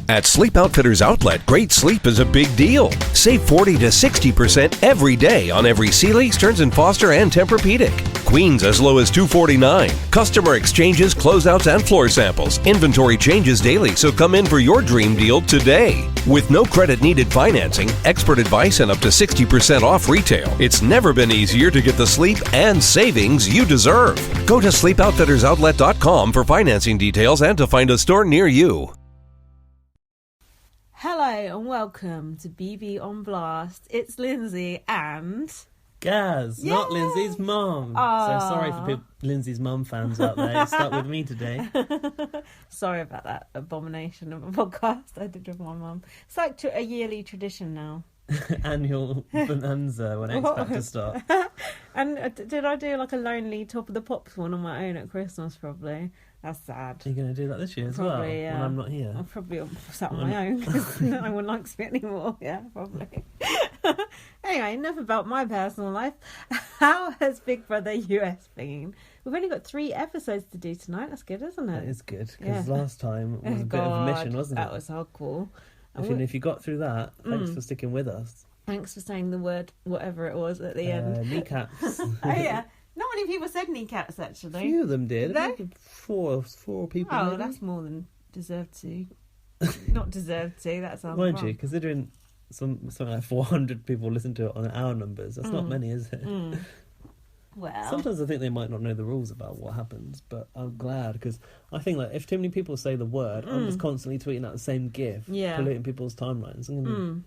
At Sleep Outfitters Outlet, great sleep is a big deal. Save 40 to 60% every day on every Sealy, Stearns & Foster, and Tempur-Pedic. Queens as low as $249. Customer exchanges, closeouts, and floor samples. Inventory changes daily, so come in for your dream deal today. With no credit needed financing, expert advice, and up to 60% off retail, it's never been easier to get the sleep and savings you deserve. Go to sleepoutfittersoutlet.com for financing details and to find a store near you. Hello and welcome to BB on Blast. It's Lindsay and... Gaz, not Lindsay's mum. Aww. So sorry for Lindsay's mum fans out there. You're stuck with me today. Sorry about that abomination of a podcast I did with my mum. It's like a yearly tradition now. Annual bonanza when X Factor starts. And did I do like a lonely Top of the Pops one on my own at Christmas? Probably. That's sad. Are you going to do that this year as well? Yeah. When I'm not here? I'll probably sat on my own because no one likes me anymore. Yeah, probably. Anyway, enough about my personal life. How has Big Brother US been? We've only got 3 episodes to do tonight. That's good, isn't it? That is good, because last time was a bit of a mission, wasn't it? That was hardcore. If you got through that, thanks for sticking with us. Thanks for saying the word, whatever it was, at the end. Kneecaps. Oh, yeah. Not many people said kneecaps, actually. A few of them did. No? Four people. Oh, maybe. that's more than deserved to. Not deserved to, that's our Mind you, considering something like 400 people listen to it on our numbers, that's not many, is it? Well, sometimes I think they might not know the rules about what happens, but I'm glad, because I think that if too many people say the word, I'm just constantly tweeting out the same gif, polluting people's timelines. I'm going to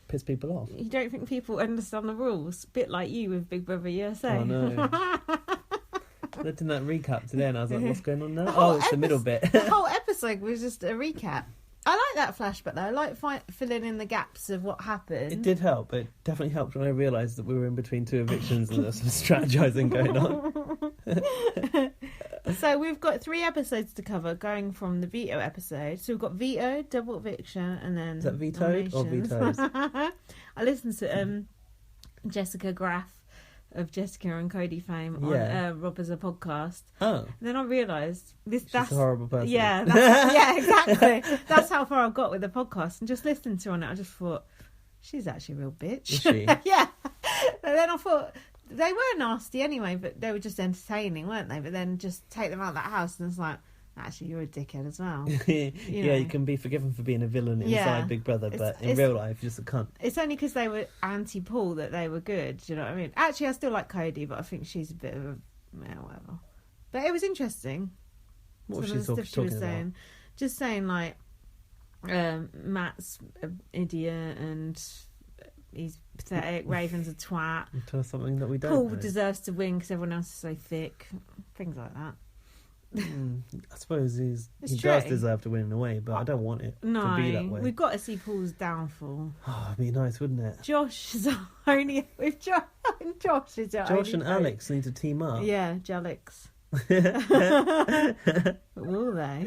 piss people off. You don't think people understand the rules? Bit like you with Big Brother USA. Oh no. I did that recap today and I was like, what's going on now? It's the middle bit. The whole episode was just a recap. I like that flashback though. I like filling in the gaps of what happened. It did help. It definitely helped when I realised that we were in between 2 evictions and there's some strategising going on. So we've got 3 episodes to cover, going from the veto episode. So we've got veto, double eviction, and then is that vetoed or vetoes? I listened to Jessica Graff of Jessica and Cody fame on Rob as a podcast. Oh. And then I realised She's a horrible person. Yeah, yeah, exactly. That's how far I've got with the podcast. And just listening to her on it, I just thought, she's actually a real bitch. Is she? Yeah. And then I thought, they were nasty anyway, but they were just entertaining, weren't they? But then just take them out of that house and it's like, actually, you're a dickhead as well. You can be forgiven for being a villain inside Big Brother, but in real life, you're just a cunt. It's only because they were anti-Paul that they were good, do you know what I mean? Actually, I still like Cody, but I think she's a bit of a... whatever. But it was interesting. What was she talking about? Saying. Just saying, like, Matt's an idiot and he's pathetic, Raven's a twat. Tell us something that we don't Paul know. Deserves to win because everyone else is so thick. Things like that. I suppose he true. does deserve to win in a way, but I don't want it to be that way. We've got to see Paul's downfall. Oh, it'd be nice, wouldn't it? Josh is only with Josh is Josh and Alex need to team up. Yeah, Jalex. Will they?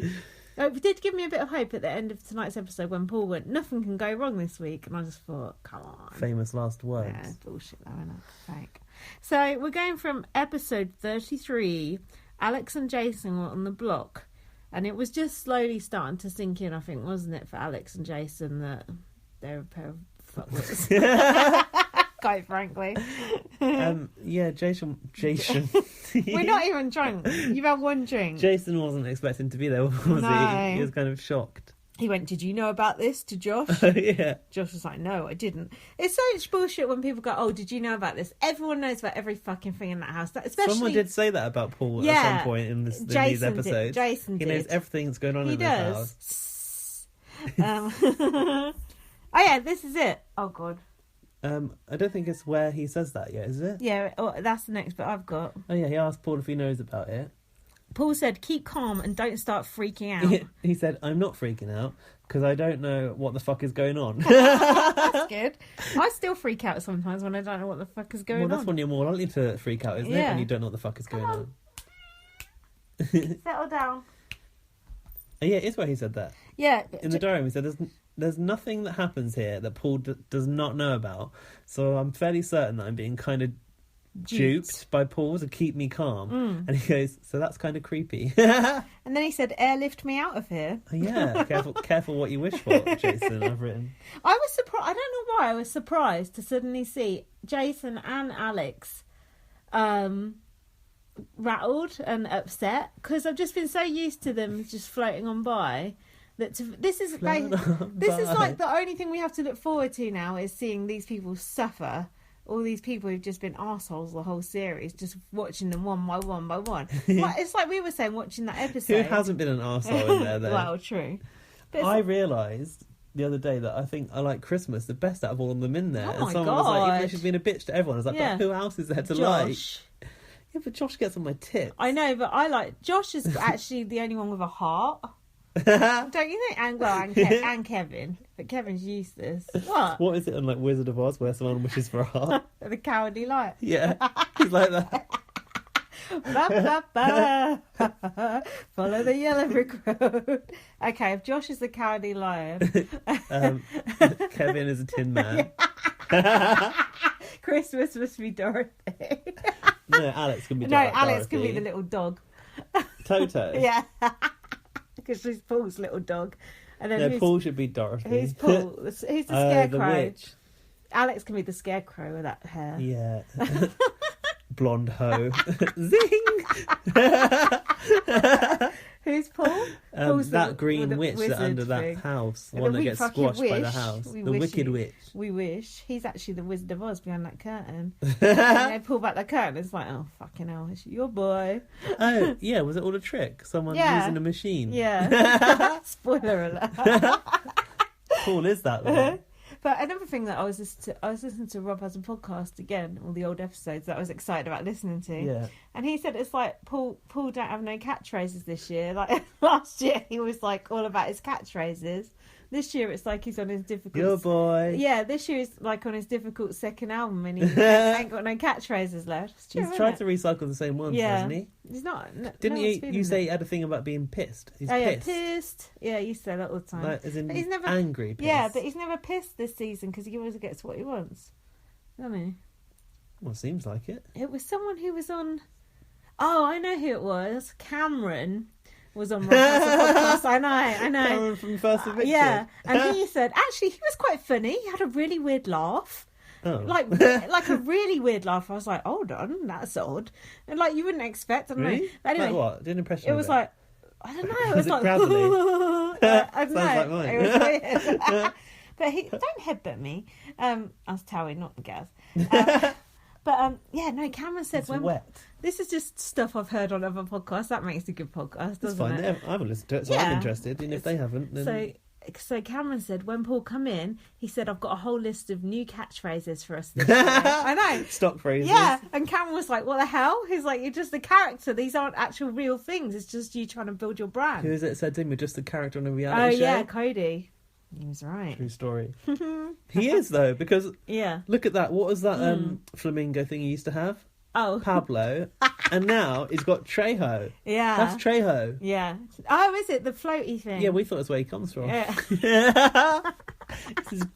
It did give me a bit of hope at the end of tonight's episode when Paul went, nothing can go wrong this week, and I just thought, come on. Famous last words. Yeah, bullshit though, isn't it? Fake. So we're going from episode 33. Alex and Jason were on the block, and it was just slowly starting to sink in, I think, wasn't it, for Alex and Jason, that they're a pair of fuckwits. Quite frankly. Yeah, Jason. We're not even drunk. You've had one drink. Jason wasn't expecting to be there, was he? He was kind of shocked. He went, did you know about this, to Josh? Yeah. Josh was like, no, I didn't. It's so much bullshit when people go, oh, did you know about this? Everyone knows about every fucking thing in that house. Especially... Someone did say that about Paul at some point in these episodes. Jason did. He knows everything that's going on in this house. Oh, yeah, this is it. Oh, God. I don't think it's where he says that yet, is it? Yeah, that's the next bit I've got. Oh, yeah, he asked Paul if he knows about it. Paul said, keep calm and don't start freaking out. He said, I'm not freaking out because I don't know what the fuck is going on. That's good. I still freak out sometimes when I don't know what the fuck is going on. Well, that's when you're more likely to freak out, isn't it? When you don't know what the fuck is going on. Settle down. Oh, yeah, it's where he said that. Yeah. In the diary, he said, there's nothing that happens here that Paul does not know about. So I'm fairly certain that I'm being kind of duped by Paul to keep me calm. And he goes, so that's kind of creepy. And then he said, airlift me out of here. Yeah, careful what you wish for, Jason, I've written. I was surprised. I don't know why I was surprised to suddenly see Jason and Alex rattled and upset, because I've just been so used to them just floating on by that this is like the only thing we have to look forward to now is seeing these people suffer. All these people who've just been arseholes the whole series, just watching them one by one by one. It's like we were saying watching that episode. Who hasn't been an arsehole in there, though? Well, true. But I realised the other day that I think I like Christmas the best out of all of them in there. Oh and my someone was like, even though God. she's been a bitch to everyone, I was like, but who else is there to like? Yeah, but Josh gets on my tits. I know, but I like... Josh is actually the only one with a heart. Don't you think? And Kevin. But Kevin's useless. What is it on like Wizard of Oz where someone wishes for a heart? The Cowardly Lion. Yeah, he's like that. Follow the yellow brick road. Okay, if Josh is the Cowardly Lion, Kevin is a Tin Man. Christmas must be Dorothy. No, Alex can be. Alex can be the little dog. Toto. Yeah, because she's Paul's little dog. And then Paul should be Dorothy. Who's Paul? Who's the scarecrow? The witch. Alex can be the scarecrow with that hair. Yeah. Blonde hoe. Zing! Who's Paul? Paul's that green witch that under thing. that house. The And one that we gets fucking squashed by the wish- house. we The wish Wicked he- Witch. We wish. He's actually the Wizard of Oz behind that curtain. And they pull back the curtain. It's like, oh, fucking hell, it's your boy. Oh, yeah, was it all a trick? Someone using a machine? Yeah. Spoiler alert. Paul is that, though. But another thing that I was listening to Rob Has a Podcast again, all the old episodes that I was excited about listening to. Yeah. And he said it's like Paul don't have no catchphrases this year. Like last year he was like all about his catchphrases. This year it's like he's on his difficult... Your boy. Yeah, this year he's like on his difficult second album and he ain't got no catchphrases left. It's true, He's tried to recycle the same ones, hasn't he? He's not... Didn't you say he had a thing about being pissed? He's pissed. Yeah, pissed. Yeah, you say that all the time. Like, as in But he's never angry pissed. Yeah, but he's never pissed this season because he always gets what he wants. Doesn't he? Well, seems like it. It was someone who was on... Oh, I know who it was. Cameron was on Rob Has a Podcast. I know. Cameron from First Eviction. Yeah, and he said, actually, he was quite funny. He had a really weird laugh. Oh. Like a really weird laugh. I was like, hold on, that's odd. And like, you wouldn't expect. I don't Really? know. But anyway, Like what? Did an impression it of was like, I don't know. It was it like, gravelly? I don't know. Sounds like mine. It was weird. But don't headbutt me. I was Towie, not Gaz. Cameron said It's wet. This is just stuff I've heard on other podcasts. That makes a good podcast, That's doesn't fine. it? I haven't listened to it, so Yeah. I'm interested. And if they haven't, then... So Cameron said, when Paul come in, he said, I've got a whole list of new catchphrases for us this year. I know. Stock phrases. Yeah, and Cameron was like, what the hell? He's like, you're just a character. These aren't actual real things. It's just you trying to build your brand. Who is it said to him? You're just a character on a Oh, reality show? yeah, Cody. He was right. True story. He is, though, because Yeah. look at that. What was that flamingo thing he used to have? Oh. Pablo. And now he's got Trejo. Yeah. That's Trejo. Yeah. Oh, is it? The floaty thing? Yeah, we thought that's where he comes from. Yeah.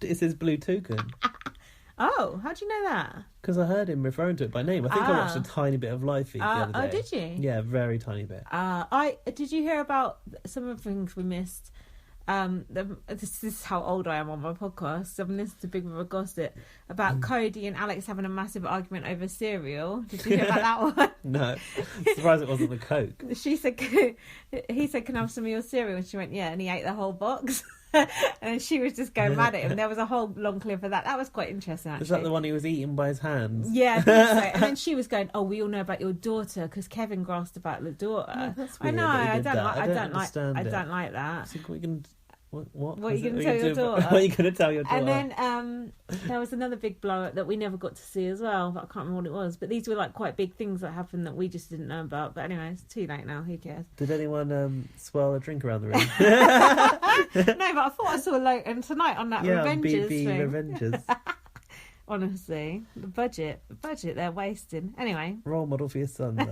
It's his blue toucan. Oh, how do you know that? Because I heard him referring to it by name. I think I watched a tiny bit of live feed the other day. Oh, did you? Yeah, very tiny bit. Did you hear about some of the things we missed? This is how old I am on my podcast. I've listened to Big Brother Gossip about Cody and Alex having a massive argument over cereal. Did you hear about that one? No. Surprised it wasn't the Coke. He said, can I have some of your cereal? And she went, yeah, and he ate the whole box. And she was just going mad at him. There was a whole long clip of that. That was quite interesting, actually. Was that the one he was eating by his hands? Yeah, I think so. And then she was going, "Oh, we all know about your daughter," because Kevin grasped about the daughter. Yeah, that's I weird know. that he I did don't that. like. I I don't don't like. understand I it. don't like that. So we can... What are you going to tell your daughter? What are you going to tell your daughter? And then there was another big blow up that we never got to see as well. But I can't remember what it was. But these were like quite big things that happened that we just didn't know about. But anyway, it's too late now. Who cares? Did anyone swirl a drink around the room? No, but I thought I saw and tonight on that Revengers BB thing. Revengers. Honestly, the budget they're wasting. Anyway, Role model for your son, though.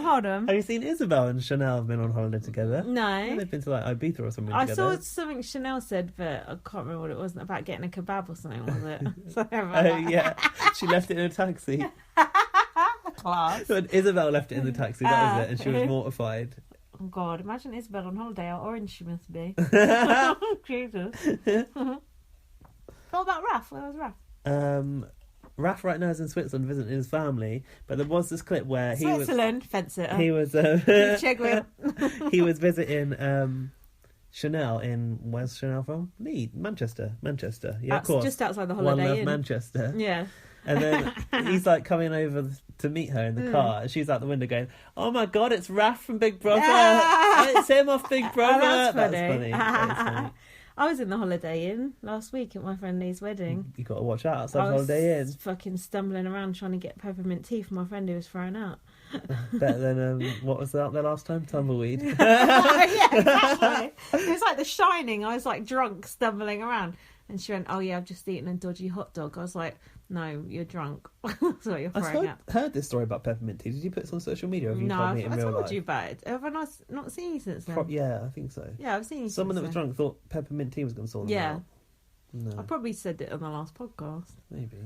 hold on. Have you seen Isabel and Chanel have been on holiday together? No. Yeah, they've been to like Ibiza or something I together. saw something Chanel said, but I can't remember what it was, about getting a kebab or something, was it? Oh, yeah. She left it in a taxi. Class. When Isabel left it in the taxi, that was it, and she was mortified. Oh, God. Imagine Isabel on holiday. How orange she must be. Jesus. What about Raph? Where was Raph? Raph right now is in Switzerland visiting his family, but there was this clip where Switzerland, fence it. he was he was visiting Chanel in, where's Chanel from? Manchester. Yeah, of course. Just outside the One Holiday Love Inn. Manchester. Yeah. And then he's like coming over to meet her in the car, and she's out the window going, "Oh my God, it's Raph from Big Brother! It's him off Big Brother!" That's funny. That's funny. I was in the Holiday Inn last week at my friend Lee's wedding. You got to watch out outside Holiday Inn. Fucking stumbling around trying to get peppermint tea for my friend who was thrown out. Better than what was out there last time? Tumbleweed. Yeah, exactly. It was like The Shining. I was like drunk, stumbling around, and she went, "Oh yeah, I've just eaten a dodgy hot dog." I was like, "No, you're drunk." So you're throwing out. I heard this story about peppermint tea. Did you put this on social media? Or have you No, told me in I real told life? you about it. Have I not seen you since then? Yeah, I think so. Yeah, I've seen you. Someone that since was drunk thought peppermint tea was going to sort them out. Yeah. No. I probably said it on the last podcast. Maybe.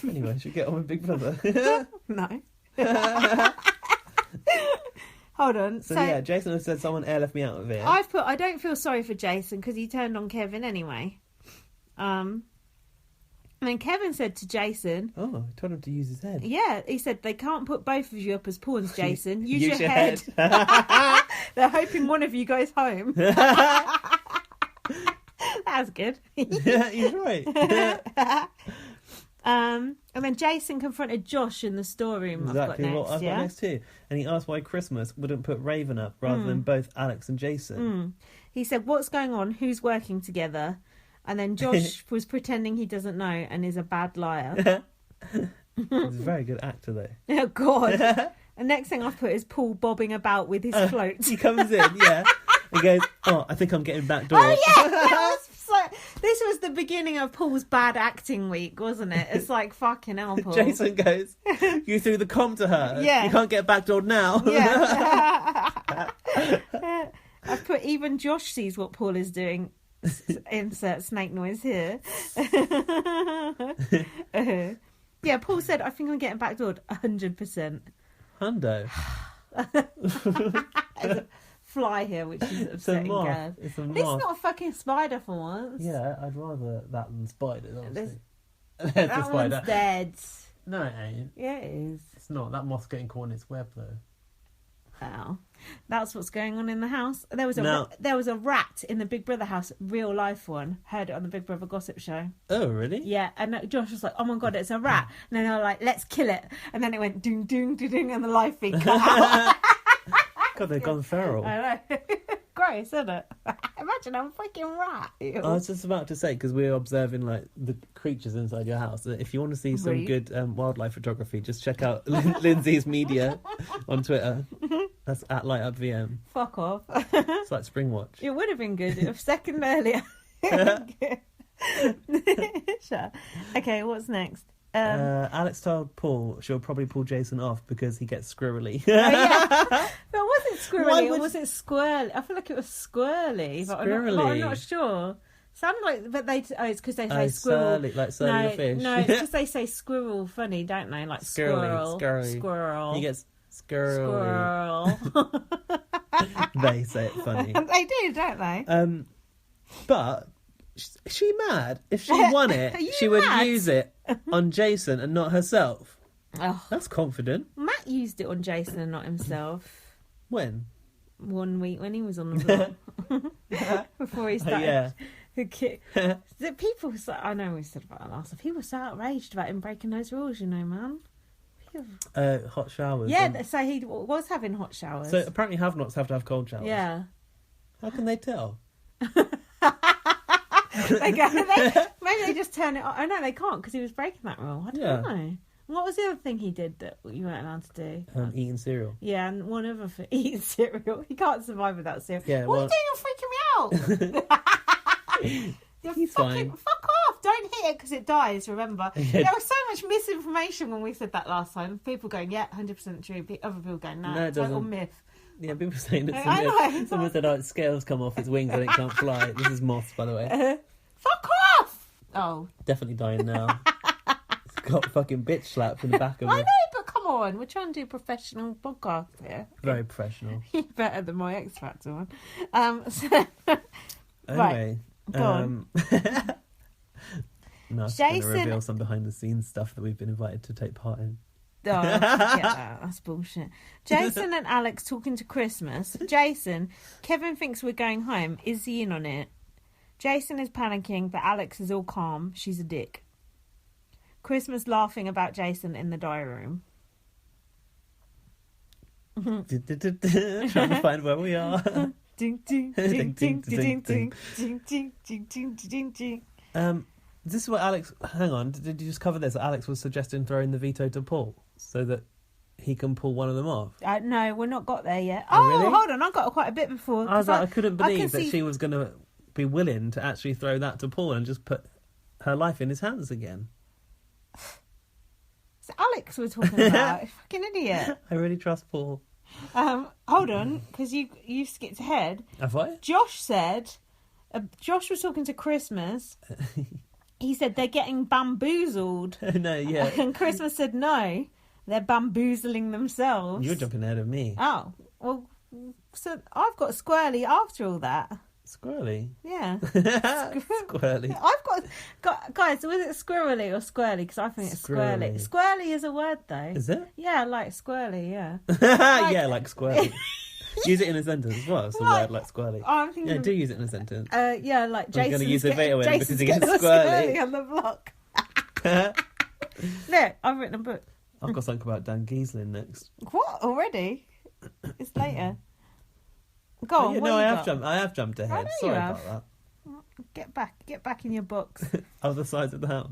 Anyway, should we get on with Big Brother? No. Hold on. So yeah, Jason has said someone airleft me out of here. I don't feel sorry for Jason because he turned on Kevin anyway. And then Kevin said to Jason, "Oh, I told him to use his head." Yeah, he said they can't put both of you up as pawns, Jason. Use your head. head. They're hoping one of you goes home. That's good. Yeah, he's right. And then Jason confronted Josh in the storeroom. Exactly I've got what next, I've got next too. And he asked why Christmas wouldn't put Raven up rather than both Alex and Jason. He said, "What's going on? Who's working together?" And then Josh was pretending he doesn't know and is a bad liar. He's a very good actor though. Oh, God. And next thing I've put is Paul bobbing about with his float. He comes in, yeah. He goes, "Oh, I think I'm getting backdoor." Oh, yeah. This was the beginning of Paul's bad acting week, wasn't it? It's like, fucking hell, Paul. Jason goes, "You threw the comp to her. Yeah. You can't get backdoored now." Yeah. I've put, even Josh sees what Paul is doing. Insert snake noise here. Yeah, Paul said, "I think I'm getting backdoored 100%. Hundo. There's a fly here, which is upsetting Gav. It's a At least moth. not a fucking spider for once. Yeah, I'd rather that than spiders, honestly. That There's a one's spider. dead. No, it ain't. Yeah, it is. It's not. That moth's getting caught in its web, though. Wow. That's what's going on in the house. There was a rat in the Big Brother house, real life one. Heard it on the Big Brother gossip show. Oh, really? Yeah, and Josh was like, "Oh my God, it's a rat." And then they were like, "Let's kill it." And then it went doom, doom, doom, doom, and the live feed cut out. God, they've gone feral. I know. Gross, isn't it? Imagine a fucking rat. Ew. I was just about to say, because we're observing like the creatures inside your house, that if you want to see some good wildlife photography, just check out Lindsay's media on Twitter. That's at LightUpVM. Fuck off. It's like Springwatch. It would have been good a second earlier. Sure. Okay, what's next? Alex told Paul she'll probably pull Jason off because he gets squirrely. Oh, yeah. But was it squirrely or was it squirrely? I feel like it was squirrely, but I'm not sure. Sounded like, but it's because they say squirrel. Surly, like surly the fish. No, it's because they say squirrel funny, don't they? Like squirrel. Squirrel. He gets squirrel. They say it funny. They do, don't they? But is she mad? If she won it, she would use it on Jason and not herself. Oh. That's confident. Matt used it on Jason and not himself. When? 1 week when he was on the vlog. Before he started. The people, I know we said about that last time. People were so outraged about him breaking those rules, you know, man. Hot showers. Yeah, so he was having hot showers. So apparently have-nots have to have cold showers. Yeah. How can they tell? Maybe they just turn it on. Oh, no, they can't because he was breaking that rule. I don't know. What was the other thing he did that you weren't allowed to do? Eating cereal. Yeah, and one other thing, eating cereal. He can't survive without cereal. Yeah, what are you doing? You're freaking me out. He's fine. Fuck off. don't hit it because it dies, remember? Yeah. There was so much misinformation when we said that last time. People going, yeah, 100% true. Other people going, no, it total doesn't. myth. Yeah, people saying it's I know. Someone said, its scales come off its wings and it can't fly. This is moths, by the way. Fuck off! Oh. Definitely dying now. It's got fucking bitch slapped in the back of I it. know, but come on. We're trying to do a professional podcast here. Very professional. You're better than my X Factor one. Anyway. Go on. No, I'm going Jason- to reveal some behind the scenes stuff that we've been invited to take part in. Oh, forget that. That's bullshit. Jason and Alex talking to Christmas. Jason, Kevin thinks we're going home. Is he in on it? Jason is panicking, but Alex is all calm. She's a dick. Christmas laughing about Jason in the diary room. Trying to find where we are. Ding, ding, ding, ding, ding, ding, ding, ding, ding, ding, ding, ding. This is what Alex... Hang on, did you just cover this? Alex was suggesting throwing the veto to Paul so that he can pull one of them off. No, we're not got there yet. Oh, really? Hold on. I got quite a bit before. I was like, I couldn't believe that see... she was going to be willing to actually throw that to Paul and just put her life in his hands again. It's Alex we're talking about. Fucking idiot. I really trust Paul. Hold on, because you skipped ahead. Have I? Josh said... Josh was talking to Christmas. He said they're getting bamboozled. No, yeah. And Christmas said no, they're bamboozling themselves. You're jumping ahead of me. Oh, well, so I've got squarely after all that. Squirrely? Yeah. Squirrely. I've got... Guys, was it squirrely or squirrely? Because I think it's squirrely. Squirrely is a word, though. Is it? Yeah, like squirrely, yeah. Yeah, like squirrely. Use it in a sentence as well. It's a word like squirrely. I'm thinking Yeah, do use it in a sentence. Yeah, like I'm Jason's going to use a veto in because he getting gets squirrely. on the block. Look, I've written a book. I've got something about Dan Giesling next. What? Already? It's later. Go on. Yeah, what no, you I got? have jumped I ahead. know Sorry you about have. that. Get back in your box. Other sides of the house.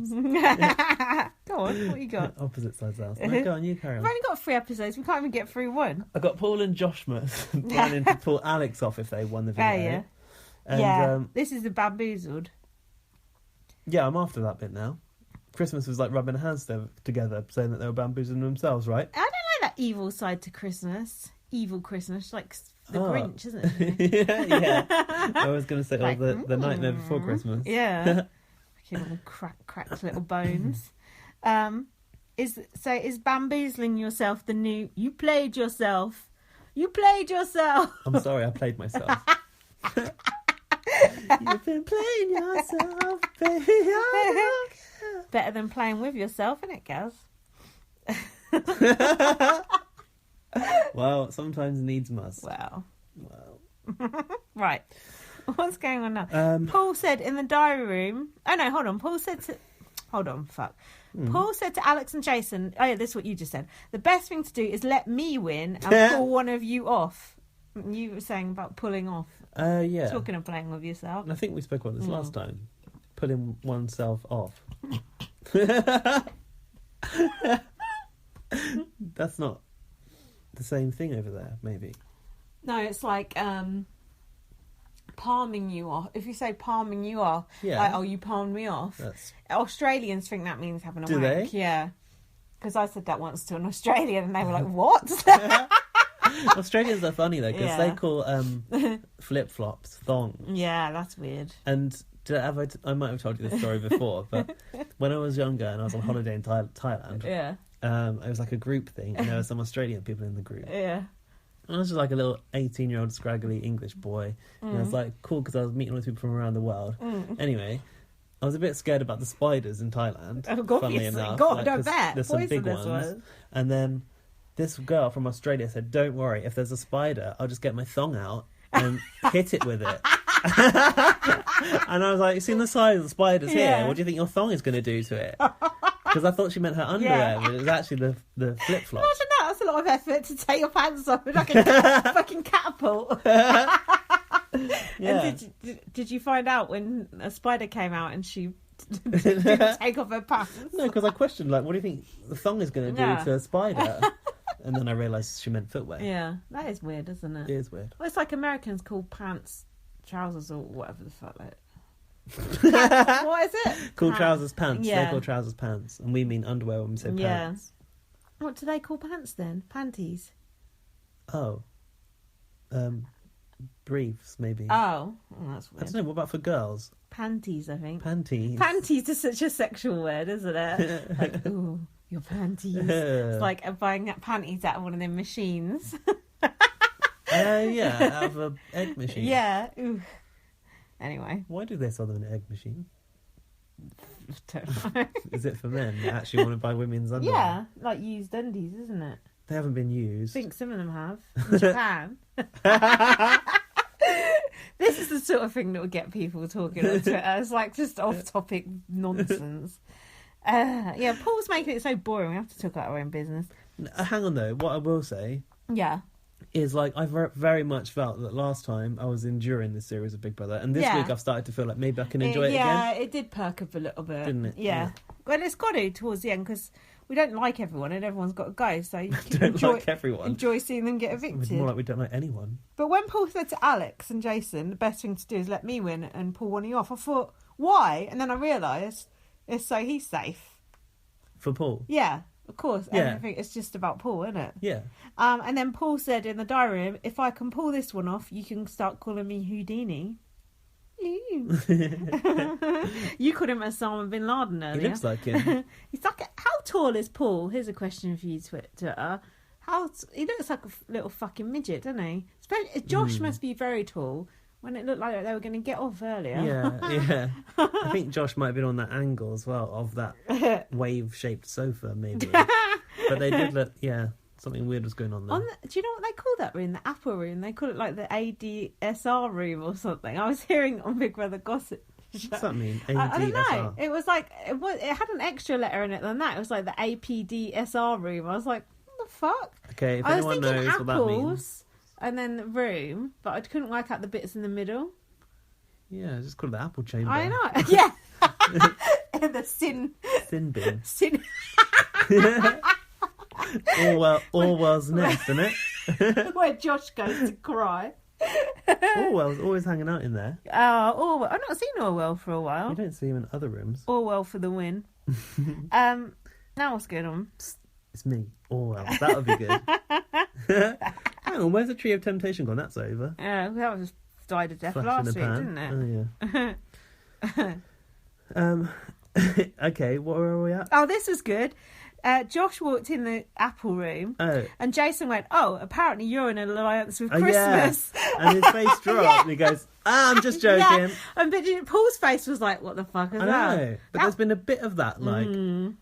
Go on. What you got? Opposite sides of the house. No, go on, you carry on. We've only got 3 episodes. We can't even get through one. I got Paul and Joshmas planning to pull Alex off if they won the video. Yeah. And, yeah. This is the bamboozled. Yeah, I'm after that bit now. Christmas was like rubbing hands together, saying that they were bamboozling themselves, right? I don't like that evil side to Christmas. Evil Christmas, like the Grinch, isn't it? yeah. I was going to say, like, the Nightmare Before Christmas. Yeah. Little cracked little bones. Is bamboozling yourself the new? You played yourself. I'm sorry, I played myself. You've been playing yourself, baby. Better than playing with yourself, isn't it, Gaz? Well, sometimes needs must. Well. Right. What's going on now? Paul said in the diary room... Oh, no, hold on. Paul said to Alex and Jason... Oh, yeah, this is what you just said. The best thing to do is let me win and pull one of you off. You were saying about pulling off. Yeah. Talking of playing with yourself. I think we spoke about this last time. Pulling oneself off. That's not the same thing over there, maybe. No, it's like palming you off. If you say palming you off, like, oh, you palmed me off. Australians think that means having a wank. Do they? Yeah. Because I said that once to an Australian and they were like, what? Australians are funny though, because they call flip-flops thongs. Yeah, that's weird. And I might have told you this story before, but when I was younger and I was on holiday in Thailand, it was like a group thing, and there were some Australian people in the group. Yeah. And I was just like a little 18-year-old scraggly English boy. And I was like, cool, because I was meeting all these people from around the world. Anyway, I was a bit scared about the spiders in Thailand. Oh, funnily enough. God, I bet. There's some big ones. And then this girl from Australia said, don't worry, if there's a spider, I'll just get my thong out and hit it with it. And I was like, you seen the size of the spiders here? What do you think your thong is going to do to it? Because I thought she meant her underwear, but it was actually the flip-flops. Imagine that. That's a lot of effort to take your pants off with like a fucking catapult. And did you find out when a spider came out and she didn't take off her pants? No, because I questioned, like, what do you think the thong is going to do to a spider? And then I realised she meant footwear. Yeah, that is weird, isn't it? It is weird. Well, it's like Americans call pants trousers or whatever the fuck. Like. What is it? Called trousers pants. Yeah. They call trousers pants, and we mean underwear when we say pants. What do they call pants then? Panties? Oh. Briefs, maybe. Oh, that's weird. I don't know, what about for girls? Panties, I think. Panties. Panties is such a sexual word, isn't it? Like, ooh, your panties. It's like buying panties out of one of them machines. Yeah, out of an egg machine. Yeah, ooh. Anyway. Why do they sell them in an egg machine? Don't know. Is it for men that actually want to buy women's underwear? Yeah, like used undies, isn't it? They haven't been used. I think some of them have. In Japan. This is the sort of thing that would get people talking on Twitter. It's like just off-topic nonsense. Yeah, Paul's making it so boring. We have to talk about our own business. Hang on, though. What I will say is, like, I very much felt that last time I was enduring this series of Big Brother, and this week I've started to feel like maybe I can enjoy it again. Yeah, it did perk up a little bit. Didn't it? Yeah. Well, it's got to towards the end, because we don't like everyone and everyone's got to go, so you can don't like everyone. Enjoy seeing them get evicted. It's more like we don't like anyone. But when Paul said to Alex and Jason, the best thing to do is let me win and pull one of you off, I thought, why? And then I realised it's so he's safe. For Paul? Yeah, of course. Yeah. Everything is just about Paul, isn't it? Yeah. And then Paul said in the diary room, if I can pull this one off, you can start calling me Houdini. You called him Osama bin Laden earlier. He looks like him. He's like, how tall is Paul? Here's a question for you, Twitter. He looks like a little fucking midget, doesn't he? Josh must be very tall. When it looked like they were going to get off earlier. Yeah. I think Josh might have been on that angle as well of that wave-shaped sofa, maybe. But they did look, something weird was going on there. Do you know what they call that room? The Apple room. They call it like the ADSR room or something. I was hearing on Big Brother Gossip. What's that mean? I don't know. It was like, it had an extra letter in it than that. It was like the APDSR room. I was like, what the fuck? Okay, if anyone knows what that means. And then the room, but I couldn't work out the bits in the middle. Yeah, just call it the apple chamber. I know. Yeah. And the sin bin. Sin. Orwell's nest, isn't it? Where Josh goes to cry. Orwell's always hanging out in there. Orwell. I've not seen Orwell for a while. You don't see him in other rooms. Orwell for the win. Now what's going on? It's me, Orwell. That would be good. Hang on, where's the Tree of Temptation gone? That's over. Yeah, that was died a death Flash last in week, pan. didn't it? Okay, what were we at? Oh, this was good. Josh walked in the Apple room, and Jason went, apparently you're in an alliance with Christmas. Yeah. And his face dropped, and he goes, I'm just joking. Yeah. And but Paul's face was like, what the fuck is that? I know, but there's been a bit of that, like,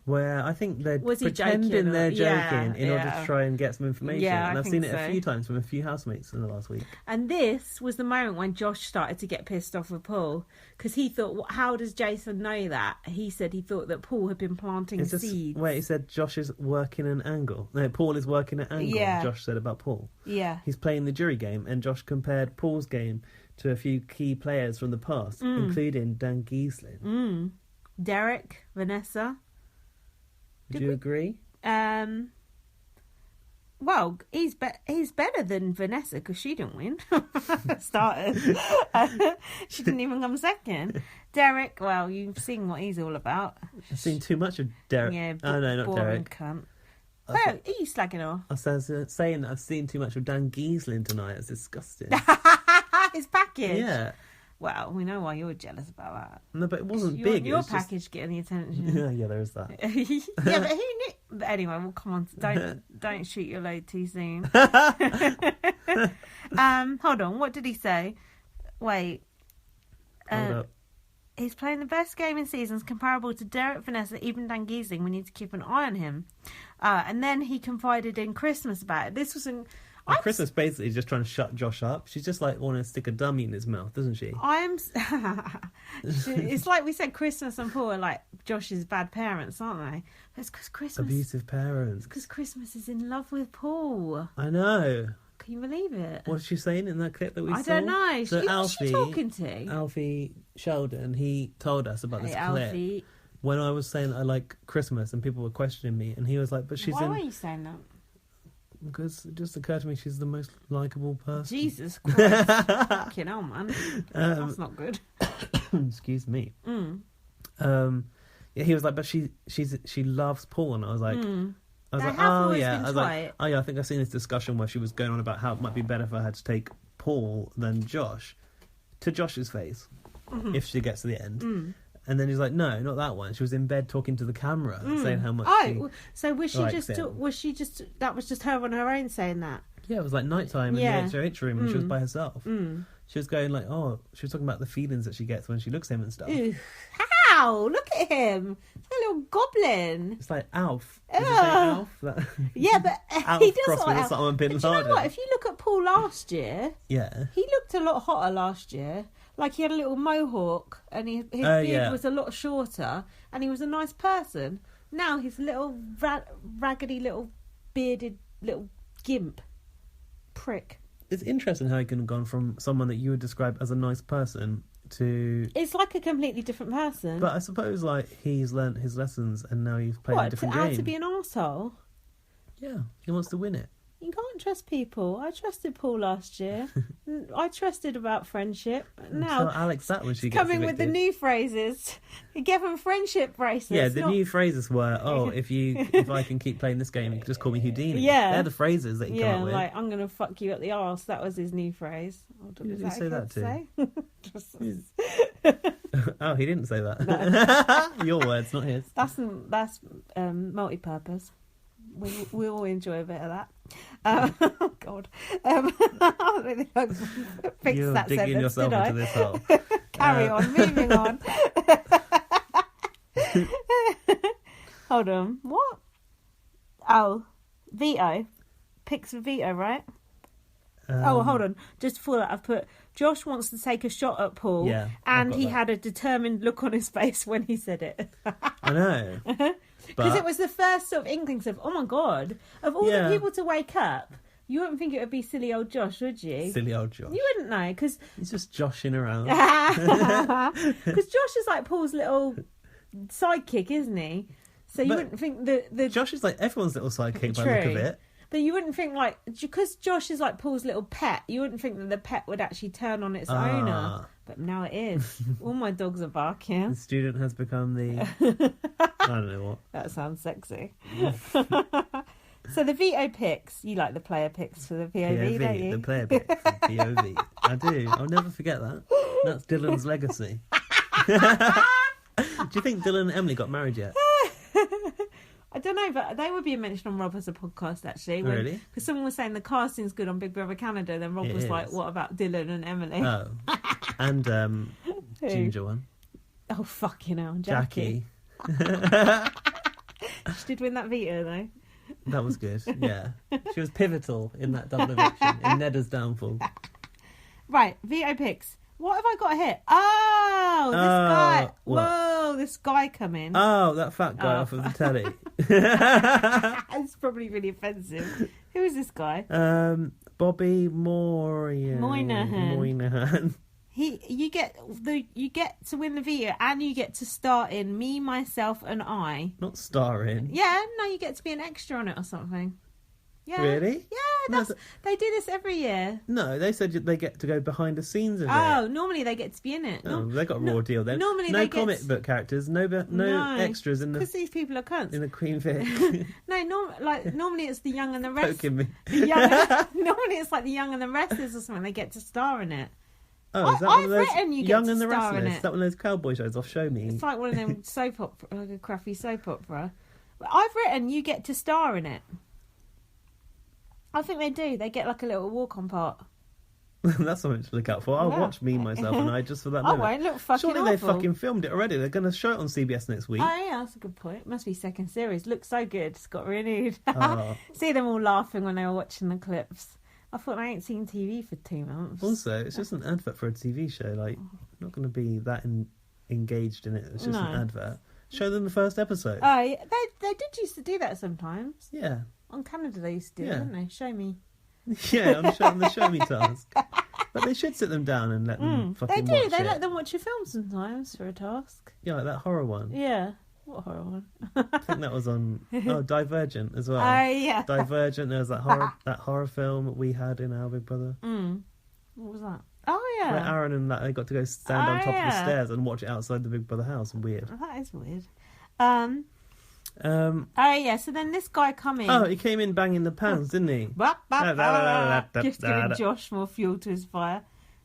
where I think they're pretending they're joking in order to try and get some information. Yeah, and I've seen it a few times from a few housemates in the last week. And this was the moment when Josh started to get pissed off with Paul, because he thought, how does Jason know that? He said he thought that Paul had been planting seeds. Wait, he said Josh is working an angle. No, Paul is working an angle. Yeah. Josh said about Paul. Yeah. He's playing the jury game, and Josh compared Paul's game to a few key players from the past, including Dan Giesling. Derek, Vanessa. Do you agree? Well, he's better than Vanessa because she didn't win. Started. She didn't even come second. Derek, well, you've seen what he's all about. I've seen too much of Derek. Yeah, oh no, not Derek. Cunt. Well, he's slagging off. I was saying that I've seen too much of Dan Giesling tonight. It's disgusting. His package. Yeah. Well, we know why you're jealous about that. No, but it wasn't big. Your package getting the attention. Yeah, there is that. Yeah, but who knew? But anyway, well, come on, don't shoot your load too soon. Hold on. What did he say? Wait. Hold up. He's playing the best game in seasons comparable to Derek, Vanessa, even Dan Giesling. We need to keep an eye on him. And then he confided in Christmas about it. This was Christmas basically is just trying to shut Josh up. She's just like wanting to stick a dummy in his mouth, doesn't she? It's like we said, Christmas and Paul are like Josh's bad parents, aren't they? But it's because Christmas... Abusive parents. Because Christmas is in love with Paul. I know. Can you believe it? What's she saying in that clip that we saw? I don't know. So who's she talking to? Alfie Sheldon, he told us about this clip. Alfie. When I was saying that I like Christmas and people were questioning me, and he was like, but she's Why are you saying that? Because it just occurred to me she's the most likeable person. Jesus Christ. Fucking hell, man. That's not good. Excuse me. Yeah, he was like, but she loves Paul, and I was like, oh yeah, I think I've seen this discussion where she was going on about how it might be better for her to take Paul than Josh, to Josh's face, if she gets to the end. And then he's like, no, not that one. She was in bed talking to the camera, saying how much. So was she just? That was just her on her own saying that. Yeah, it was like nighttime in the HH room, and she was by herself. She was going like, she was talking about the feelings that she gets when she looks at him and stuff. Ew. How? Look at him, a little goblin. It's like Alf. Did you say Alf? Yeah, but Alf he does crossed like with Alf. Osama bin Laden. Do you know what? If you look at Paul last year, he looked a lot hotter last year. Like, he had a little mohawk, and his beard was a lot shorter, and he was a nice person. Now he's a little raggedy, little bearded, little gimp prick. It's interesting how he can have gone from someone that you would describe as a nice person to... It's like a completely different person. But I suppose, like, he's learnt his lessons, and now he's playing a different game. How to be an arsehole? Yeah, he wants to win it. You can't trust people. I trusted Paul last year. I trusted about friendship. Now, so Alex, that was she gets coming with the new phrases. You give them friendship bracelets. Yeah, the new phrases were, if I can keep playing this game, just call me Houdini. Yeah, they're the phrases that you come up with. Like, I'm gonna fuck you up the arse. That was his new phrase. Who did he say that to? Oh, he didn't say that. No. Your words, not his. That's multi-purpose. We all enjoy a bit of that. Oh God! I don't think I fixed You're that digging sentence, yourself into this hole. Carry on, moving on. Hold on. What? Oh, veto. Picks for veto, right? Hold on. Just before that, I've put Josh wants to take a shot at Paul, and he had a determined look on his face when he said it. I know. Because it was the first sort of inklings of, oh my God, of all the people to wake up, you wouldn't think it would be silly old Josh, would you? Silly old Josh. You wouldn't know, because... He's just joshing around. Because Josh is like Paul's little sidekick, isn't he? So you wouldn't think the... Josh is like everyone's little sidekick by the look of it. But you wouldn't think, like, because Josh is like Paul's little pet, you wouldn't think that the pet would actually turn on its owner. But now it is. All my dogs are barking. The student has become the... I don't know what. That sounds sexy. So the veto picks, you like the player picks for the POV, don't you? The player picks for POV. I do. I'll never forget that. That's Dylan's legacy. Do you think Dylan and Emily got married yet? I don't know, but they were being mentioned on Rob as a podcast, actually. Really? Because someone was saying the casting's good on Big Brother Canada, then Rob was like, what about Dylan and Emily? Oh. And ginger one. Oh, fucking hell. Jackie. She did win that veto, though. That was good, yeah. She was pivotal in that double eviction, in Neda's downfall. Right, veto picks. What have I got here? Oh, this guy. What? Whoa, this guy coming. Oh, that fat guy off of the telly. It's probably really offensive. Who is this guy? Bobby Moynihan. You get to win the veto, and you get to star in Me, Myself and I. Not star in. Yeah, no, you get to be an extra on it or something. Yeah. Really? Yeah, they do this every year. No, they said they get to go behind the scenes of it. Oh, normally they get to be in it. They got a raw deal then. Normally no comic book characters, no extras in the... Because these people are cunts. In the Queen Vic. Normally it's the young and the rest. Poking me. Normally it's like the young and the restless or something. They get to star in it. Oh, is that one of those written you Young get and to the star in Restless? it. Is that one of those cowboy shows off Show Me? It's like one of them soap opera, like a crappy soap opera. But I've written you get to star in it. I think they do. They get like a little walk-on part. That's something to look out for. I'll watch Me, Myself and I just for that moment. I won't look fucking Surely awful. they've fucking filmed it already. They're going to show it on CBS next week. Oh yeah, that's a good point. It must be second series. Looks so good. It's got renewed. Oh. See them all laughing when they were watching the clips. I thought I ain't seen TV for 2 months. Also, it's just an advert for a TV show. Like, I'm not going to be that engaged in it. It's just an advert. Show them the first episode. Oh, yeah. They did used to do that sometimes. Yeah. On Canada they used to do it, didn't they? Show me. Yeah, on the Show Me task. But they should sit them down and let them fucking watch it. They let them watch a film sometimes for a task. Yeah, like that horror one. Yeah. What horror one? I think that was on Divergent as well. Yeah. Divergent. There was that horror film we had in our Big Brother. What was that? Oh yeah. Where Aaron and that they got to go stand on top of the stairs and watch it outside the Big Brother house. Weird. That is weird. So then this guy coming. Oh, he came in banging the pans, didn't he? Just giving Josh more fuel to his fire.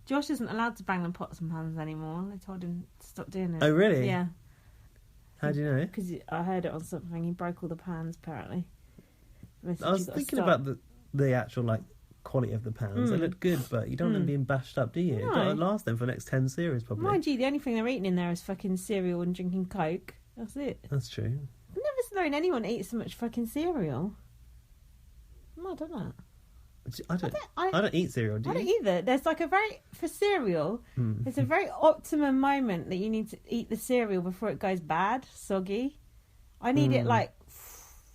Josh isn't allowed to bang the pots and pans anymore. They told him to stop doing it. Oh, really? Yeah. How do you know? Because I heard it on something. He broke all the pans, apparently. I was thinking about the actual, like, quality of the pans. They look good, but you don't want them being bashed up, do you? No. You've got to last them for the next 10 series, probably. Mind you, the only thing they're eating in there is fucking cereal and drinking Coke. That's it. That's true. I've never known anyone eat so much fucking cereal. I don't know. I don't eat cereal, do you? I don't either. There's like for cereal, there's a very optimum moment that you need to eat the cereal before it goes bad, soggy. I need it like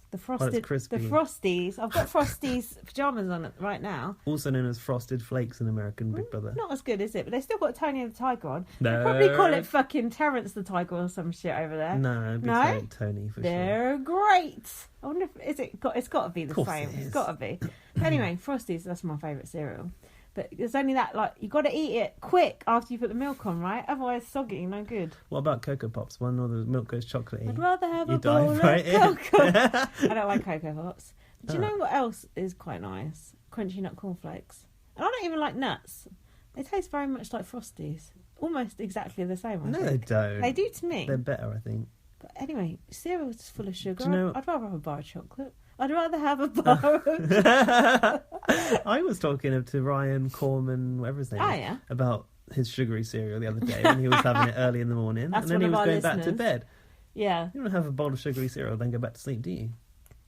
the frosted, crispy. the Frosties. I've got Frosties pyjamas on it right now. Also known as Frosted Flakes in American Big Brother. Not as good, is it? But they still got Tony the Tiger on. No. They probably call it fucking Terrence the Tiger or some shit over there. No, it'd be Tony for sure. They're great. I wonder if it's got to be the same. It's got to be. Anyway, Frosties, that's my favourite cereal. But there's only that, like, you got to eat it quick after you put the milk on, right? Otherwise, soggy, no good. What about Cocoa Pops? One or the milk goes chocolatey. I'd rather have a bowl of Cocoa. I don't like Cocoa Pops. Do you know what else is quite nice? Crunchy nut cornflakes. And I don't even like nuts. They taste very much like Frosties. Almost exactly the same, I think. They don't. They do to me. They're better, I think. But anyway, cereal's full of sugar. Do you know... I'd rather have a bar of chocolate. I'd rather have a bar of I was talking to Ryan Corman, whatever his name is, about his sugary cereal the other day when he was having it early in the morning. That's and then he was going back to bed. Yeah. You don't have a bowl of sugary cereal then go back to sleep, do you?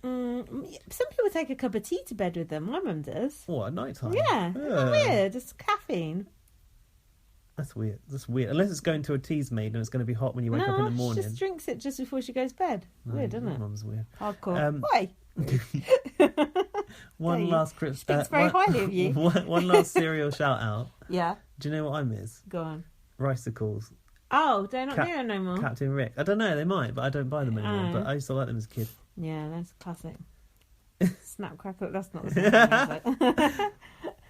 Some people take a cup of tea to bed with them. My mum does. What, at night time? Yeah. Isn't that weird? It's caffeine. That's weird. Unless it's going to a tea's made and it's going to be hot when you wake up in the morning. She just drinks it just before she goes to bed. Weird, isn't it? Mum's weird. Hardcore. Why? One last speaks very highly of you. One last cereal shout out. Yeah. Do you know what I miss? Go on. Ricicles. Oh, they're not doing them no more. Captain Rick. I don't know, they might, but I don't buy them anymore. But I used to like them as a kid. Yeah, that's classic. Snap crackle. That's not the same thing, is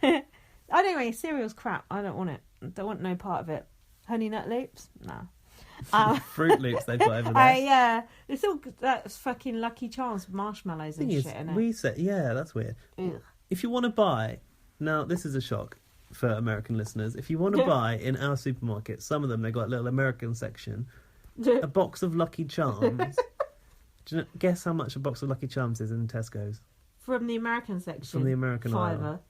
it? Anyway, cereal's crap. I don't want it. I don't want no part of it. Honey Nut Loops? Nah. Fruit Loops they've got over there. Yeah. It's all that's fucking Lucky Charms with marshmallows and shit in it. That's weird. Ugh. If you want to buy, now this is a shock for American listeners. If you want to buy in our supermarket, some of them they got a little American section, a box of Lucky Charms. Do you know, guess how much a box of Lucky Charms is in Tesco's? From the American section. From the American Fiver. aisle.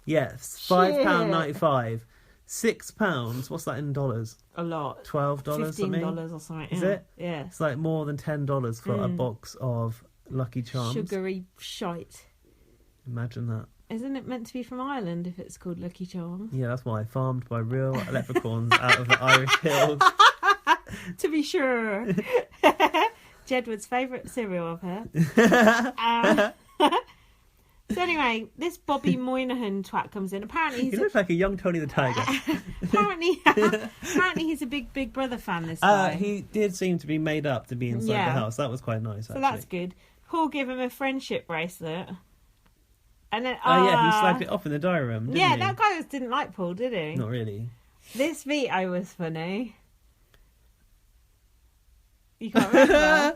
Yes, £5.95. £6. What's that in dollars? A lot. $12 $15 something? or something. Is it? Yeah. It's like more than $10 for a box of Lucky Charms. Sugary shite. Imagine that. Isn't it meant to be from Ireland if it's called Lucky Charms? Yeah, that's why. Farmed by real leprechauns out of the Irish hills. To be sure. Jedward's favourite cereal, I've heard. So anyway, this Bobby Moynihan twat comes in. Apparently he looks like a young Tony the Tiger. apparently he's a big Brother fan, this guy. He did seem to be made up to be inside the house. That was quite nice, actually. So that's good. Paul gave him a friendship bracelet. And then, he slagged it off in the diary room, didn't he? That guy didn't like Paul, did he? Not really. This veto was funny. You can't remember?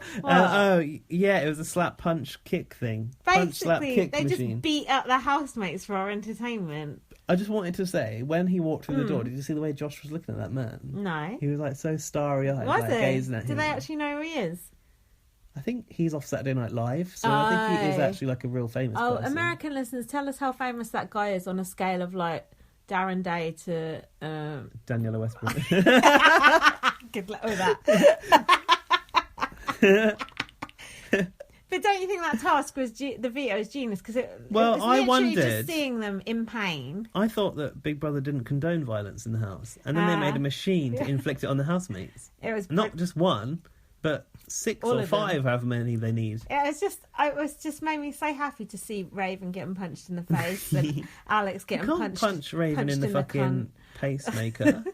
It was a slap, punch, kick thing. Basically, punch, slap, kick they machine. just beat up their housemates for our entertainment. I just wanted to say, when he walked through the door, did you see the way Josh was looking at that man? No. He was like so starry-eyed, Was like he? gazing at him. Do they actually know who he is? I think he's off Saturday Night Live, so I think he is actually like a real famous person. American listeners, tell us how famous that guy is on a scale of like Darren Day to... Daniela Westbrook. Good luck with that. But don't you think that task was the veto is genius? Because it was literally just seeing them in pain. I thought that Big Brother didn't condone violence in the house, and then they made a machine to inflict it on the housemates. It was not just one, but 6 or 5, however many they need. It was just made me so happy to see Raven getting punched in the face and Alex getting punched. Punch Raven in the fucking pacemaker.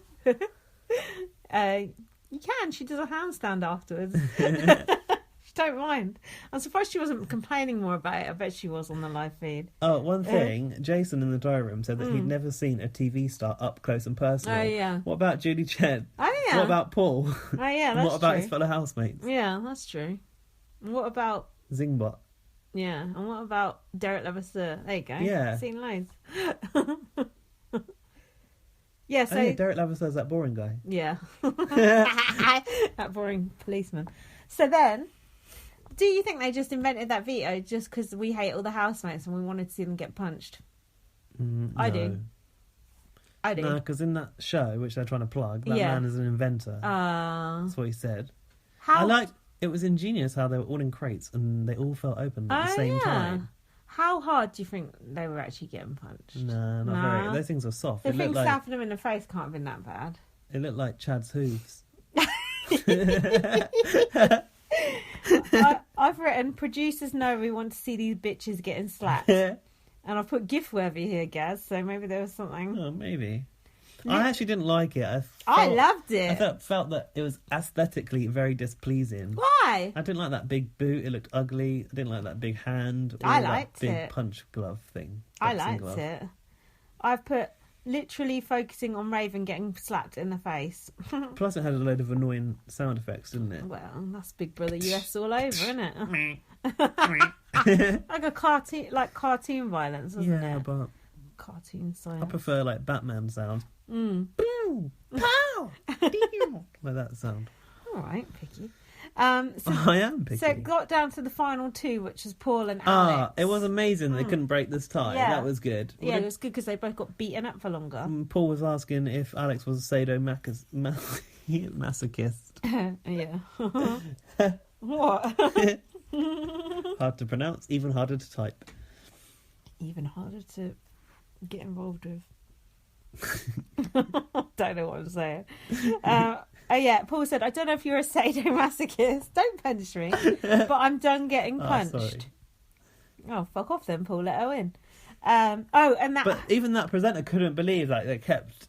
You can. She does a handstand afterwards. She don't mind. I'm surprised she wasn't complaining more about it. I bet she was on the live feed. Oh, one thing. Jason in the diary room said that he'd never seen a TV star up close and personal. Oh, yeah. What about Julie Chen? Oh, yeah. What about Paul? Oh, yeah, that's What about true. his fellow housemates? Yeah, that's true. And what about... Zingbot. Yeah, and what about Derek Levasseur? There you go. Yeah. Seen loads. Yeah, so... Oh, yeah, Derek Levisseur's that boring guy. Yeah. That boring policeman. So then, do you think they just invented that veto just because we hate all the housemates and we wanted to see them get punched? I do. No, because in that show, which they're trying to plug, that man is an inventor. That's what he said. It was ingenious how they were all in crates and they all felt open at the same time. How hard do you think they were actually getting punched? No, not very. Those things were soft. The thing slapping them in the face can't have been that bad. It looked like Chad's hooves. I've written, producers know we want to see these bitches getting slapped. And I've put GIF worthy here, Gaz, so maybe there was something. Oh, maybe. I actually didn't like it. I loved it. I felt that it was aesthetically very displeasing. Why? I didn't like that big boot. It looked ugly. I didn't like that big hand. I liked that big it. punch glove thing. I liked it. I've put literally focusing on Raven getting slapped in the face. Plus it had a load of annoying sound effects, didn't it? Well, that's Big Brother US all over, isn't it? Like a cartoon violence, isn't it? Yeah, but cartoon silence. I prefer like Batman sounds. Boom! Pow! Like that sound. All right, picky. So, I am picky. So it got down to the final two, which was Paul and Alex. It was amazing that they couldn't break this tie. Yeah. That was good. Yeah, it was good because they both got beaten up for longer. Paul was asking if Alex was a sadomasochist. Yeah. What? Hard to pronounce, even harder to type. Even harder to get involved with. Don't know what I'm saying. Paul said, I don't know if you're a sadomasochist. Don't punch me. But I'm done getting punched. Sorry. Oh, fuck off then, Paul. Let her win. But even that presenter couldn't believe they kept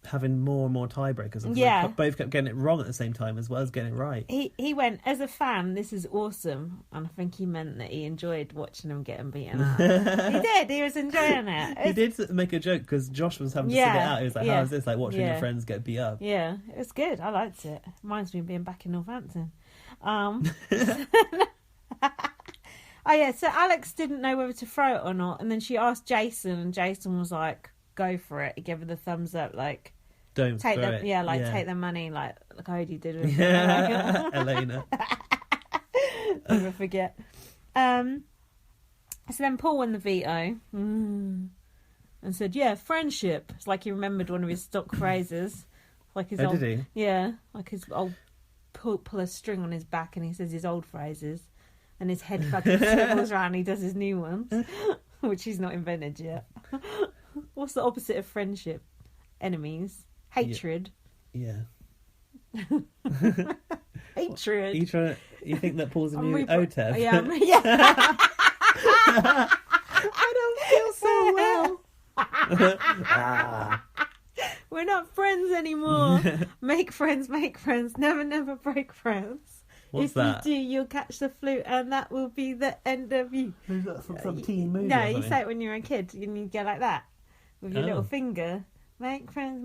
having more and more tiebreakers. And they both kept getting it wrong at the same time as well as getting it right. He went, as a fan, this is awesome. And I think he meant that he enjoyed watching him getting beaten up. He did. He was enjoying it. He did make a joke because Josh was having to sit it out. He was like, how is this? Like watching your friends get beat up. Yeah, it was good. I liked it. Reminds me of being back in Northampton. So Alex didn't know whether to throw it or not. And then she asked Jason and Jason was like, go for it. He gave her the thumbs up, like, don't take throw them, it. Take the money, like Cody did with Elena. Never forget. So then Paul won the veto and said, "Yeah, friendship." It's like he remembered one of his stock phrases, like his old, did he? Yeah, like his old pull a string on his back, and he says his old phrases, and his head fucking swivels around. He does his new ones, which he's not invented yet. What's the opposite of friendship? Enemies. Hatred. Yeah. Hatred. You think that Paul's a new OTEV? Yeah. I don't feel so well. We're not friends anymore. Make friends, never break friends. What's that? If you do, you'll catch the flu and that will be the end of you. Is that from some teen movie? No, you say it when you're a kid. You go like that with your little finger. Make friends,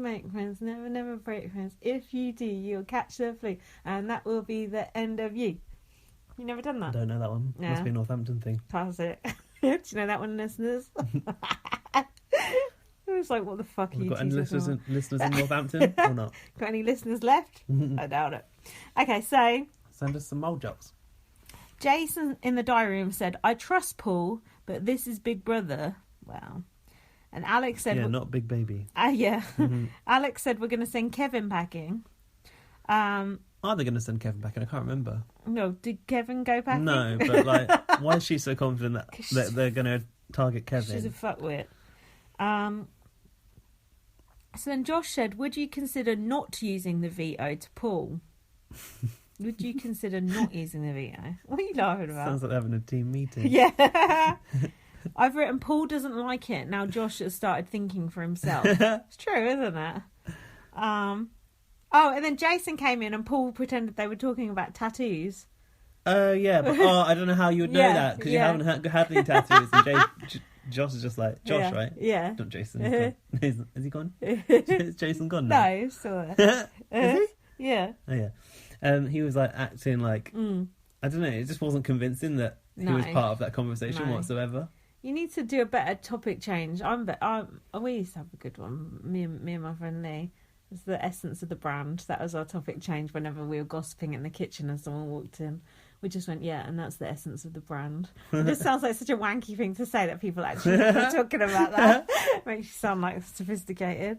never break friends. If you do, you'll catch the flu, and that will be the end of you. You never done that? I don't know that one. No. Must be a Northampton thing. Pass it. Do you know that one, listeners? It was like, what the fuck are you got any listeners in listeners Northampton or not? Got any listeners left? I doubt it. Okay, so... Send us some mold jobs. Jason in the diary room said, I trust Paul, but this is Big Brother. Wow. And Alex said... Yeah, not Big Baby. Yeah. Mm-hmm. Alex said, we're going to send Kevin packing. Are they going to send Kevin packing? I can't remember. No, did Kevin go packing? No, but like, why is she so confident that they're going to target Kevin? She's a fuckwit. So then Josh said, would you consider not using the veto to Paul? Would you consider not using the veto? What are you laughing about? Sounds like they're having a team meeting. Yeah. I've written, Paul doesn't like it. Now Josh has started thinking for himself. It's true, isn't it? Oh, and then Jason came in and Paul pretended they were talking about tattoos. Oh, yeah, but I don't know how you would know that because you haven't had any tattoos. And Josh is just like, Josh, right? Yeah. Not Jason. Has he gone? Is Jason gone now? No, he's still there. Is he? Yeah. Oh, yeah. He was like acting like, I don't know, it just wasn't convincing that he was part of that conversation whatsoever. You need to do a better topic change. We used to have a good one, me and my friend Lee. It was the essence of the brand. That was our topic change whenever we were gossiping in the kitchen and someone walked in. We just went, yeah, and that's the essence of the brand. It just sounds like such a wanky thing to say that people actually are talking about that. Makes you sound like sophisticated.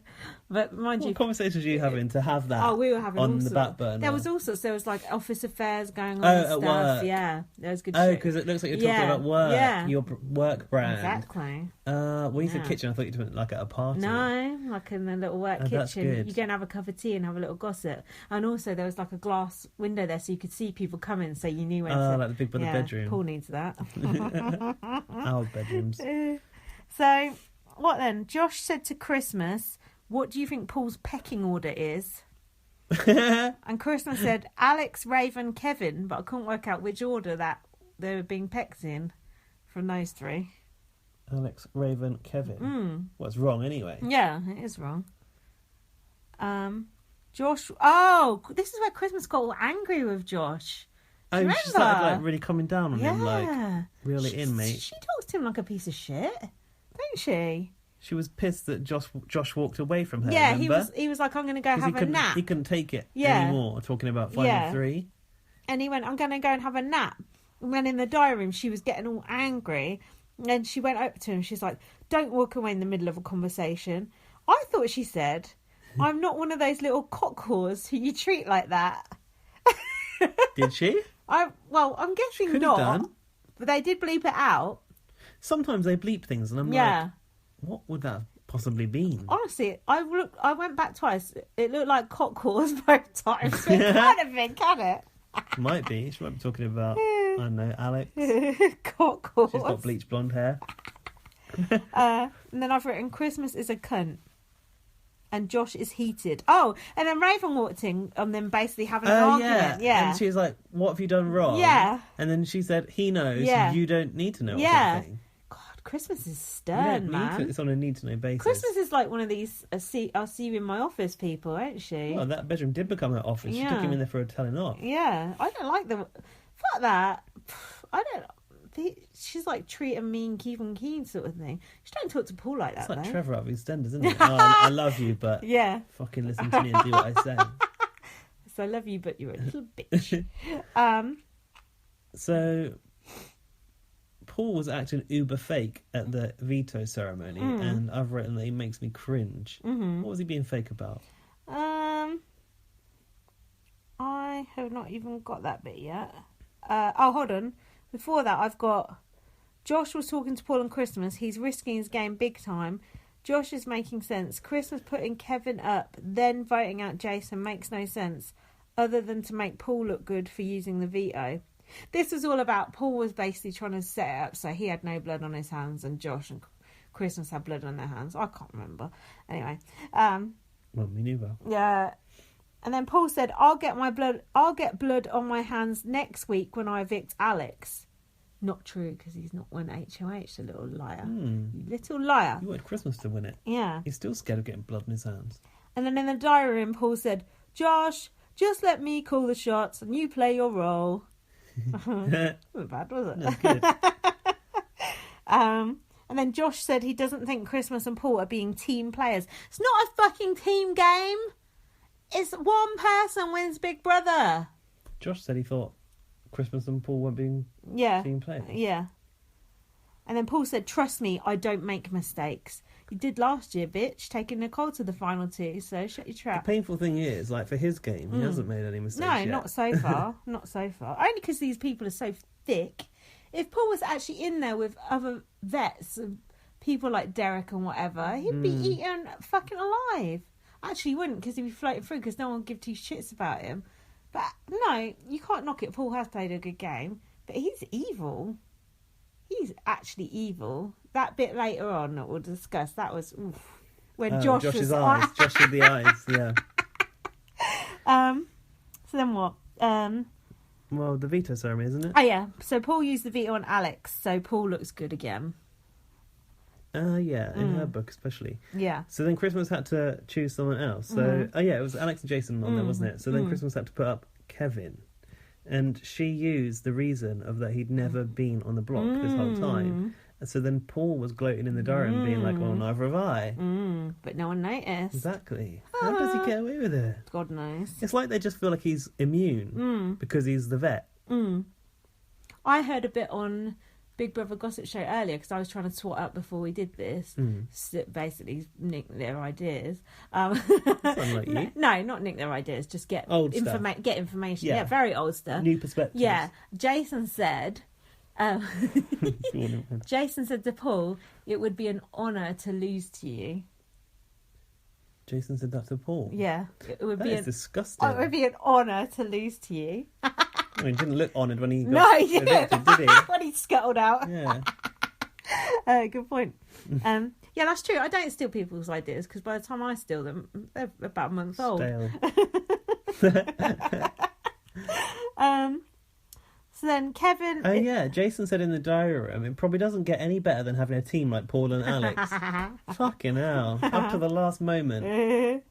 But mind you... What conversations are you having to have that we were having on the back burner? There was also, there was like office affairs going on and stuff. Work. Yeah, there was good shit. shit. Oh, because it looks like you're talking about work, your work brand. Exactly. When you said kitchen, I thought you meant like at a party. No, like in the little work kitchen. Good. You go and have a cup of tea and have a little gossip. And also there was like a glass window there so you could see people coming, so you knew when to... like the Big Brother bedroom. Paul needs that. Our bedrooms. So, what then? Josh said to Christmas, what do you think Paul's pecking order is? And Christmas said, Alex, Raven, Kevin, but I couldn't work out which order that they were being pecked in from those three. Alex, Raven, Kevin. What's wrong anyway? Yeah, it is wrong. Josh... Oh, this is where Christmas got all angry with Josh. Oh, she started like really coming down on him, like, reel it in, mate. She talks to him like a piece of shit, don't she? She was pissed that Josh walked away from her. Yeah, remember? he was like, I'm going to go have a nap. He couldn't take it anymore, talking about finding three. And he went, I'm going to go and have a nap. And then in the diary room, she was getting all angry. And then she went up to him. She's like, don't walk away in the middle of a conversation. I thought she said, I'm not one of those little cock whores who you treat like that. Did she? I'm guessing not. Done. But they did bleep it out. Sometimes they bleep things, and I'm like, what would that have possibly been? Honestly, I went back twice. It looked like cock whores both times. It kind of been, can it? Might be. She might be talking about, I don't know, Alex. Cock whores. She's got bleached blonde hair. And then I've written, Christmas is a cunt. And Josh is heated. Oh, and then Raven walked in on them basically having an argument. Yeah. And she was like, what have you done wrong? Yeah. And then she said, he knows. Yeah. You don't need to know. Yeah. God, Christmas is stern, man. It's on a need-to-know basis. Christmas is like one of these I'll see you in my office people, ain't she? Well, that bedroom did become her office. Yeah. She took him in there for a telling off. Yeah. I don't like them. Fuck that. I don't... She's like treat him mean, keep him keen sort of thing. She don't talk to Paul like that. It's like though. Trevor out of EastEnders, isn't it? I love you, but fucking listen to me and do what I say. So I love you, but you're a little bitch. So Paul was acting uber fake at the veto ceremony, and I've written that he makes me cringe. Mm-hmm. What was he being fake about? I have not even got that bit yet. Hold on. Before that, I've got Josh was talking to Paul on Christmas. He's risking his game big time. Josh is making sense. Christmas putting Kevin up, then voting out Jason makes no sense, other than to make Paul look good for using the veto. This was all about Paul was basically trying to set it up so he had no blood on his hands and Josh and Christmas had blood on their hands. I can't remember. Anyway. Well, me neither. Yeah. And then Paul said, I'll get blood on my hands next week when I evict Alex. Not true, because he's not won HOH, the little liar. You little liar. You wanted Christmas to win it. Yeah. He's still scared of getting blood in his hands. And then in the diary room, Paul said, Josh, just let me call the shots and you play your role. Wasn't bad, was it? That's good. And then Josh said he doesn't think Christmas and Paul are being team players. It's not a fucking team game. It's one person wins Big Brother. Josh said he thought Christmas and Paul weren't being team players. Yeah. And then Paul said, trust me, I don't make mistakes. You did last year, bitch, taking Nicole to the final two, so shut your trap. The painful thing is, like, for his game, he hasn't made any mistakes yet. Not so far. Not so far. Only because these people are so thick. If Paul was actually in there with other vets, people like Derek and whatever, he'd be eaten fucking alive. Actually, he wouldn't, because he'd be floating through, because no one would give two shits about him. But no, you can't knock it. Paul has played a good game, but he's evil. He's actually evil. That bit later on that we'll discuss, that was when Josh's eyes. Josh with the eyes, yeah. So then what? Well, the veto ceremony, isn't it? Oh yeah. So Paul used the veto on Alex. So Paul looks good again. Yeah, in her book especially. Yeah. So then Christmas had to choose someone else. So, it was Alex and Jason on there, wasn't it? So then Christmas had to put up Kevin. And she used the reason of that he'd never been on the block this whole time. And so then Paul was gloating in the diary and being like, well, neither have I. But no one noticed. Exactly. How does he get away with it? God knows. It's like they just feel like he's immune because he's the vet. I heard a bit on Big Brother Gossip Show earlier because I was trying to swat up before we did this. Basically, nick their ideas. That's unlike you. No, not nick their ideas. Just get get information. Yeah, very old stuff. New perspectives. Yeah, Jason said. Jason said to Paul, "It would be an honour to lose to you." Jason said that to Paul. Yeah, it would be disgusting. It would be an honour to lose to you. I mean, he didn't look honoured when he got evicted, did he? When he scuttled out. Yeah. Good point. Yeah, that's true. I don't steal people's ideas because by the time I steal them, they're about a month old. Stale. So then Kevin... Oh, yeah. Jason said in the diary room, it probably doesn't get any better than having a team like Paul and Alex. Fucking hell. Up to the last moment.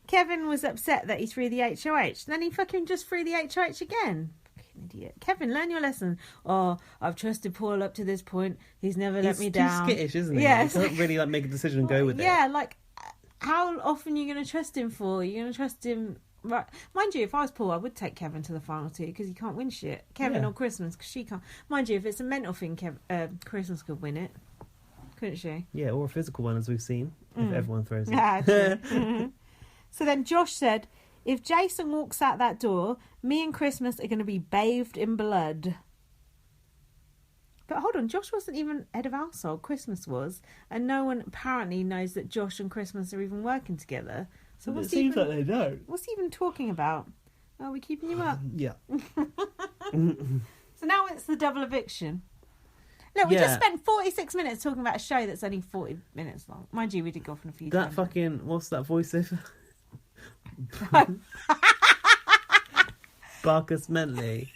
Kevin was upset that he threw the HOH. Then he fucking just threw the HOH again. Fucking idiot. Kevin, learn your lesson. Oh, I've trusted Paul up to this point. He's never let me down. He's skittish, isn't he? Yeah, he can't really make a decision and go with it. Yeah, like, how often are you going to trust him for? You're going to trust him... Right, mind you, if I was Paul, I would take Kevin to the final two because he can't win shit. Kevin or Christmas because she can't. Mind you, if it's a mental thing, Christmas could win it, couldn't she? Yeah, or a physical one, as we've seen. If everyone throws it. Yeah, true. So then Josh said, "If Jason walks out that door, me and Christmas are going to be bathed in blood." But hold on, Josh wasn't even head of household. Christmas was, and no one apparently knows that Josh and Christmas are even working together. So it seems like they don't. What's he even talking about? Are we keeping you up? Yeah. So now it's the double eviction. Look, we just spent 46 minutes talking about a show that's only 40 minutes long. Mind you, we did go off on a few times. That fucking... What's that voiceover? Barkus Mentley.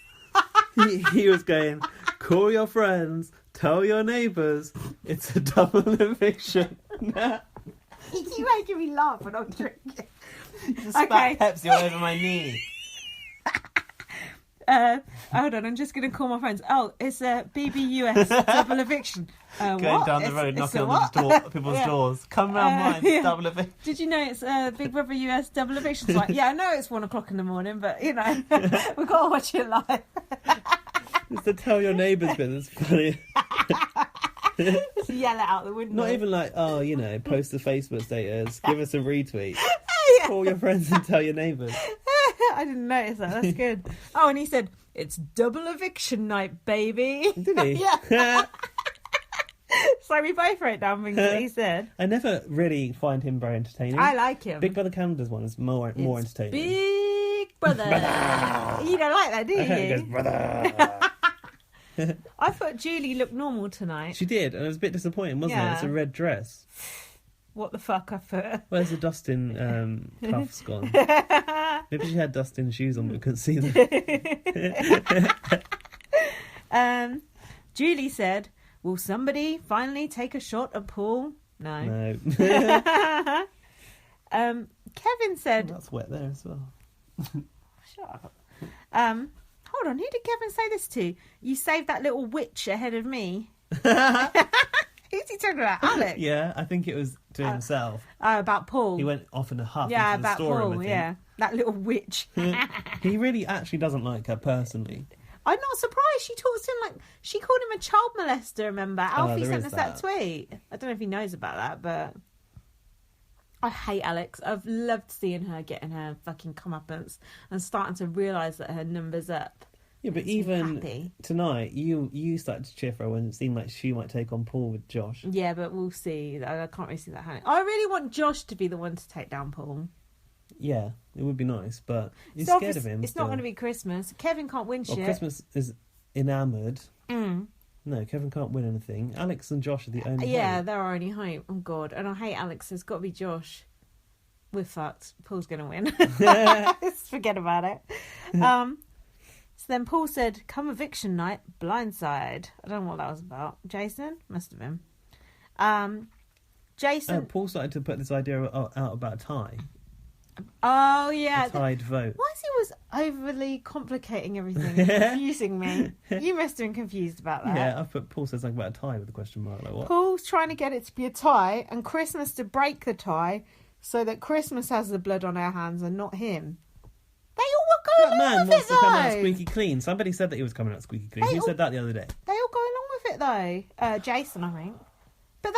He was going, call your friends, tell your neighbours, it's a double eviction. You keep making me laugh when I'm drinking. Just spat Pepsi all over my knee. Hold on, I'm just going to call my friends. Oh, it's a BBUS double eviction. Going down the road, knocking on people's doors. Come round mine, double eviction. Did you know it's Big Brother US double eviction? It's like, yeah, I know it's 1 o'clock in the morning, but, you know, we've got to watch it live. It's the tell your neighbours bit that's funny. Just yell it out the window. Not even like, oh, you know, post the Facebook status, give us a retweet. Call your friends and tell your neighbours. I didn't notice that. That's good. Oh, and he said, it's double eviction night, baby. Did he? Yeah. So we both wrote down things that he said. I never really find him very entertaining. I like him. Big Brother Canada's one is more entertaining. Big Brother. You don't like that, do you? He goes, brother. I thought Julie looked normal tonight. She did, and it was a bit disappointing, wasn't it? It's a red dress. What the fuck I put? Where's the Dustin cuffs gone? Maybe she had Dustin shoes on but we couldn't see them. Julie said, will somebody finally take a shot at Paul? No. Kevin said... Oh, that's wet there as well. Shut up. Hold on, who did Kevin say this to? You saved that little witch ahead of me. Who's he talking about? Alex? Yeah, I think it was to himself. About Paul. He went off in a huff. Yeah, into the about storeroom, Paul, yeah. That little witch. He really actually doesn't like her personally. I'm not surprised. She talks to him like... She called him a child molester, remember? Alfie sent us that tweet. I don't know if he knows about that, but... I hate Alex. I've loved seeing her getting her fucking comeuppance and starting to realise that her number's up. Yeah, but even tonight, you started to cheer for her when it seemed like she might take on Paul with Josh. Yeah, but we'll see. I can't really see that happening. I really want Josh to be the one to take down Paul. Yeah, it would be nice, but you're scared of him. It's not going to be Christmas. Kevin can't win shit. Christmas is enamoured. No, Kevin can't win anything. Alex and Josh are the only hope. They're our only hope. Oh, God. And I hate Alex. It's got to be Josh. we're fucked. Paul's going to win. Let's forget about it. So then Paul said, come eviction night, blindside. I don't know what that was about. Jason? Must have been. Jason... Paul started to put this idea out about a tie. Oh, yeah. A tied vote. Why is he always overly complicating everything and confusing me? You must have been confused about that. Yeah, Paul said something about a tie with a question mark. Like what? Paul's trying to get it to be a tie and Christmas to break the tie so that Christmas has the blood on her hands and not him. They all were going along man with wants it, to come out though. squeaky clean. Somebody said that he was coming out squeaky clean. Who said that the other day? They all go along with it, though. Jason, I think. But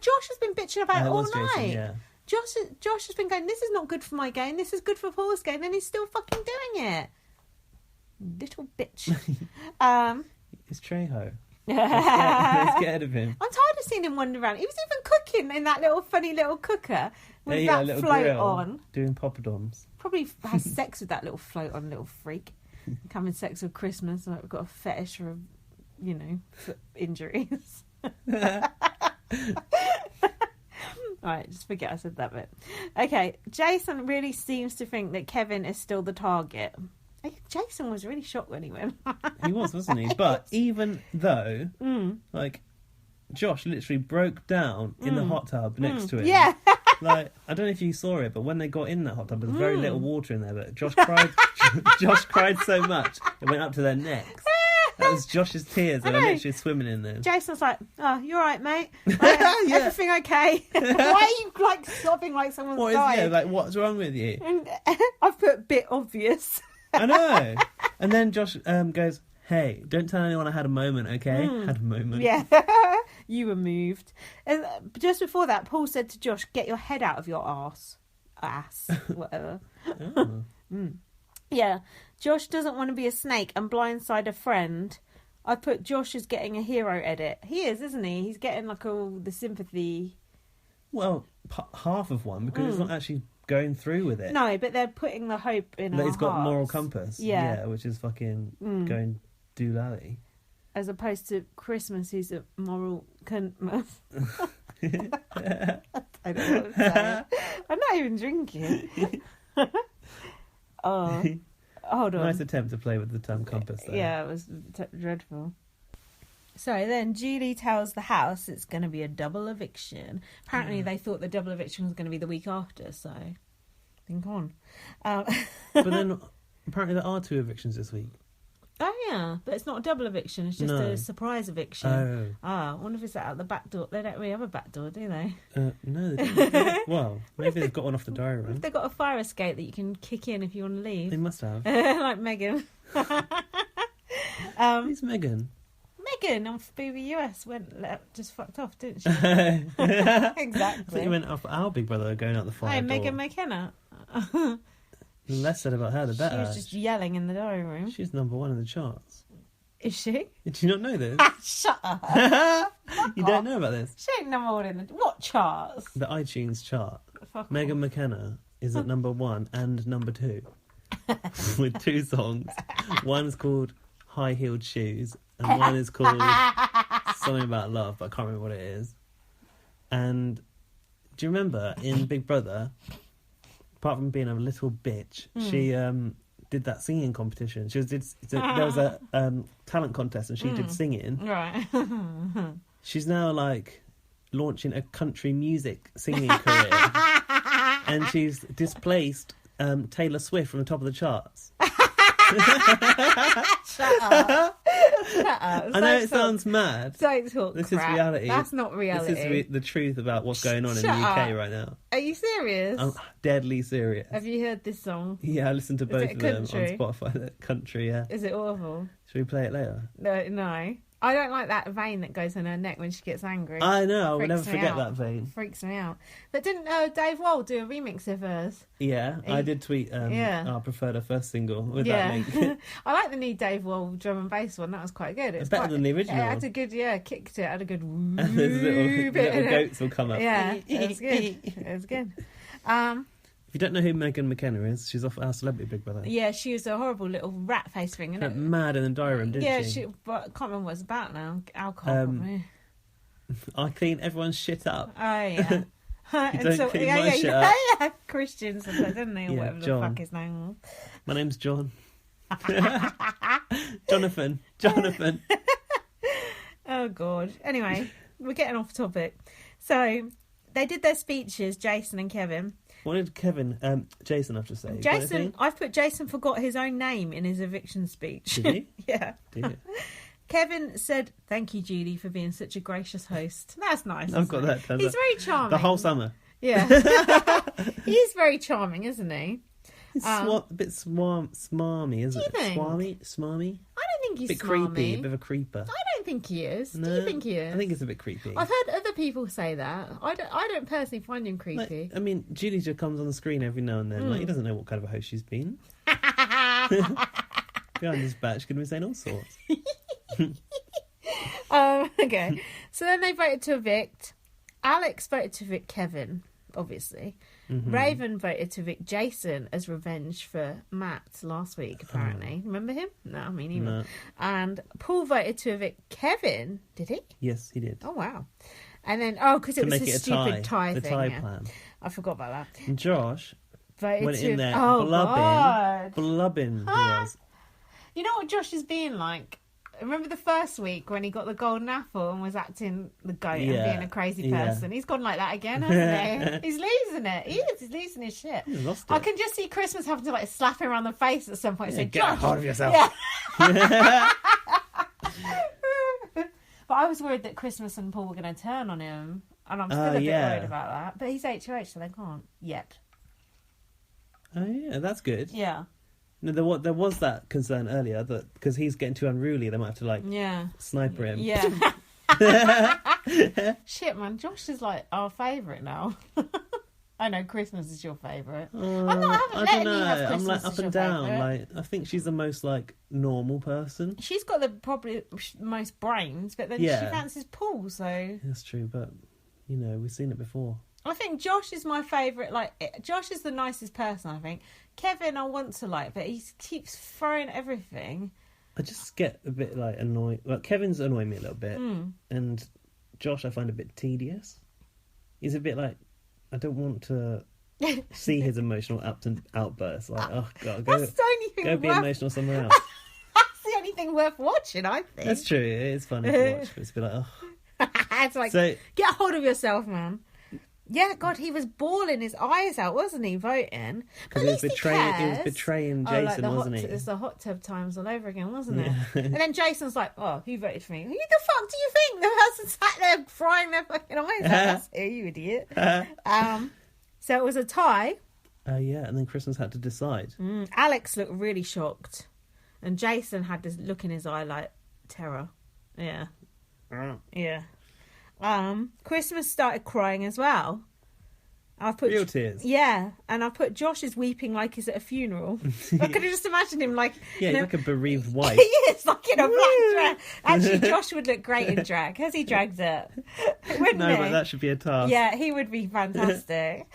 Josh has been bitching about it all night. Jason, yeah. Josh has been going, this is not good for my game, this is good for Paul's game, and he's still fucking doing it. Little bitch. It's Trejo. They're scared of him. I'm tired of seeing him wander around. He was even cooking in that little funny little cooker with that little float grill, on. Doing poppadoms. Probably has sex with that little float on, little freak. Having sex with Christmas, like we've got a fetish for, foot injuries. Alright, just forget I said that bit. Okay, Jason really seems to think that Kevin is still the target. Jason was really shocked when he went. He was, wasn't he? But even though, Josh literally broke down in the hot tub next to him. Yeah. Like, I don't know if you saw it, but when they got in that hot tub, there was very little water in there. But Josh cried. Josh cried so much it went up to their necks. That was Josh's tears. They were literally swimming in there. Jason's like, "Oh, you're right, mate. Like, everything okay? Why are you sobbing like someone's dying? What's wrong with you?" And I've put bit obvious. I know. And then Josh goes, "Hey, don't tell anyone I had a moment, okay?" Had a moment. Yeah. You were moved. And just before that, Paul said to Josh, "Get your head out of your ass, whatever." Oh. Yeah, Josh doesn't want to be a snake and blindside a friend. I put Josh is getting a hero edit. He is, isn't he? He's getting like all the sympathy. Well, half of one, because it's not actually going through with it. No, but they're putting the hope in our He's got hearts. moral compass. Yeah, which is fucking going doolally. As opposed to Christmas, who's a moral cunt. I don't know what to say. I'm not even drinking. Oh, hold on. Nice attempt to play with the term compass, though. Yeah, it was dreadful. So then Julie tells the house it's going to be a double eviction. Apparently they thought the double eviction was going to be the week after, so think on. But then apparently there are 2 evictions this week. Oh, yeah, but it's not a double eviction, it's just a surprise eviction. I wonder if it's out the back door. They don't really have a back door, do they? No, they don't. Well, maybe they've got one off the diary room. They've got a fire escape that you can kick in if you want to leave. They must have. Like Megan. Who's Megan? Megan on BB19 just fucked off, didn't she? Exactly. I thought you went off our Big Brother going out the fire door. Megan McKenna. The less said about her, the better. She was just yelling in the diary room. She's number 1 in the charts. Is she? Did you not know this? Shut up. You don't know about this? She ain't number 1 in the... What charts? The iTunes chart. Fuck Megan off. McKenna is at number 1 and number 2. With 2 songs. One's called High Heeled Shoes and one is called something about love, but I can't remember what it is. And do you remember in Big Brother, apart from being a little bitch, she did that singing competition. There was a talent contest and she did singing. Right. She's now like launching a country music singing career. And she's displaced Taylor Swift from the top of the charts. Shut up. I know it sounds mad. Don't talk This crap. is reality. That's not reality. This is the truth about what's going on in the Shut UK up. right now. Are you serious? I'm deadly serious. Have you heard this song? Yeah, I listened to both it of them on country? Spotify. The country, yeah. Is it awful? Should we play it later? No. I don't like that vein that goes in her neck when she gets angry. I know, I would Freaks never me forget out. that vein. Freaks me out. But didn't Dave Wohl do a remix of hers? Yeah, I did tweet I preferred her first single with that link. I like the new Dave Wohl drum and bass one. That was quite good. It was better than the original. It had a good, kicked it. Had a good And there's little goats will come up. Yeah, it was good. It was good. If you don't know who Megan McKenna is, she's off our Celebrity Big Brother. Yeah, she was a horrible little rat face thing. Went mad in the diary room, didn't she? Yeah, but I can't remember what it's about now. Alcohol, probably. I clean everyone's shit up. Oh, yeah. You don't clean my shit up. Yeah. Christian said that, didn't he? Or whatever John. the fuck his name was. My name's John. Jonathan. Oh, God. Anyway, we're getting off topic. So, they did their speeches, Jason and Kevin. What did Jason have to say? Jason, I've put Jason forgot his own name in his eviction speech. Did he? Yeah. Did it? Kevin said, "Thank you, Judy, for being such a gracious host." That's nice. I've got that. He's very charming. The whole summer. Yeah. He's very charming, isn't he? It's a bit smarmy, isn't it? Think? Smarmy? I don't think he's a bit smarmy. creepy, a bit of a creeper. I don't think he is. No, Do you think he is? I think it's a bit creepy. I've heard other people say that. I don't personally find him creepy. Like, I mean, Julie just comes on the screen every now and then. Like, he doesn't know what kind of a host she's been. Behind his back, she could be saying all sorts. Okay. So then they voted to evict. Alex voted to evict Kevin, obviously. Mm-hmm. Raven voted to evict Jason as revenge for Matt last week, apparently. Remember him? No, I mean, No. And Paul voted to evict Kevin. Did he? Yes, he did. Oh, wow. And then, because it was his stupid tie thing. The tie plan. I forgot about that. And Josh voted went in there God. blubbing. He was. You know what Josh is being like? Remember the first week when he got the golden apple and was acting the goat and being a crazy person? He's gone like that again, hasn't he? He's losing it. He's losing his shit. He's lost it. I can just see Christmas having to slap him around the face at some point and say, get a hold of yourself. Yeah. But I was worried that Christmas and Paul were going to turn on him. And I'm still a bit worried about that. But he's HOH, so they can't yet. Oh, yeah, that's good. Yeah. No, there was that concern earlier that because he's getting too unruly, they might have to sniper him. Yeah. Shit, man, Josh is our favourite now. I know Christmas is your favourite. I haven't let you have Christmas. I'm up and down. Favourite. I think she's the most normal person. She's got the probably most brains, but then she fancies Paul. So that's true, but we've seen it before. I think Josh is my favourite. Josh is the nicest person, I think. Kevin I want to but he keeps throwing everything. I just get a bit annoyed. Well, Kevin's annoying me a little bit. And Josh I find a bit tedious. He's a bit I don't want to see his emotional ups and outbursts. Oh, God, go be emotional somewhere else. That's the only thing worth watching, I think. That's true. It is funny to watch, but it's a bit it's get a hold of yourself, man. Yeah, God, he was bawling his eyes out, wasn't he, voting? Because he was betraying Jason, wasn't he? It's the hot tub times all over again, wasn't it? And then Jason's like, "Oh, who voted for me? Who the fuck do you think? The person sat there crying their fucking eyes out. That's who, you idiot." So it was a tie. Yeah, and then Christmas had to decide. Alex looked really shocked, and Jason had this look in his eye like terror. Yeah. Yeah. Christmas started crying as well. I've put real tears. Yeah, and I put Josh is weeping like he's at a funeral. I could have just imagined him he's like a bereaved wife. He is in a black dress. Actually, Josh would look great in drag. Has he dragged it? Wouldn't he? But that should be a task. Yeah, he would be fantastic.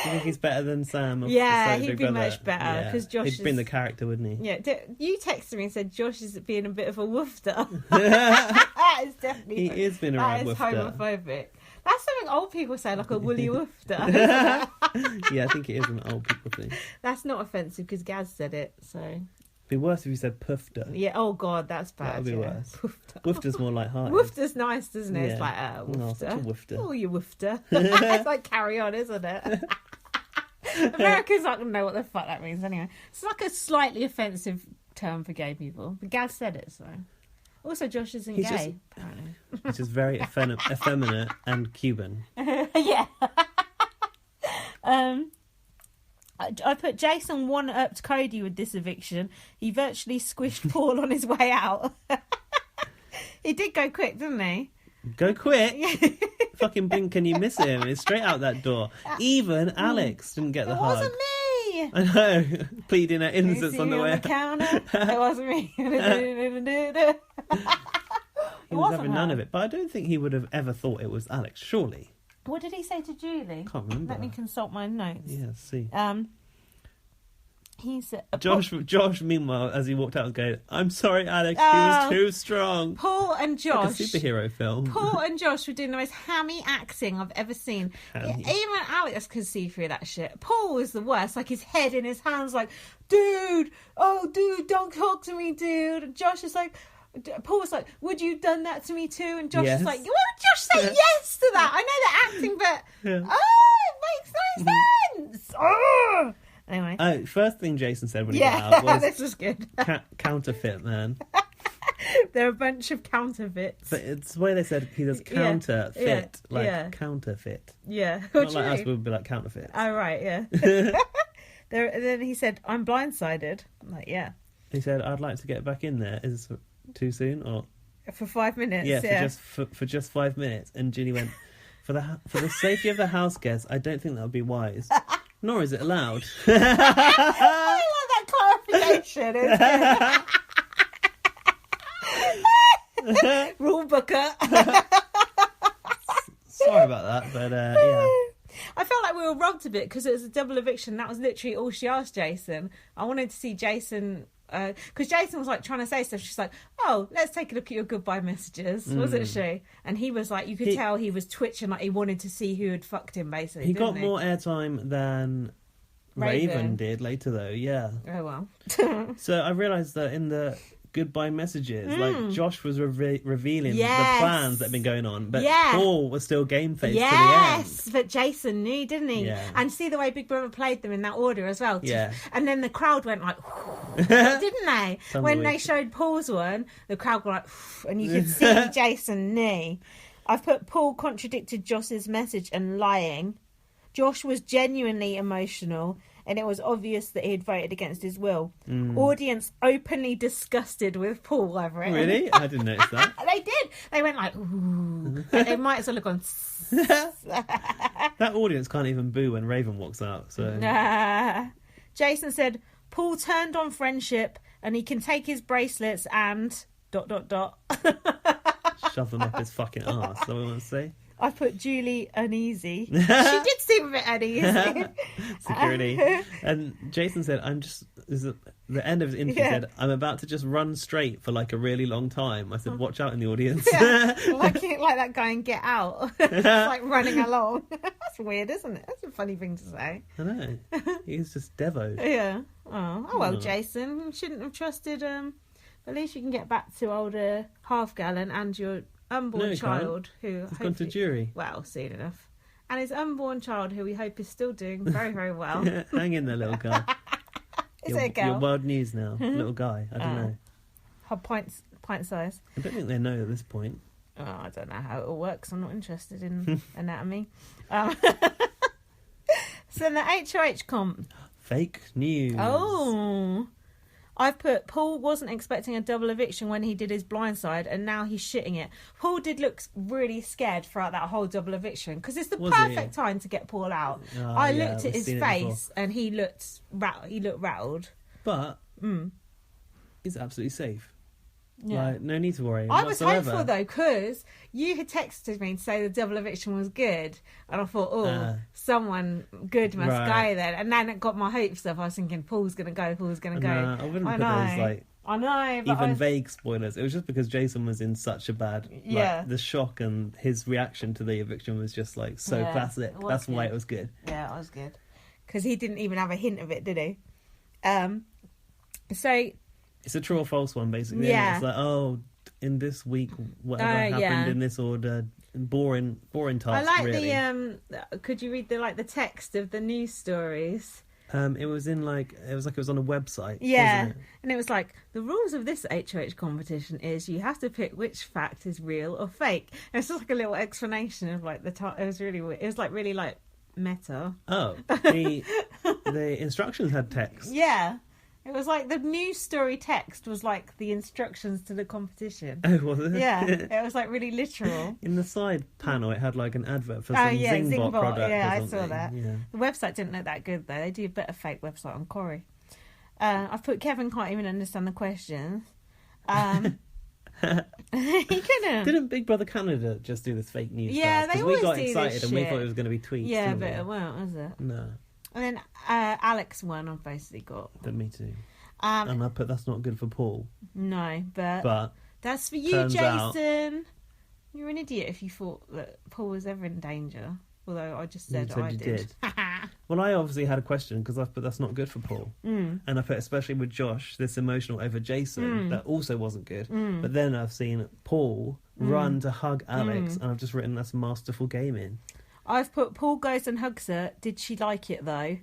Do you think he's better than Sam? Yeah, he'd be much better because Josh. He'd bring the character, wouldn't he? Yeah, you texted me and said Josh is being a bit of a woofter. That is definitely. He is being a right woofter. That is homophobic. That's something old people say, like a woolly woofter. Yeah, I think it is an old people thing. That's not offensive because Gaz said it, so. It'd be worse if you said puffter. Yeah. Oh God, that's bad. That would be worse. Woofter. Woofter's more like hearted. Woofter's nice, doesn't it? Yeah. It's like woofter. Oh, such a woofter. Oh, you woofter. It's like carry on, isn't it? Americans aren't going to know what the fuck that means anyway. It's like a slightly offensive term for gay people. But Gaz said it, so. Also, Josh isn't gay, apparently. He's just very effeminate and Cuban. Yeah. I put Jason one-upped Cody with this eviction. He virtually squished Paul on his way out. He did go quick, didn't he? Go quick? Fucking blink and you miss him. It's straight out that door. Even Alex didn't get the hug. It wasn't me. I know. Pleading her innocence on the way out. It wasn't me. He was having none of it. But I don't think he would have ever thought it was Alex, surely. What did he say to Julie? Can't remember. Let me consult my notes. Yeah, see. He said... Josh, meanwhile, as he walked out, was going, "I'm sorry, Alex, he was too strong." Paul and Josh... Like a superhero film. Paul and Josh were doing the most hammy acting I've ever seen. Even Alex could see through that shit. Paul was the worst, like his head in his hands, like, "Dude, don't talk to me, dude." And Josh is like... Paul was like, "Would you have done that to me too?" And Josh was like, "Why would Josh say yes to that? I know they're acting, but it makes no sense." Oh! Anyway. First thing Jason said when he got out was... this was good. Counterfeit, man. They're a bunch of counterfeits. But it's the way they said he does counterfeit, counterfeit. Yeah. Not like us, we would be like counterfeit. Oh, right, yeah. Then he said, "I'm blindsided." I'm like, yeah. He said, "I'd like to get back in there." Is this too soon, or for 5 minutes? Yeah, for just 5 minutes. And Ginny went, for the safety of the house guests, I don't think that would be wise. Nor is it allowed. I like that clarification. Rule booker. Sorry about that, but yeah. I felt like we were robbed a bit because it was a double eviction. That was literally all she asked Jason. I wanted to see Jason... because Jason was like trying to say stuff. She's like, "Oh, let's take a look at your goodbye messages," wasn't she? And he was like, you could tell he was twitching, like he wanted to see who had fucked him, basically. He got more airtime than Raven did later, though. Yeah. Oh well. So I realised that in the goodbye messages, like Josh was revealing the plans that had been going on, but Paul was still game faced to the end. Yes, but Jason knew, didn't he? Yeah. And see the way Big Brother played them in that order as well. Yeah. And then the crowd went like, didn't they? When they showed Paul's one, the crowd were like, and you could see Jason knew. I've put Paul contradicted Josh's message and lying. Josh was genuinely emotional, and it was obvious that he had voted against his will. Audience openly disgusted with Paul over it. Really? I didn't notice that. They did. They went like, ooh. They might as well have gone... That audience can't even boo when Raven walks out. So Jason said, "Paul turned on friendship and he can take his bracelets and... ... shove them up his fucking arse. So I want to say. I put Julie uneasy. She did seem a bit uneasy. Security. And Jason said, this is the end of his interview, said, "I'm about to just run straight for like a really long time." I said, "Watch out in the audience." like that guy in Get Out. Just like running along. That's weird, isn't it? That's a funny thing to say. I know. He's just Devo. Yeah. Oh well, Jason. You shouldn't have trusted... At least you can get back to older half-gallon and your... unborn child who has gone to jury. Well, soon enough. And his unborn child who we hope is still doing very, very well. Hang in there, little guy. Is it a girl? You're world news now. Little guy. I don't know. Her pint size. I don't think they know at this point. Oh, I don't know how it all works. I'm not interested in anatomy. So in the HOH comp. Fake news. Oh. I've put, Paul wasn't expecting a double eviction when he did his blindside, and now he's shitting it. Paul did look really scared throughout that whole double eviction, because it's the perfect time to get Paul out. I looked at his face, and he looked rattled. But he's absolutely safe. Yeah. Like, no need to worry. I was hopeful though, because you had texted me to say the double eviction was good, and I thought, someone good must go then. And then it got my hopes up. I was thinking, Paul's going to go. I wouldn't put those like I know, but even vague spoilers. It was just because Jason was in such a bad, the shock and his reaction to the eviction was just like so classic. That's why it was good. Yeah, it was good, because he didn't even have a hint of it, did he? So. It's a true or false one, basically. Yeah. It's like, in this week, whatever happened in this order, boring tasks. I like really. Could you read the text of the news stories? It was on a website. Yeah, wasn't it? And it was like, the rules of this HOH competition is you have to pick which fact is real or fake. And it's just like a little explanation of like the time. It was really weird. It was like really like meta. Oh, the instructions had text. Yeah. It was like the news story text was like the instructions to the competition. Oh, was it? Yeah, it was like really literal. In the side panel, it had like an advert for some Zingbot product. Yeah, or I saw that. Yeah. The website didn't look that good though. They do a better fake website on Corrie. I've put Kevin can't even understand the questions. He couldn't. Didn't Big Brother Canada just do this fake news? Yeah, stuff? they always we got do excited this and we shit. thought it was going to be tweets. Yeah, but it weren't, was it? No. And then Alex one I've basically got. But me too. And I put that's not good for Paul. No, but that's for you, Jason. You're an idiot if you thought that Paul was ever in danger. Although I just said I did. Well, I obviously had a question because I've put that's not good for Paul. And I put, especially with Josh, this emotional over Jason, that also wasn't good. But then I've seen Paul run to hug Alex, and I've just written that's masterful gaming. I've put Paul goes and hugs her. Did she like it though?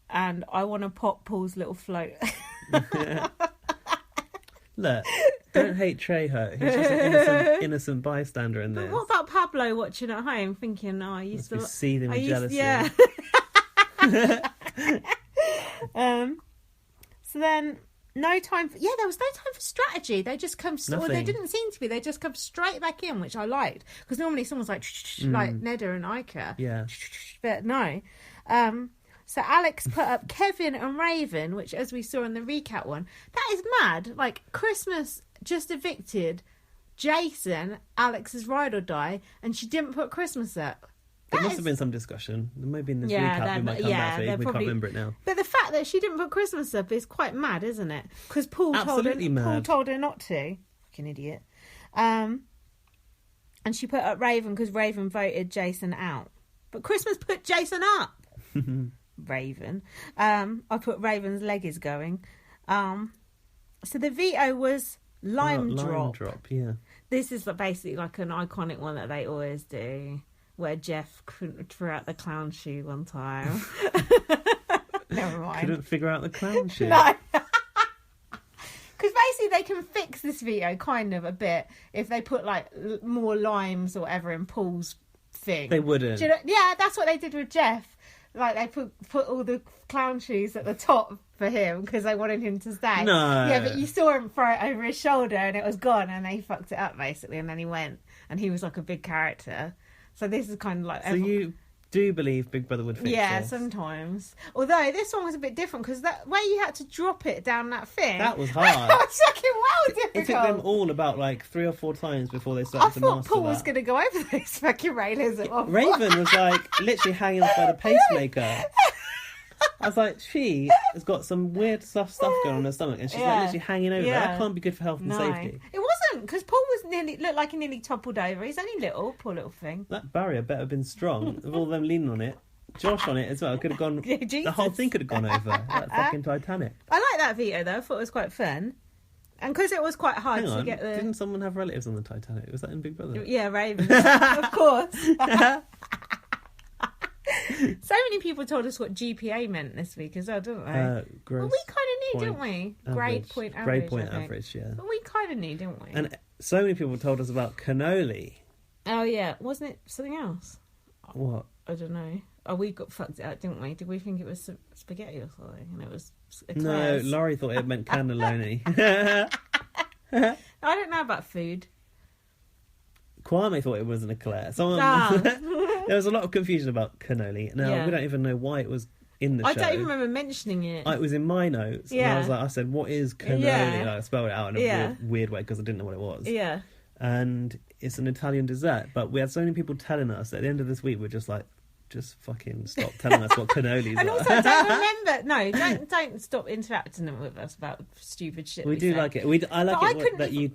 And I want to pop Paul's little float. Look, don't hate Trejo. He's just an innocent bystander in this. But what about Pablo watching at home thinking, I used to... seething with jealousy. Yeah. So then, no time for... Yeah, there was no time for strategy. They just come... Or they didn't seem to be. They just come straight back in, which I liked. Because normally someone's like Neda and Ica. Yeah. But no. So Alex put up Kevin and Raven, which, as we saw in the recap one, that is mad. Like, Christmas just evicted Jason, Alex's ride or die, and she didn't put Christmas up. There must have been some discussion. Maybe in this recap we might come back to it. We can't remember it now. But the fact that she didn't put Christmas up is quite mad, isn't it? Because Paul told her not to. Fucking idiot. And she put up Raven because Raven voted Jason out. But Christmas put Jason up. Raven. I put Raven's leg is going. So the veto was lime drop. Yeah. This is basically like an iconic one that they always do, where Jeff couldn't throw out the clown shoe one time. Never mind. Couldn't figure out the clown shoe. No. Because basically they can fix this veto kind of a bit if they put like more limes or whatever in Paul's thing. They wouldn't. Yeah, that's what they did with Jeff. Like, they put all the clown shoes at the top for him because they wanted him to stay. No. Yeah, but you saw him throw it over his shoulder and it was gone and they fucked it up, basically. And then he went and he was like a big character. So this is kind of like... So you do believe Big Brother would fix this? Sometimes. Although this one was a bit different because that way you had to drop it down that thing. That was hard. That was fucking well difficult. It took them all about like 3 or 4 times before they started to master that. I thought Paul was going to go over those fucking railers at one point. Raven was like literally hanging off by the pacemaker. I was like, she has got some weird stuff going on her stomach, and she's like literally hanging over. That can't be good for health and safety. It wasn't, because Paul looked like he nearly toppled over. He's only little, poor little thing. That barrier better have been strong. With all them leaning on it, Josh on it as well, could have gone. The whole thing could have gone over. That fucking Titanic. I like that veto though. I thought it was quite fun, and because it was quite hard to get the. Didn't someone have relatives on the Titanic? Was that in Big Brother? Yeah, Raven, of course. So many people told us what GPA meant this week as well, didn't they? Gross. Well, we kind of knew, didn't we? Grade point average. Grade point average, yeah. But we kind of knew, didn't we? And so many people told us about cannoli. Oh, yeah. Wasn't it something else? What? I don't know. Oh, we got fucked out, didn't we? Did we think it was spaghetti or something? And it was No, Laurie thought it meant cannelloni. I don't know about food. Kwame thought it was an eclair. There was a lot of confusion about cannoli. Now, we don't even know why it was in the show. I don't even remember mentioning it. It was in my notes. Yeah. And I said, what is cannoli? Yeah. I spelled it out in a weird way because I didn't know what it was. Yeah. And it's an Italian dessert. But we had so many people telling us at the end of this week, we're just like, just fucking stop telling us what cannolis and are. Also, don't remember. No, don't stop interacting with us about stupid shit. We do say. Like it. I like it that you...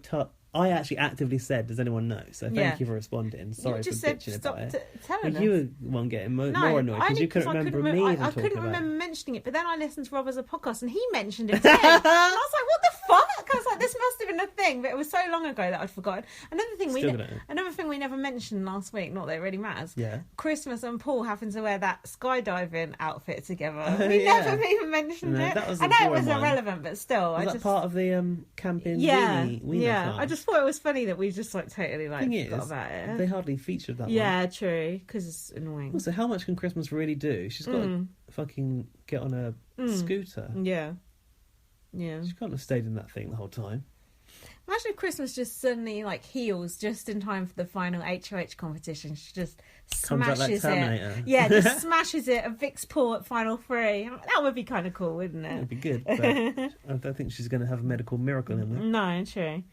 I actually actively said, does anyone know? So thank you for responding. Sorry for bitching about it. Telling us. You were the one getting more annoyed because you couldn't remember me even I couldn't talking remember about mentioning it, but then I listened to Rob as a podcast and he mentioned it too. And I was like, what the fuck? I was like, this must have been a thing, but it was so long ago that I'd forgotten. Another thing we never mentioned last week, not that it really matters. Yeah. Christmas and Paul happened to wear that skydiving outfit together. We never even mentioned it. I know it was irrelevant, but still. Was that part of the camping? Yeah. I just thought it was funny that we just like totally like forgot about it. They hardly featured that one. Yeah, true, because it's annoying. Also, how much can Christmas really do? She's got to fucking get on a scooter. Yeah. She can't have stayed in that thing the whole time. Imagine if Christmas just suddenly like heals just in time for the final HOH competition. She just smashes it. Yeah, just smashes it. A Vic's Paul at final 3. That would be kind of cool, wouldn't it? That'd be good. But I don't think she's going to have a medical miracle in there. No, true.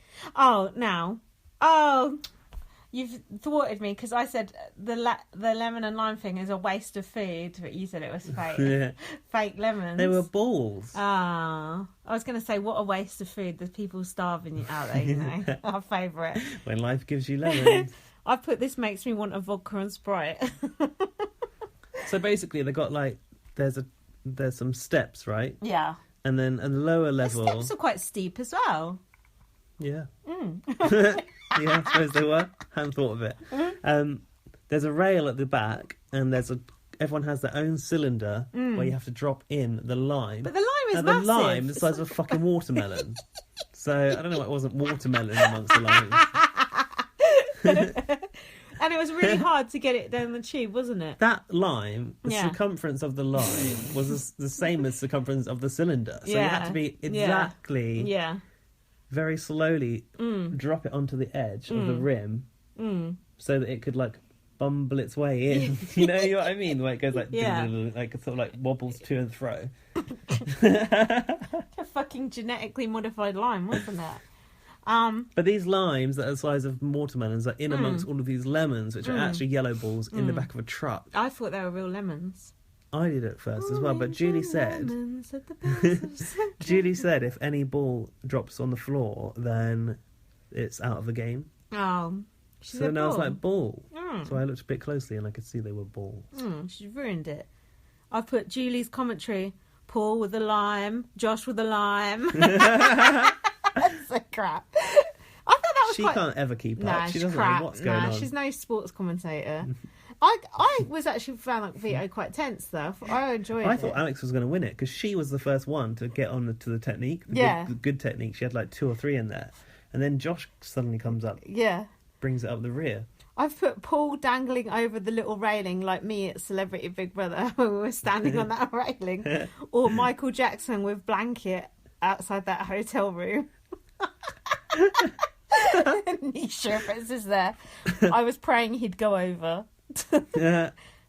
You've thwarted me because I said the lemon and lime thing is a waste of food, but you said it was fake. Yeah. Fake lemons. They were balls. Ah, I was going to say, what a waste of food. There's people starving out there, you know. Our favourite. When life gives you lemons. I put this makes me want a vodka and Sprite. So basically, they got like there's some steps, right? Yeah. And then a lower level. The steps are quite steep as well. Yeah. Yeah, I suppose they were. Hadn't thought of it. There's a rail at the back, and everyone has their own cylinder where you have to drop in the lime. But the lime is massive. The lime, the size of a fucking watermelon. So I don't know why it wasn't watermelon amongst the limes. And it was really hard to get it down the tube, wasn't it? That lime, the circumference of the lime was the same as the circumference of the cylinder. So you had to be exactly... Yeah. Very slowly drop it onto the edge of the rim so that it could like bumble its way in. You know what I mean? Where it goes like like sort of like wobbles to and fro. A fucking genetically modified lime, wasn't it? But these limes that are the size of watermelons are in amongst all of these lemons, which are actually yellow balls in the back of a truck. I thought they were real lemons. I did it first as well, but Julie said if any ball drops on the floor, then it's out of the game. Oh. So then I was like, ball. So I looked a bit closely and I could see they were balls. She ruined it. I put Julie's commentary, Paul with a lime, Josh with a lime. That's so crap. I thought that was She can't ever keep up. She doesn't know what's going on. She's no sports commentator. I was actually found like Vito quite tense though. I enjoyed it. I thought Alex was going to win it because she was the first one to get on to the technique. The good technique. She had like 2 or 3 in there. And then Josh suddenly comes up. Yeah. Brings it up the rear. I've put Paul dangling over the little railing like me at Celebrity Big Brother when we were standing on that railing. Or Michael Jackson with blanket outside that hotel room. Niche references there. I was praying he'd go over.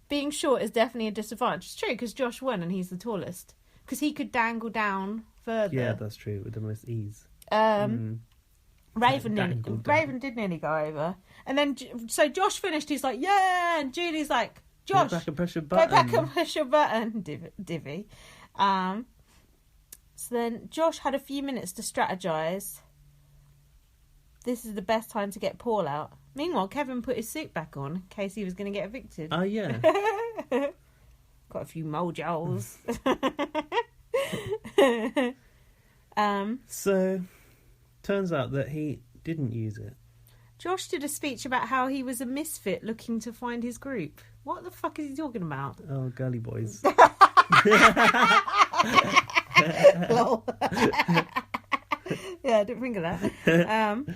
Being short is definitely a disadvantage. It's true because Josh won and he's the tallest because he could dangle down further. Yeah, that's true with the most ease. Raven did nearly go over, and then so Josh finished. He's like, yeah, and Julie's like, Josh, go back and push your button. Go back and push your button, divvy. So then Josh had a few minutes to strategize. This is the best time to get Paul out. Meanwhile, Kevin put his suit back on in case he was going to get evicted. Oh, yeah. Got a few mojols. So, turns out that he didn't use it. Josh did a speech about how he was a misfit looking to find his group. What the fuck is he talking about? Oh, girly boys. Lol. Yeah, I didn't think of that.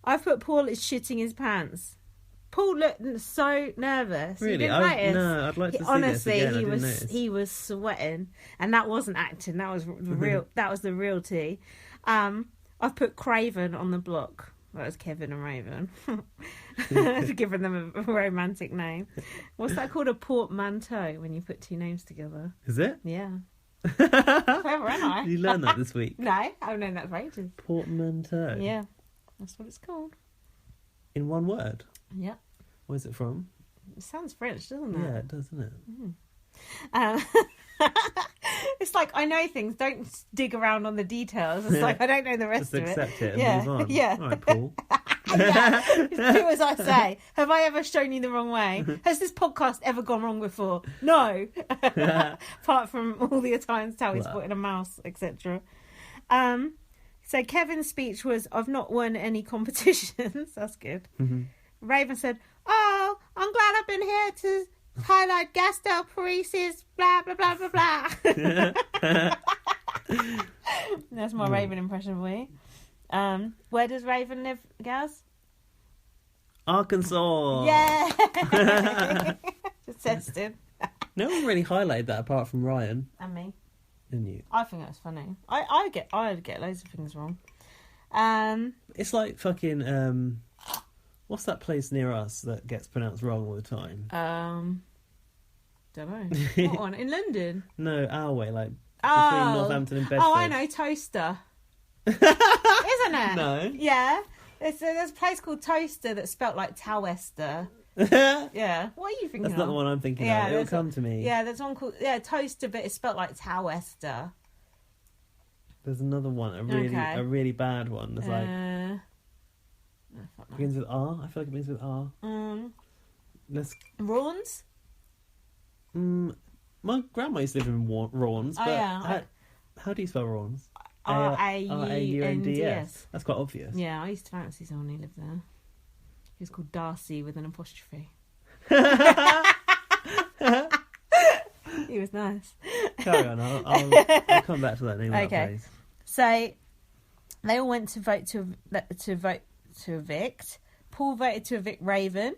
I've put Paul is shitting his pants. Paul looked so nervous. Really? No, I'd like to see honestly, this again. he was sweating, and that wasn't acting. That was the real. That was the real tea. I've put Craven on the block. That was Kevin and Raven. Giving them a romantic name. What's that called? A portmanteau when you put 2 names together. Is it? Yeah. Clever, ain't I? You learned that this week. No, I haven't known that for ages. Portmanteau. Yeah, that's what it's called. In one word? Yeah. Where's it from? It sounds French, doesn't it? Yeah, it does, doesn't it? It's like, I know things, don't dig around on the details. It's like, I don't know the rest of it. Just accept it and move on. Yeah. All right, Paul. Do as I say. Have I ever shown you the wrong way? Has this podcast ever gone wrong before? No. Apart from all the times Towie's put in a mouse, etc. So Kevin's speech was, I've not won any competitions. That's good. Mm-hmm. Raven said, oh, I'm glad I've been here to highlight gastroparesis, blah, blah, blah, blah, blah. That's my Raven impression for you. Where does Raven live, Gaz? Arkansas. Yeah. Just tested. No one really highlighted that apart from Ryan. And me. And you. I think that's funny. I get loads of things wrong. It's like fucking what's that place near us that gets pronounced wrong all the time? Don't know. What one? In London? No, our way, like between Northampton and Bedford. Oh, I know, Toaster. Isn't it? No. Yeah. There's a place called Toaster that's spelt like Towester. Yeah. What are you thinking That's not the one I'm thinking of. It'll come to me. Yeah, there's one called Toaster, but it's spelt like Towester. There's another one, a really bad one. It's like begins with R. I feel like it begins with R. Rawns? My grandma used to live in Rawns, but how do you spell Rawns? Raunds. That's quite obvious. Yeah, I used to fancy someone who lived there. He was called Darcy with an apostrophe. He was nice. Carry on. I'll come back to that name. Okay. So they all went to vote to evict. Paul voted to evict Raven.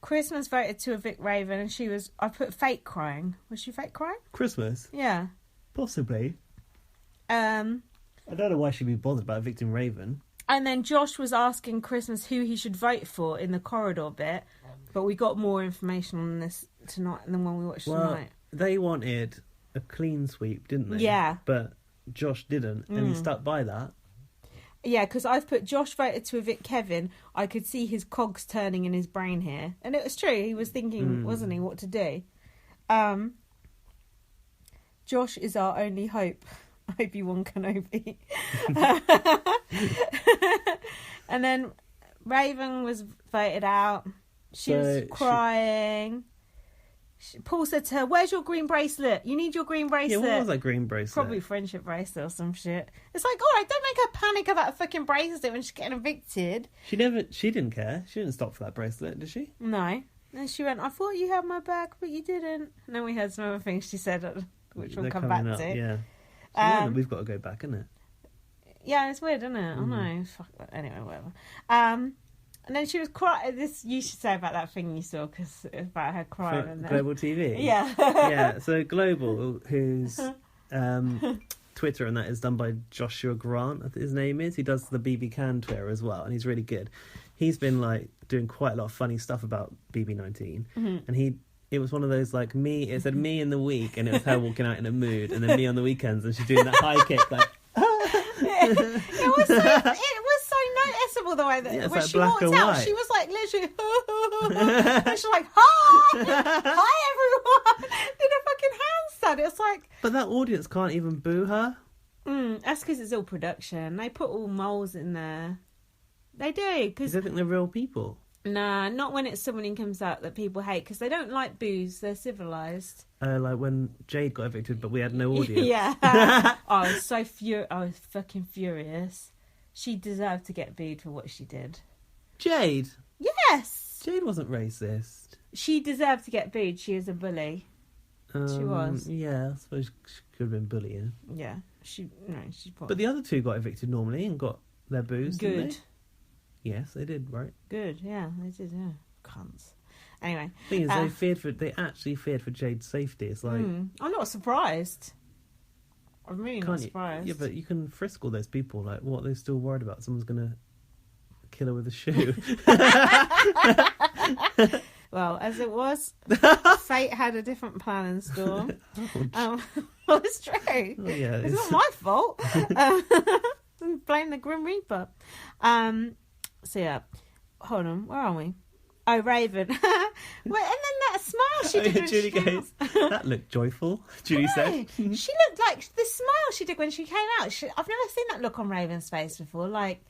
Christmas voted to evict Raven, and I put fake crying. Was she fake crying? Christmas? Yeah. Possibly. I don't know why she'd be bothered about evicting Raven. And then Josh was asking Christmas who he should vote for in the corridor bit, but we got more information on this tonight than when we watched tonight. They wanted a clean sweep, didn't they? Yeah. But Josh didn't, and he stuck by that. Yeah, because I've put Josh voted to evict Kevin. I could see his cogs turning in his brain here. And it was true. He was thinking, wasn't he, what to do. Josh is our only hope. Obi-Wan Kenobi. And then Raven was voted out. She was crying. Paul said to her, "Where's your green bracelet? You need your green bracelet." Yeah, what was that green bracelet? Probably friendship bracelet or some shit. It's like, alright, don't make her panic about a fucking bracelet when she's getting evicted. She didn't care. She didn't stop for that bracelet, did she? No. And she went, "I thought you had my back, but you didn't." And then we heard some other things she said, which we'll come back to. Yeah. We've got to go back, isn't it? Yeah, it's weird, isn't it? I know. Fuck that. Anyway, whatever. And then she was crying. This you should say about that thing you saw, because it was about her crying. And Global TV? Yeah. Yeah, so Global, whose Twitter and that is done by Joshua Grant, I think his name is. He does the BB Can Twitter as well, and he's really good. He's been, like, doing quite a lot of funny stuff about BB19, and it was one of those, like, it said me in the week, and it was her walking out in a mood, and then me on the weekends, and she's doing that high kick, like... It was so noticeable the way that when like she walked out, white. she was like literally, and she's like, hi everyone, did a fucking handstand. It's like, but that audience can't even boo her. That's because it's all production. They put all moles in there. They do because they think they're real people. Nah, not when it's someone who comes out that people hate, because they don't like boos. They're civilised. Like when Jade got evicted, but we had no audience. Yeah. I was so I was fucking furious. She deserved to get booed for what she did. Jade? Yes! Jade wasn't racist. She deserved to get booed. She is a bully. She was. Yeah, I suppose she could have been bullying. Yeah. She's probably... But the other two got evicted normally and got their boos, Good. didn't they? Yes, they did, right? Good, yeah, they did, yeah. Cunts. Anyway. The thing is, they actually feared for Jade's safety. It's like... I'm not surprised. I'm really not surprised. Yeah, but you can frisk all those people. Like, what, they're still worried about? Someone's going to kill her with a shoe. Well, as it was, fate had a different plan in store. Well, it's true. Oh, yeah, it's not my fault. Blame the Grim Reaper. So yeah, hold on, where are we? Oh, Raven. Well, and then that smile she did when Julie goes, that looked joyful, Julie said. She looked like the smile she did when she came out. I've never seen that look on Raven's face before. Like,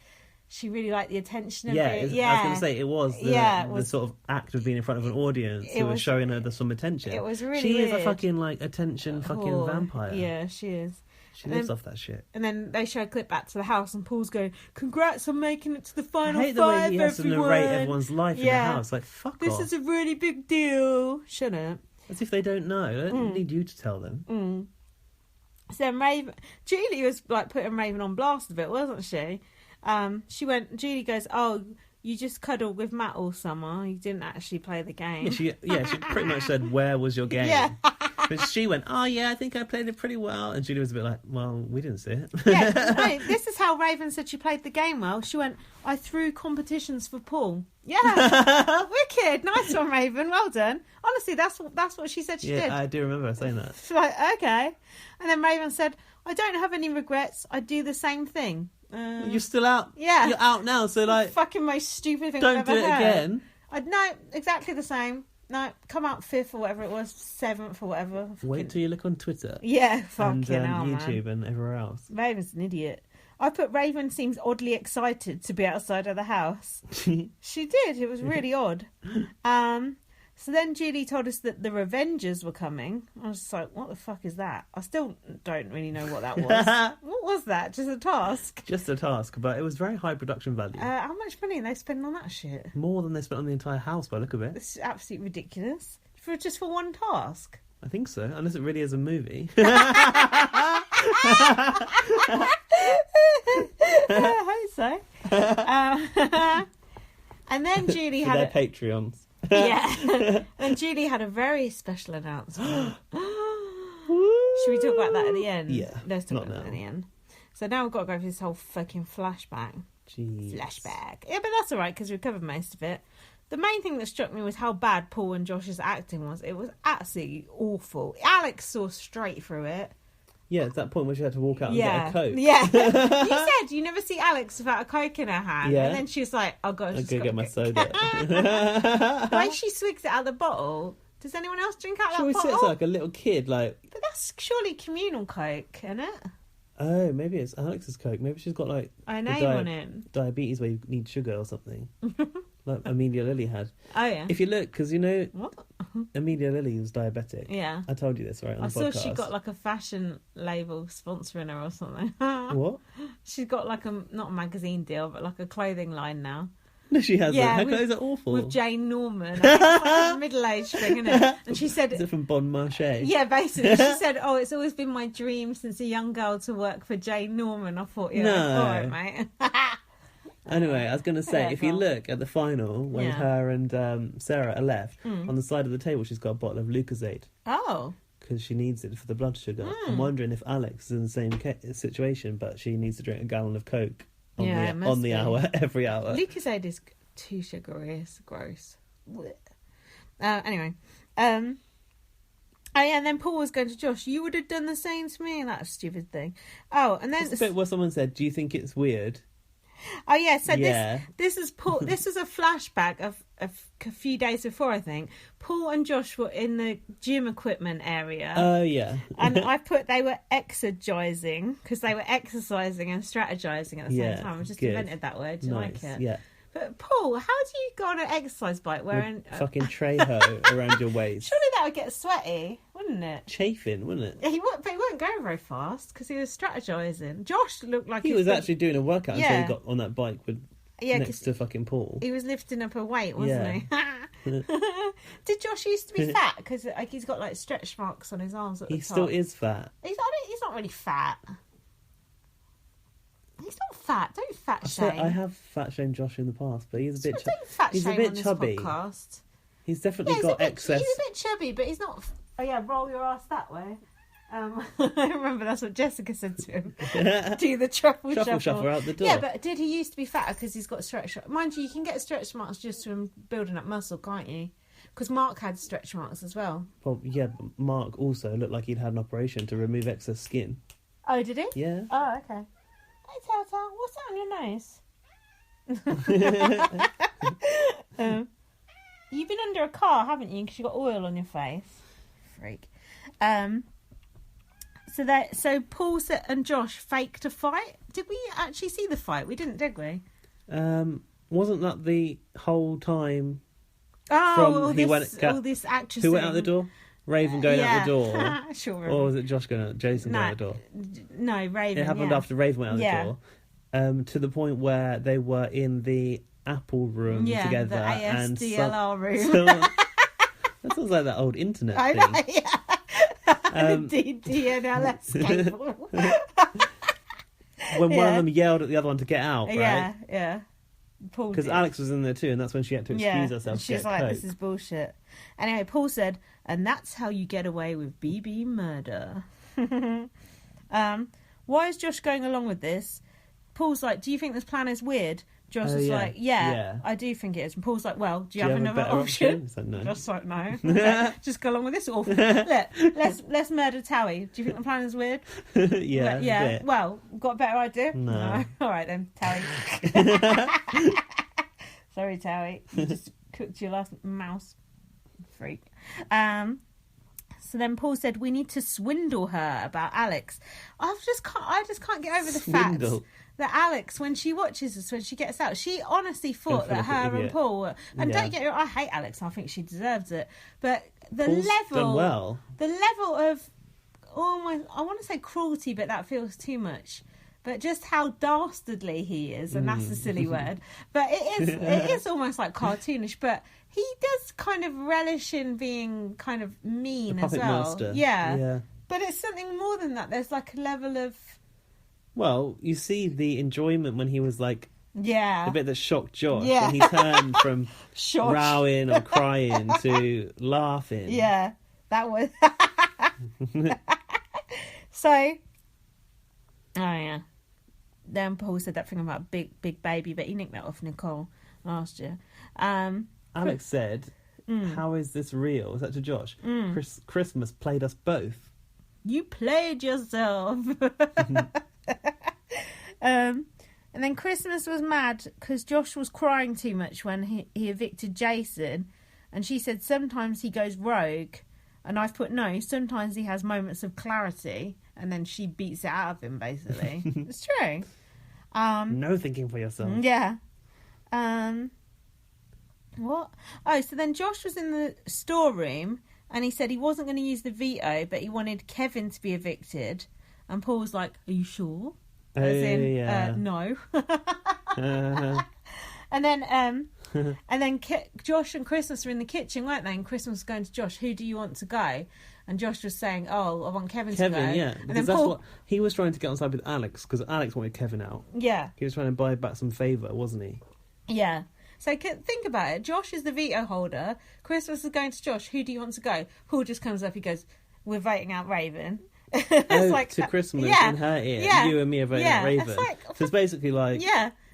she really liked the attention of it. Yeah, I was going to say, it was the sort of act of being in front of an audience who was showing her some attention. It was really She weird. is a fucking, like, attention fucking vampire. Yeah, she is. She lives off that shit. And then they show a clip back to the house, and Paul's going, "Congrats on making it to the final I hate five, the way he has to narrate everyone's life in the house. Like, fuck this off. This is a really big deal. Shut up. As if they don't know. They don't need you to tell them. So Julie was like putting Raven on blast a bit, wasn't she? Julie goes, "Oh, you just cuddled with Matt all summer. You didn't actually play the game." She pretty much said, "Where was your game?" Yeah. But she went, "Oh yeah, I think I played it pretty well." And Julie was a bit like, "Well, we didn't see it." Yeah, no, this is how Raven said she played the game well. She went, "I threw competitions for Paul." Yeah, wicked, nice one, Raven. Well done. Honestly, that's what she said she did. Yeah, I do remember her saying that. She's like, okay. And then Raven said, "I don't have any regrets. I'd do the same thing." You're still out. Yeah. You're out now, so like... Fucking most stupid thing Don't I've ever do it heard. again. No, exactly the same. No, come out 5th or whatever it was, 7th or whatever. Wait till you look on Twitter. Yeah, fucking and hell, YouTube man. and everywhere else. Raven's an idiot. I put Raven seems oddly excited to be outside of the house. She did. It was really odd. So then Julie told us that the Revengers were coming. I was just like, what the fuck is that? I still don't really know what that was. What was that? Just a task? Just a task, but it was very high production value. How much money are they spending on that shit? More than they spent on the entire house by the look of it. It's absolutely ridiculous. Just for one task. I think so, unless it really is a movie. I hope so. And then Julie For had their Patreons. Yeah. And Julie had a very special announcement. Should we talk about that at the end? Yeah. Let's talk about that at the end. So now we've got to go for this whole fucking flashback. Jeez. Flashback. Yeah, but that's all right because we've covered most of it. The main thing that struck me was how bad Paul and Josh's acting was. It was absolutely awful. Alex saw straight through it. Yeah, it's that point where she had to walk out and get a Coke. Yeah. You said you never see Alex without a Coke in her hand. Yeah. And then she was like, oh gosh, I'll go get my soda. The way she swigs it out of the bottle. Does anyone else drink out She that always bottle? sits like a little kid, like... But that's surely communal Coke, isn't it? Oh, maybe it's Alex's Coke. Maybe she's got like... A name on it. Diabetes where you need sugar or something. Like Amelia Lily had. Oh, yeah. If you look, because you know... What? Amelia Lily was diabetic. Yeah. I told you this, right, on I the saw podcast. she got like a fashion label sponsoring her or something. What? She's got like not a magazine deal, but like a clothing line now. No, she hasn't. Yeah, Her clothes are awful. With Jane Norman. I think it's like a middle-aged thing, isn't it? And she said... Is it from Bon Marché? Yeah, basically. She said, oh, it's always been my dream since a young girl to work for Jane Norman. I thought, yeah, No. all right, mate. Anyway, I was going to say, Yeah, if you go on. look at the final, when her and Sarah are left, on the side of the table, she's got a bottle of Lucozade. Oh. Because she needs it for the blood sugar. I'm wondering if Alex is in the same situation, but she needs to drink a gallon of Coke on the hour, every hour. Lucozade is too sugary. It's gross. Anyway. Oh, yeah, and then Paul was going to Josh, you would have done the same to me. That stupid thing. Oh, and then... It's the bit where someone said, do you think it's weird? Oh, yeah, so Yeah. this is Paul. This is a flashback of a few days before, I think. Paul and Josh were in the gym equipment area. Oh, yeah. And I put they were exergising because they were exercising and strategizing at the same time. I just invented that word. Do you like it? Yeah. But Paul, how do you go on an exercise bike wearing Fucking Trejo around your waist. Surely that would get sweaty, wouldn't it? Chafing, wouldn't it? But he weren't going very fast because he was strategizing. Josh looked like He was actually doing a workout until he got on that bike with next to fucking Paul. He was lifting up a weight, wasn't he? Did Josh used to be fat? Because like, he's got like stretch marks on his arms at the top. He still is fat. He's not really fat. He's not fat. Don't fat shame. I have fat shamed Josh in the past, but he's a bit he's a bit chubby. Podcast. He's definitely got excess. He's a bit chubby, but he's not. Oh yeah, roll your ass that way. I remember that's what Jessica said to him. Do the truffle shuffle out the door. Yeah, but did he used to be fatter because he's got stretch? Mind you can get stretch marks just from building up muscle, can't you? Because Mark had stretch marks as well. Well, yeah, but Mark also looked like he'd had an operation to remove excess skin. Oh, did he? Yeah. Oh, okay. Hey, Tata, what's that on your nose? You've been under a car, haven't you? Because you got oil on your face. Freak. So Paul and Josh faked a fight. Did we actually see the fight? We didn't, did we? Wasn't that the whole time? Oh, all this actress. Who went out the door? Raven going out the door. Sure. Or was it Josh Jason going out the door? No, Raven. It happened after Raven went out the door. To the point where they were in the Apple room together. The ASDLR room. That sounds like that old internet thing. I know, yeah. DNLS cable. When one of them yelled at the other one to get out, right? Yeah. Because Alex was in there too, and that's when she had to excuse herself. She's like, Coke. This is bullshit. Anyway, Paul said, and that's how you get away with BB murder. Why is Josh going along with this? Paul's like, do you think this plan is weird? Josh was like, yeah, I do think it is. And Paul's like, well, do you have another option? He's like, no. Just like, no. Okay, just go along with this awful. Look, let's murder Towie. Do you think the plan is weird? Yeah. Well, got a better idea? No. All right then, Towie. Sorry, Towie. You just cooked your last mouse. Freak. So then Paul said, we need to swindle her about Alex. I just can't get over the fact that Alex, when she watches this, when she gets out, she honestly thought that her and Paul, and don't get me wrong, I hate Alex, I think she deserves it, but Paul's done well. The level of almost, I want to say cruelty, but that feels too much. But just how dastardly he is, and that's a silly word, but it is almost like cartoonish, but he does kind of relish in being kind of mean as well. Master. Yeah. But it's something more than that. There's like a level of... Well, you see the enjoyment when he was like... Yeah. The bit that shocked Josh. Yeah. When he turned from rowing or crying to laughing. Yeah. That was... So... Oh, yeah. Then Paul said that thing about big baby, but he nicked that off Nicole last year. Alex said, how is this real? Was that to Josh? Christmas played us both. You played yourself. And then Christmas was mad because Josh was crying too much when he evicted Jason. And she said sometimes he goes rogue. And I've put no, sometimes he has moments of clarity. And then she beats it out of him, basically. It's true. No thinking for yourself. Yeah. What? Oh, so then Josh was in the storeroom and he said he wasn't going to use the veto, but he wanted Kevin to be evicted. And Paul was like, are you sure? As in, no. And then Josh and Christmas were in the kitchen, weren't they? And Christmas was going to Josh, who do you want to go? And Josh was saying, oh, I want Kevin to go. Yeah. And because then that's what he was trying to get on side with Alex, because Alex wanted Kevin out. Yeah. He was trying to buy back some favour, wasn't he? Yeah. So think about it. Josh is the veto holder. Christmas is going to Josh. Who do you want to go? Paul just comes up. He goes, we're voting out Raven. It's like, to Christmas in her ear. Yeah. You and me are voting out Raven. So it's basically like,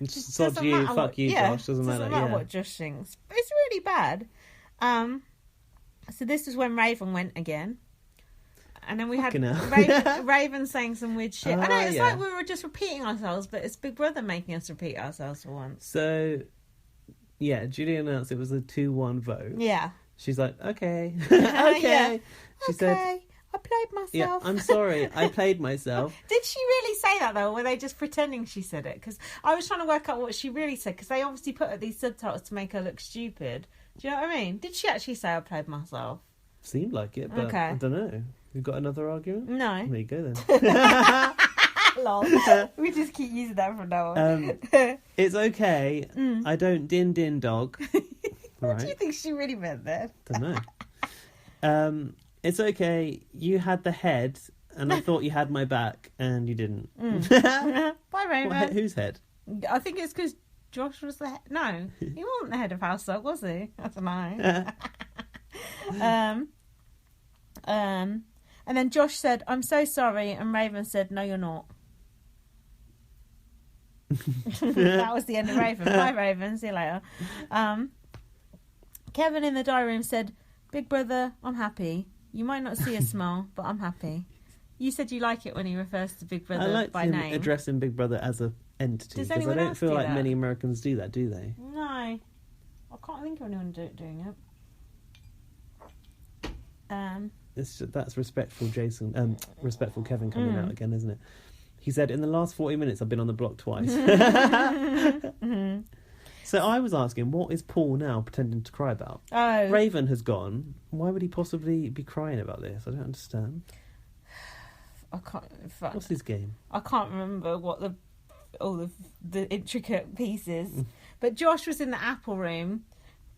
sod you, fuck you, Josh. Doesn't matter what Josh thinks. But it's really bad. So this is when Raven went again. And then we had Raven saying some weird shit. I know, it's like we were just repeating ourselves, but it's Big Brother making us repeat ourselves for once. So, yeah, Julie announced it was a 2-1 vote. Yeah. She's like, okay. Okay. She said, I played myself. Yeah, I'm sorry, I played myself. Did she really say that, though, or were they just pretending she said it? Because I was trying to work out what she really said, because they obviously put these subtitles to make her look stupid. Do you know what I mean? Did she actually say I played myself? Seemed like it, but I don't know. You've got another argument? No. There you go, then. Lol. We just keep using that from now on. It's okay. I don't din dog. What do you think she really meant there? Don't know. It's okay. You had the head, and I thought you had my back, and you didn't. Bye, Raven. Whose head? I think it's because Josh was the head. No, he wasn't the head of House Dog, was he? I don't know. And then Josh said, I'm so sorry. And Raven said, no, you're not. That was the end of Raven. Bye, Raven. See you later. Kevin in the diary room said, Big Brother, I'm happy. You might not see a smile, but I'm happy. You said you like it when he refers to Big Brother by name. I like addressing Big Brother as an entity. Because I don't feel like many Americans do that, do they? No. I can't think of anyone doing it. That's respectful respectful Kevin coming out again, isn't it? He said, in the last 40 minutes I've been on the block twice. So I was asking, what is Paul now pretending to cry about? Oh. Raven has gone. Why would he possibly be crying about this? I don't understand. I can't. What's his game? I can't remember what all the intricate pieces. But Josh was in the Apple room,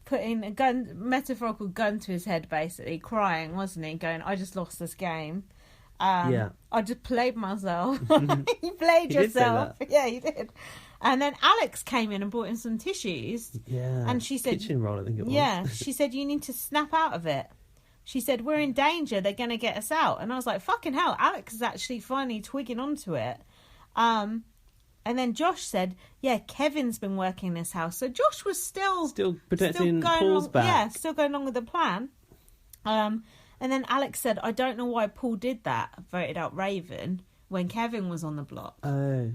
putting a metaphorical gun to his head, basically crying, wasn't he? Going, I just lost this game. I just played myself. You played yourself. Yeah, you did. And then Alex came in and brought in some tissues. Yeah. And she said, kitchen roll, I think it was. Yeah. She said, you need to snap out of it. She said, we're in danger. They're going to get us out. And I was like, fucking hell. Alex is actually finally twigging onto it. And then Josh said, yeah, Kevin's been working in this house. So Josh was still protecting Paul's back. Yeah, still going along with the plan. And then Alex said, I don't know why Paul did that, voted out Raven when Kevin was on the block. Oh.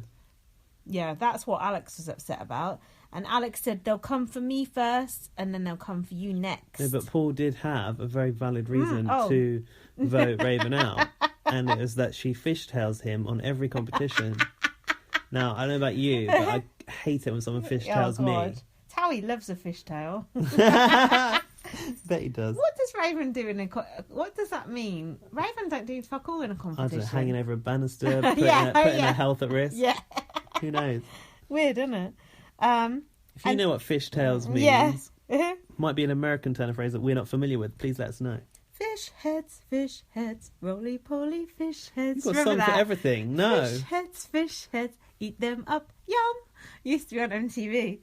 Yeah, that's what Alex was upset about. And Alex said, they'll come for me first, and then they'll come for you next. No, but Paul did have a very valid reason to vote Raven out. And it was that she fishtails him on every competition. Now, I don't know about you, but I hate it when someone fishtails me. Towie loves a fishtail. Bet he does. What does Raven do what does that mean? Raven don't do fuck all in a competition. I don't know, hanging over a banister, putting her health at risk. Yeah. Who knows? Weird, isn't it? If you know what fishtails means, might be an American turn of phrase that we're not familiar with, please let us know. Fish heads, roly-poly fish heads. You've got a song for everything. No. Fish heads, eat them up, yum. Used to be on MTV.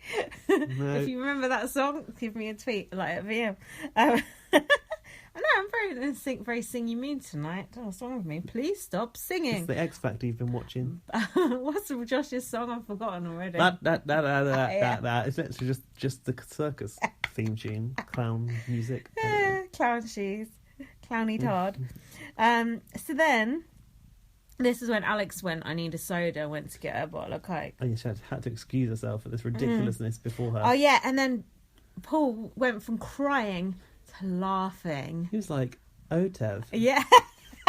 No. If you remember that song, give me a tweet, like at VM. I know, I'm very singy mood tonight. What's wrong with me? Please stop singing. It's the X Factor you've been watching. What's Josh's song? I've forgotten already. That. It's literally just the circus theme tune. Clown music. Clown shoes. Clowny Todd. So then, this is when Alex went, I need a soda, went to get her a bottle of Coke. Oh, yeah, she had to excuse herself for this ridiculousness before her. Oh, yeah, and then Paul went from crying to laughing. He was like, Otev. Yeah.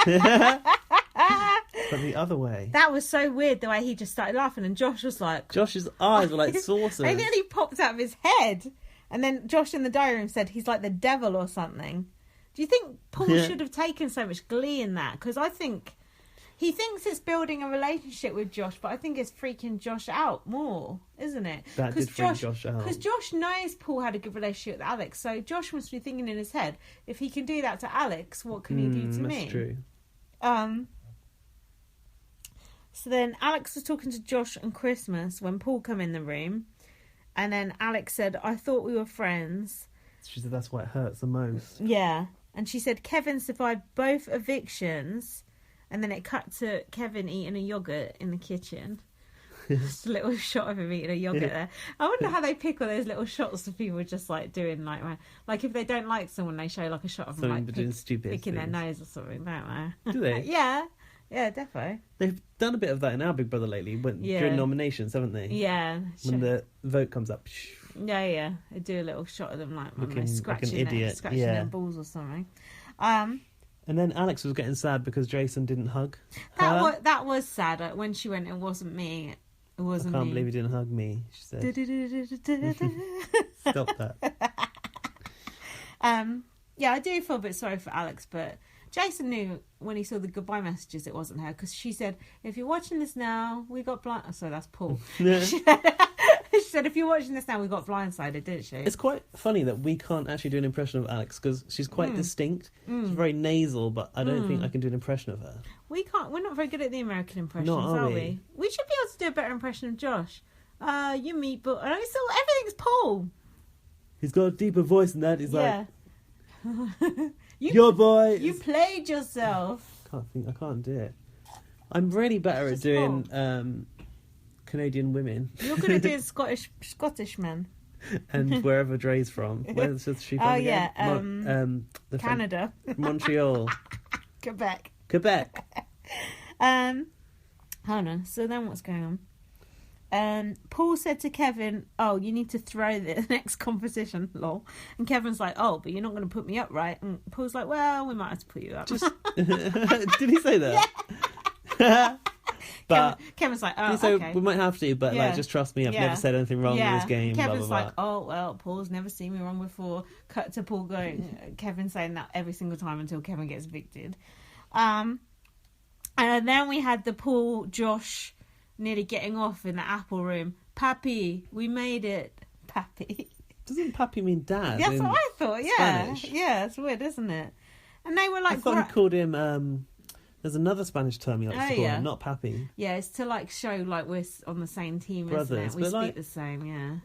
But the other way. That was so weird, the way he just started laughing, and Josh was like... Josh's eyes were like saucers. They nearly popped out of his head. And then Josh in the diary room said he's like the devil or something. Do you think Paul should have taken so much glee in that? Because I think he thinks it's building a relationship with Josh, but I think it's freaking Josh out more, isn't it? That did freak Josh out. Because Josh knows Paul had a good relationship with Alex, so Josh must be thinking in his head, if he can do that to Alex, what can he do to me? That's true. So then Alex was talking to Josh on Christmas when Paul came in the room, and then Alex said, I thought we were friends. She said that's why it hurts the most. Yeah. And she said Kevin survived both evictions, and then it cut to Kevin eating a yoghurt in the kitchen. Just a little shot of him eating a yoghurt there. I wonder how they pick all those little shots of people just like doing like if they don't like someone, they show like a shot of them like doing stupid picking things. their nose or something, don't they? Do they? Yeah, defo. They've done a bit of that in Our Big Brother lately, during nominations, haven't they? Yeah. When the vote comes up. Yeah. They do a little shot of them like when they're scratching like an idiot. Their balls or something. And then Alex was getting sad because Jason didn't hug her. That was sad. When she went, it wasn't me. It wasn't me. I can't believe he didn't hug me, she said. Stop that. Yeah, I do feel a bit sorry for Alex, but Jason knew when he saw the goodbye messages it wasn't her, because she said, if you're watching this now, we got blind... Oh, sorry, that's Paul. She said, if you're watching this now, we got blindsided, didn't she? It's quite funny that we can't actually do an impression of Alex, because she's quite distinct. She's very nasal, but I don't think I can do an impression of her. We can't. We're not very good at the American impressions, are we? We should be able to do a better impression of Josh. You meet, but everything's Paul. He's got a deeper voice than that. He's like... Your boy. You played yourself. I can't do it. I'm really better at doing Canadian women. You're good at doing Scottish men. And wherever Dre's from. Where's she from again? Canada. Montreal. Quebec. Hold on. So then what's going on? Paul said to Kevin, oh, you need to throw the next competition, lol. And Kevin's like, oh, but you're not going to put me up, right? And Paul's like, well, we might have to put you up. Did he say that? Yeah. But Kevin's like, oh, okay. We might have to, but just trust me, I've never said anything wrong in this game. Kevin's blah, blah, like, oh, well, Paul's never seen me wrong before. Cut to Paul going, Kevin saying that every single time until Kevin gets evicted. And then we had the Paul, Josh... nearly getting off in the Apple room. Papi, we made it. Papi. Doesn't papi mean dad? That's what I thought, yeah. Spanish. Yeah, it's weird, isn't it? And they were like... I thought he called him... there's another Spanish term he likes to call him, not papi. Yeah, it's to like show like we're on the same team, brothers, isn't it? We speak the same, yeah.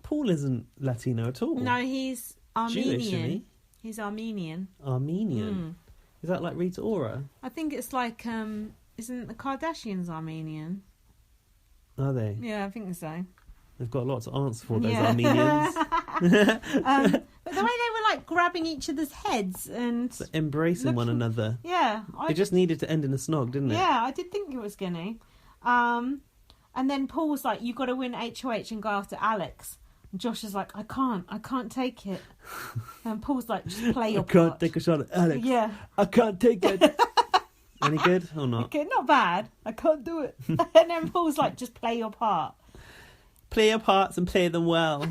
Paul isn't Latino at all. No, he's Armenian. Jewish, isn't he? He's Armenian. Armenian? Is that like Rita Ora? I think it's like... isn't the Kardashians Armenian? Are they? Yeah, I think so. They've got lots of answers for those Armenians. But the way they were like grabbing each other's heads and embracing one another. Yeah. It just needed to end in a snog, didn't it? Yeah, I did think it was gonna. And then Paul was like, "You got to win HOH and go after Alex." And Josh is like, "I can't take it." And Paul's like, "Just play your part." I can't take a shot at Alex. Yeah. I can't take it. Any good or not? Okay, not bad. I can't do it. And then Paul's like, "Just play your part." Play your parts and play them well.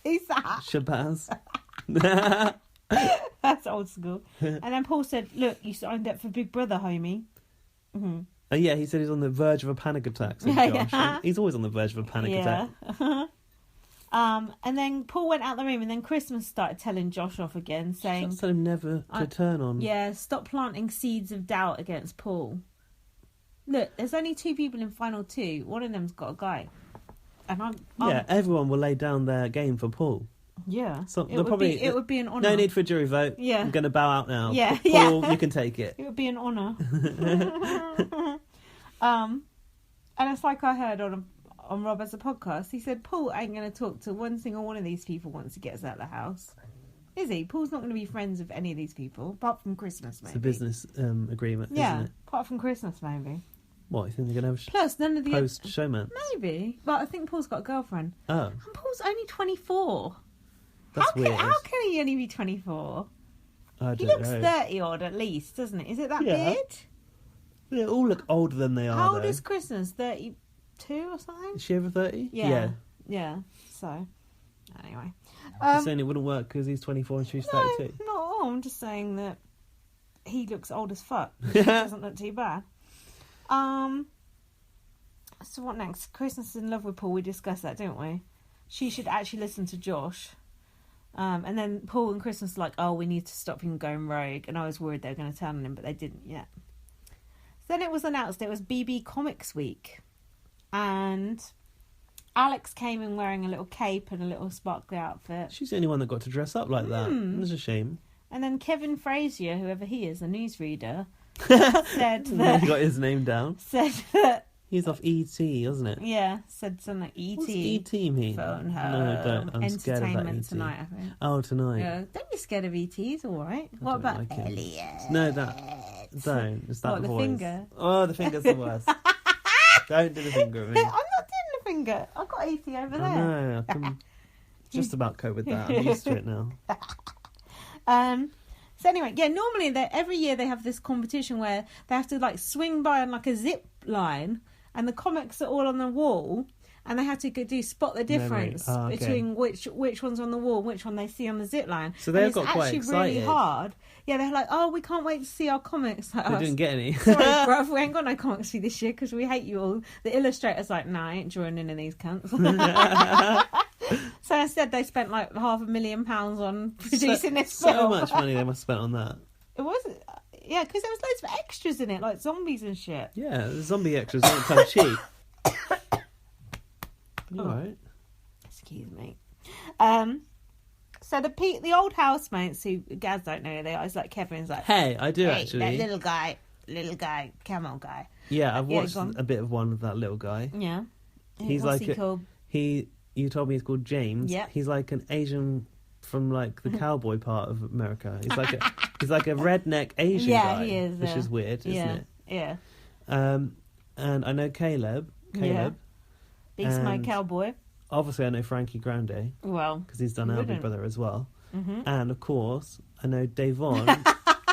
Who's that? Shabazz. That's old school. And then Paul said, "Look, you signed up for Big Brother, homie." Mm-hmm. Yeah, he said he's on the verge of a panic attack. So Josh. He's always on the verge of a panic attack. And then Paul went out the room, and then Christmas started telling Josh off again, saying, "Tell him never to turn on." Yeah, stop planting seeds of doubt against Paul. Look, there's only 2 people in final 2. One of them's got a guy. And everyone will lay down their game for Paul. Yeah, so it would be an honour. No need for a jury vote. Yeah, I'm going to bow out now. Yeah, Paul, you can take it. It would be an honour. And it's like I heard on Rob as a podcast. He said Paul ain't going to talk to one single one of these people once he gets out of the house. Is he? Paul's not going to be friends with any of these people apart from Christmas. Maybe it's a business agreement. Yeah, isn't it? Apart from Christmas, maybe. What, you think they're going to have plus none of the post showman? Maybe, but I think Paul's got a girlfriend. Oh, and Paul's only 24. That's weird. How can he only be 24? He looks 30 odd at least, doesn't it? Is it that beard? They all look older than they are. How old is Christmas? 32 or something? Is she over 30? Yeah. So, anyway. You're saying it wouldn't work because he's 24 and she's 32? No, not at all. I'm just saying that he looks old as fuck. She doesn't look too bad. So what next? Christmas in love with Paul. We discussed that, didn't we? She should actually listen to Josh. And then Paul and Christmas were like, "Oh, we need to stop him going rogue." And I was worried they were going to turn on him, but they didn't yet. So then it was announced it was BB Comics Week. And Alex came in wearing a little cape and a little sparkly outfit. She's the only one that got to dress up like that. It's a shame. And then Kevin Frazier, whoever he is, a newsreader, said that... He got his name down. Said that... He's off E.T., wasn't it? Yeah, said something like E.T. What's E.T. mean? Phone her. No, don't. I'm scared of that E.T. Tonight, I think. Oh, tonight. Yeah, don't be scared of E.T., he's alright. What about like Elliot? No, don't. It's that voice. The finger? Oh, the finger's the worst. Don't do the finger at me. I'm not doing the finger. I've got E.T. over there. No, I can just about cope with that. I'm used to it now. So anyway, yeah, normally every year they have this competition where they have to like swing by on like a zip line, and the comics are all on the wall, and they have to spot the difference between which one's on the wall and which one they see on the zip line. So they've got quite excited. It's actually really hard. Yeah, they're like, "Oh, we can't wait to see our comics." Like, they didn't get any. Sorry, bruv, we ain't got no comics for you this year because we hate you all. The illustrator's like, "Nah, I ain't drawing any of these cunts." So instead, they spent like £500,000 on producing this film. So much money they must have spent on that. It was, yeah, because there was loads of extras in it, like zombies and shit. Yeah, the zombie extras don't come cheap. You alright? Excuse me. So the old housemates who Gaz don't know who they are, it's like Kevin's like, hey, I do actually. That little guy, camel guy. Yeah, I've watched a bit of one with that little guy. Yeah. He's What's like he called? You told me he's called James. Yeah. He's like an Asian from like the cowboy part of America. He's like a redneck Asian guy. He is. Which is weird, isn't it? Yeah. And I know Caleb. Yeah. Beast Mode Cowboy. Obviously, I know Frankie Grande. Well, because he's done our Big Brother as well. Mm-hmm. And of course, I know Davon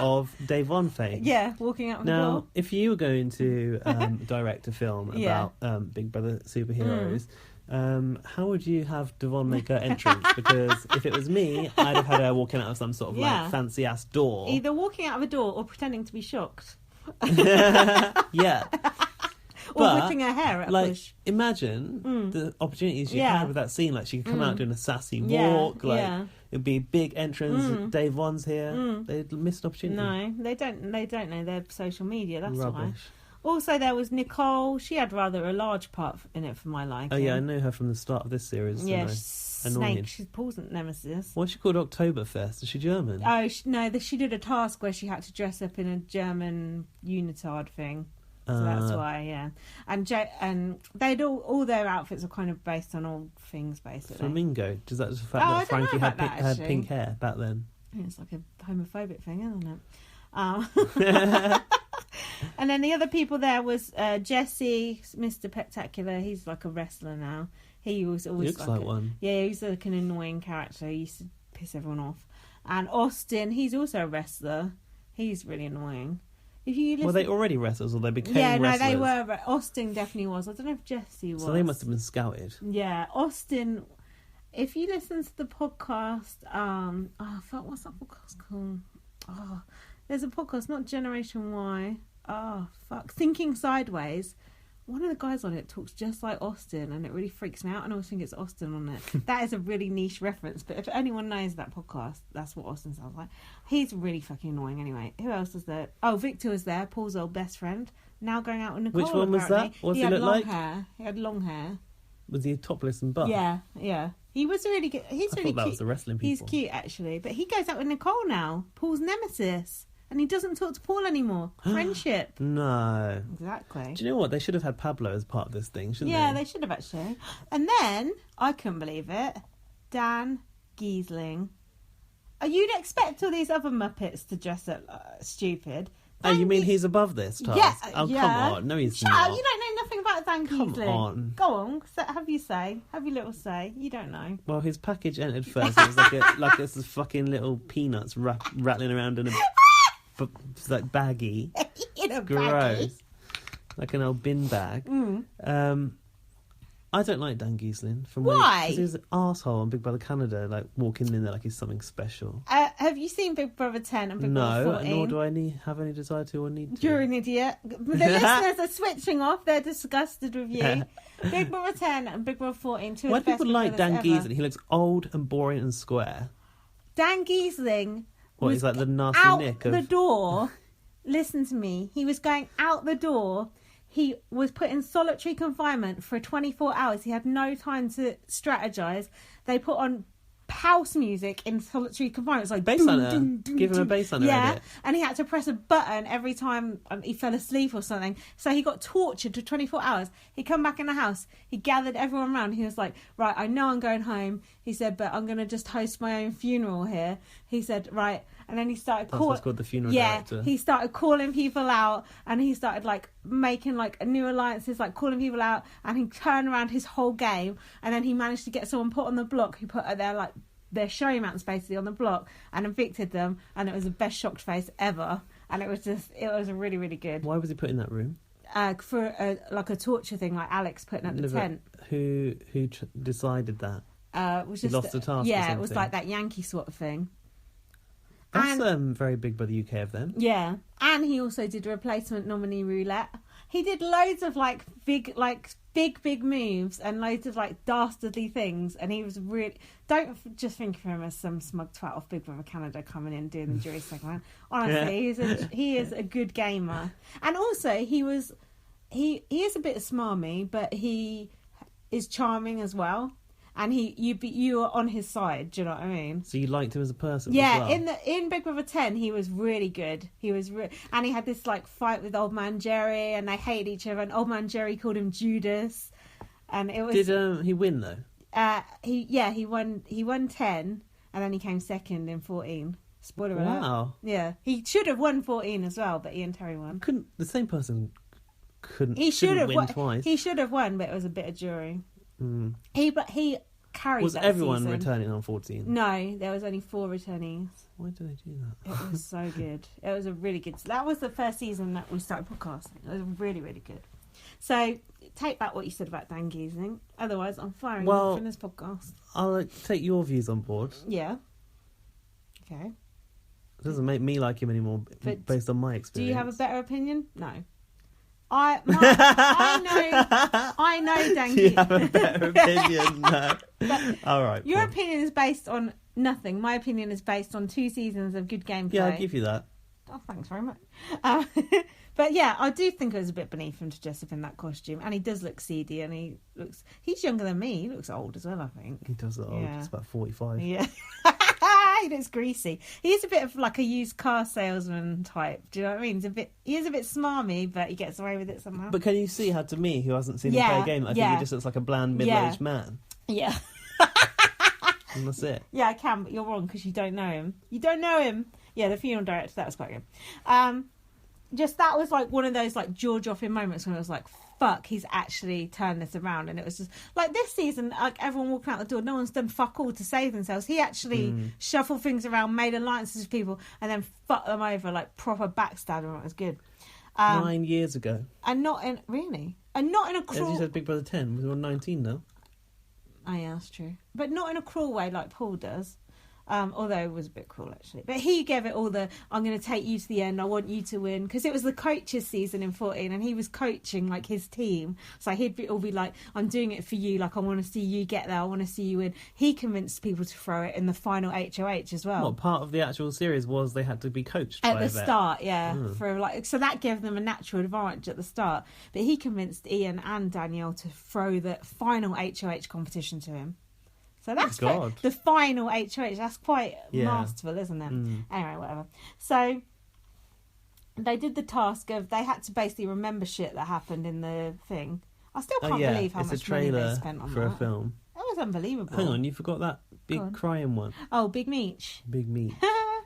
of Davon fame. Yeah, walking out the door. Now, if you were going to direct a film about Big Brother superheroes, how would you have Davon make her entrance? Because if it was me, I'd have had her walking out of some sort of like fancy ass door. Either walking out of a door or pretending to be shocked. Yeah. Or whipping her hair at a push. Imagine the opportunities she had with that scene. Like, she could come out doing a sassy walk. It'd be a big entrance. Davon's here. They'd miss an opportunity. No, they don't know their social media. That's Rubbish. why. Also, there was Nicole. She had rather a large part in it for my liking. Oh yeah, I know her from the start of this series. Yeah, Snake. She's Paul's nemesis. What's she called? Oktoberfest? Is she German? Oh no, she did a task where she had to dress up in a German unitard thing. So that's why, yeah. And they'd all their outfits are kind of based on old things, basically. Flamingo? Does that just the fact that Frankie had pink hair back then? Yeah, it's like a homophobic thing, isn't it? And then the other people there was Jesse, Mr. Spectacular. He's like a wrestler now. He was always looks like one. Yeah, he's like an annoying character. He used to piss everyone off. And Austin, he's also a wrestler. He's really annoying. If you listen... Were they already wrestlers or they became wrestlers? Yeah, no, they were. Austin definitely was. I don't know if Jesse was. So they must have been scouted. Yeah, Austin. If you listen to the podcast, what's that podcast called? Oh, there's a podcast, not Generation Y. Oh, fuck. Thinking Sideways. One of the guys on it talks just like Austin, and it really freaks me out. And I always think it's Austin on it. That is a really niche reference, but if anyone knows that podcast, that's what Austin sounds like. He's really fucking annoying anyway. Who else was there? Oh, Victor was there, Paul's old best friend. Now going out with Nicole. Which one was that? What's he look like? He had long hair. Was he topless and buff? Yeah. He was really good. He's really cute. That was the wrestling people. He's cute, actually. But he goes out with Nicole now, Paul's nemesis. And he doesn't talk to Paul anymore. Friendship. No. Exactly. Do you know what? They should have had Pablo as part of this thing, shouldn't they? Yeah, they should have, actually. And then, I couldn't believe it, Dan Giesling. You'd expect all these other Muppets to dress up stupid. Oh, you mean he's above this task? Yeah. Oh, come on. No, he's Shut not. up. You don't know nothing about Dan Giesling. Come on. Go on. Have your little say. You don't know. Well, his package entered first. It was like this fucking little peanuts rattling around in a... It's like baggy. In a gross. baggy. Like an old bin bag. I don't like Dan Giesling. Why? Because he was an arsehole on Big Brother Canada, like walking in there like he's something special. Have you seen Big Brother 10 and Big Brother 14? No, nor do I have any desire to or need to. You're an idiot. The listeners are switching off. They're disgusted with you. Big Brother 10 and Big Brother 14, two Why of the do best people like Dan Giesling? Giesling? He looks old and boring and square. Dan Giesling What, was he's like the nasty out Nick of... the door. Listen to me. He was going out the door. He was put in solitary confinement for 24 hours. He had no time to strategize. They put on house music in solitary confinement. It's like Bassliner. Give him a bassliner edit. And he had to press a button every time he fell asleep or something. So he got tortured for 24 hours. He come back in the house. He gathered everyone around. He was like, right, I know I'm going home. He said, but I'm going to just host my own funeral here. He said, right. And then he started That's what's called the funeral director. He started calling people out, and he started like making like new alliances, like calling people out, and he turned around his whole game, and then he managed to get someone put on the block who put their showmans basically on the block and evicted them, and it was the best shocked face ever, and it was really, really good. Why was he put in that room? For a torture thing, like Alex putting up the tent. Who decided that? Was he just lost the task. Yeah, it was like that Yankee sort of thing. That's very big by the UK of them. Yeah, and he also did replacement nominee roulette. He did loads of big moves and loads of dastardly things, and he was really... Don't just think of him as some smug twat off Big Brother Canada coming in doing the jury segment. Honestly, he is a good gamer, and also he is a bit smarmy, but he is charming as well. And you were on his side. Do you know what I mean? So you liked him as a person? Yeah, as well? in Big Brother 10, he was really good. And he had this fight with Old Man Jerry, and they hated each other. And Old Man Jerry called him Judas, and it was. Did he win though? He won. He won 10, and then he came second in 14. Spoiler alert. Wow. Yeah, he should have won 14 as well, but Ian Terry won. The same person couldn't. He should have win twice. He should have won, but it was a bit of jury. Mm. He carried. Was that everyone season. returning on 14? No, there was only 4 returnees. Why do they do that? It was so good. It was a really good... That was the first season that we started podcasting. It was really, really good. So, take back what you said about Dan Giesling. Otherwise, I'm firing you from this podcast. I'll take your views on board. Yeah. Okay. It doesn't make me like him anymore based on my experience. Do you have a better opinion? No. I know Dan Giesling. Do you have a better opinion? No. All right. Your opinion is based on nothing. My opinion is based on 2 seasons of good gameplay. Yeah, I'll give you that. Oh, thanks very much. But yeah, I do think it was a bit beneath him to dress up in that costume. And he does look seedy, and he's younger than me. He looks old as well, I think. He does look old. Yeah. He's about 45. Yeah. He looks greasy. He's a bit of like a used car salesman type. Do you know what I mean? He is a bit smarmy, but he gets away with it somehow. But can you see how, to me, who hasn't seen him play a game, I think he just looks like a bland middle-aged man. Yeah. And that's it. Yeah, I can, but you're wrong because you don't know him. You don't know him. Yeah, the funeral director, that was quite good. Just that was like one of those like jaw-dropping moments when it was like, fuck, he's actually turned this around. And it was just like this season, like everyone walking out the door, no one's done fuck all to save themselves. He actually shuffled things around, made alliances with people, and then fucked them over like proper backstabbing. It was good. 9 years ago. And not in a cruel. As you said, Big Brother 10. We're on 19 now. Oh yeah, that's true. But not in a cruel way like Paul does. Although it was a bit cruel actually, but he gave it all the "I'm going to take you to the end. I want you to win," because it was the coaches' season in 14, and he was coaching like his team. So he'd all be like, "I'm doing it for you. Like I want to see you get there. I want to see you win." He convinced people to throw it in the final HOH as well. Well, part of the actual series was they had to be coached at by the a vet. start, yeah. For like, so that gave them a natural advantage at the start. But he convinced Ian and Danielle to throw the final HOH competition to him. So that's the final HOH. That's quite masterful, isn't it? Anyway, whatever. So they did the task of they had to basically remember shit that happened in the thing. I still can't believe how much money they spent on that. It's a trailer for a film. That was unbelievable. Hang on, you forgot that big crying one. Oh, Big Meech. Big Meech.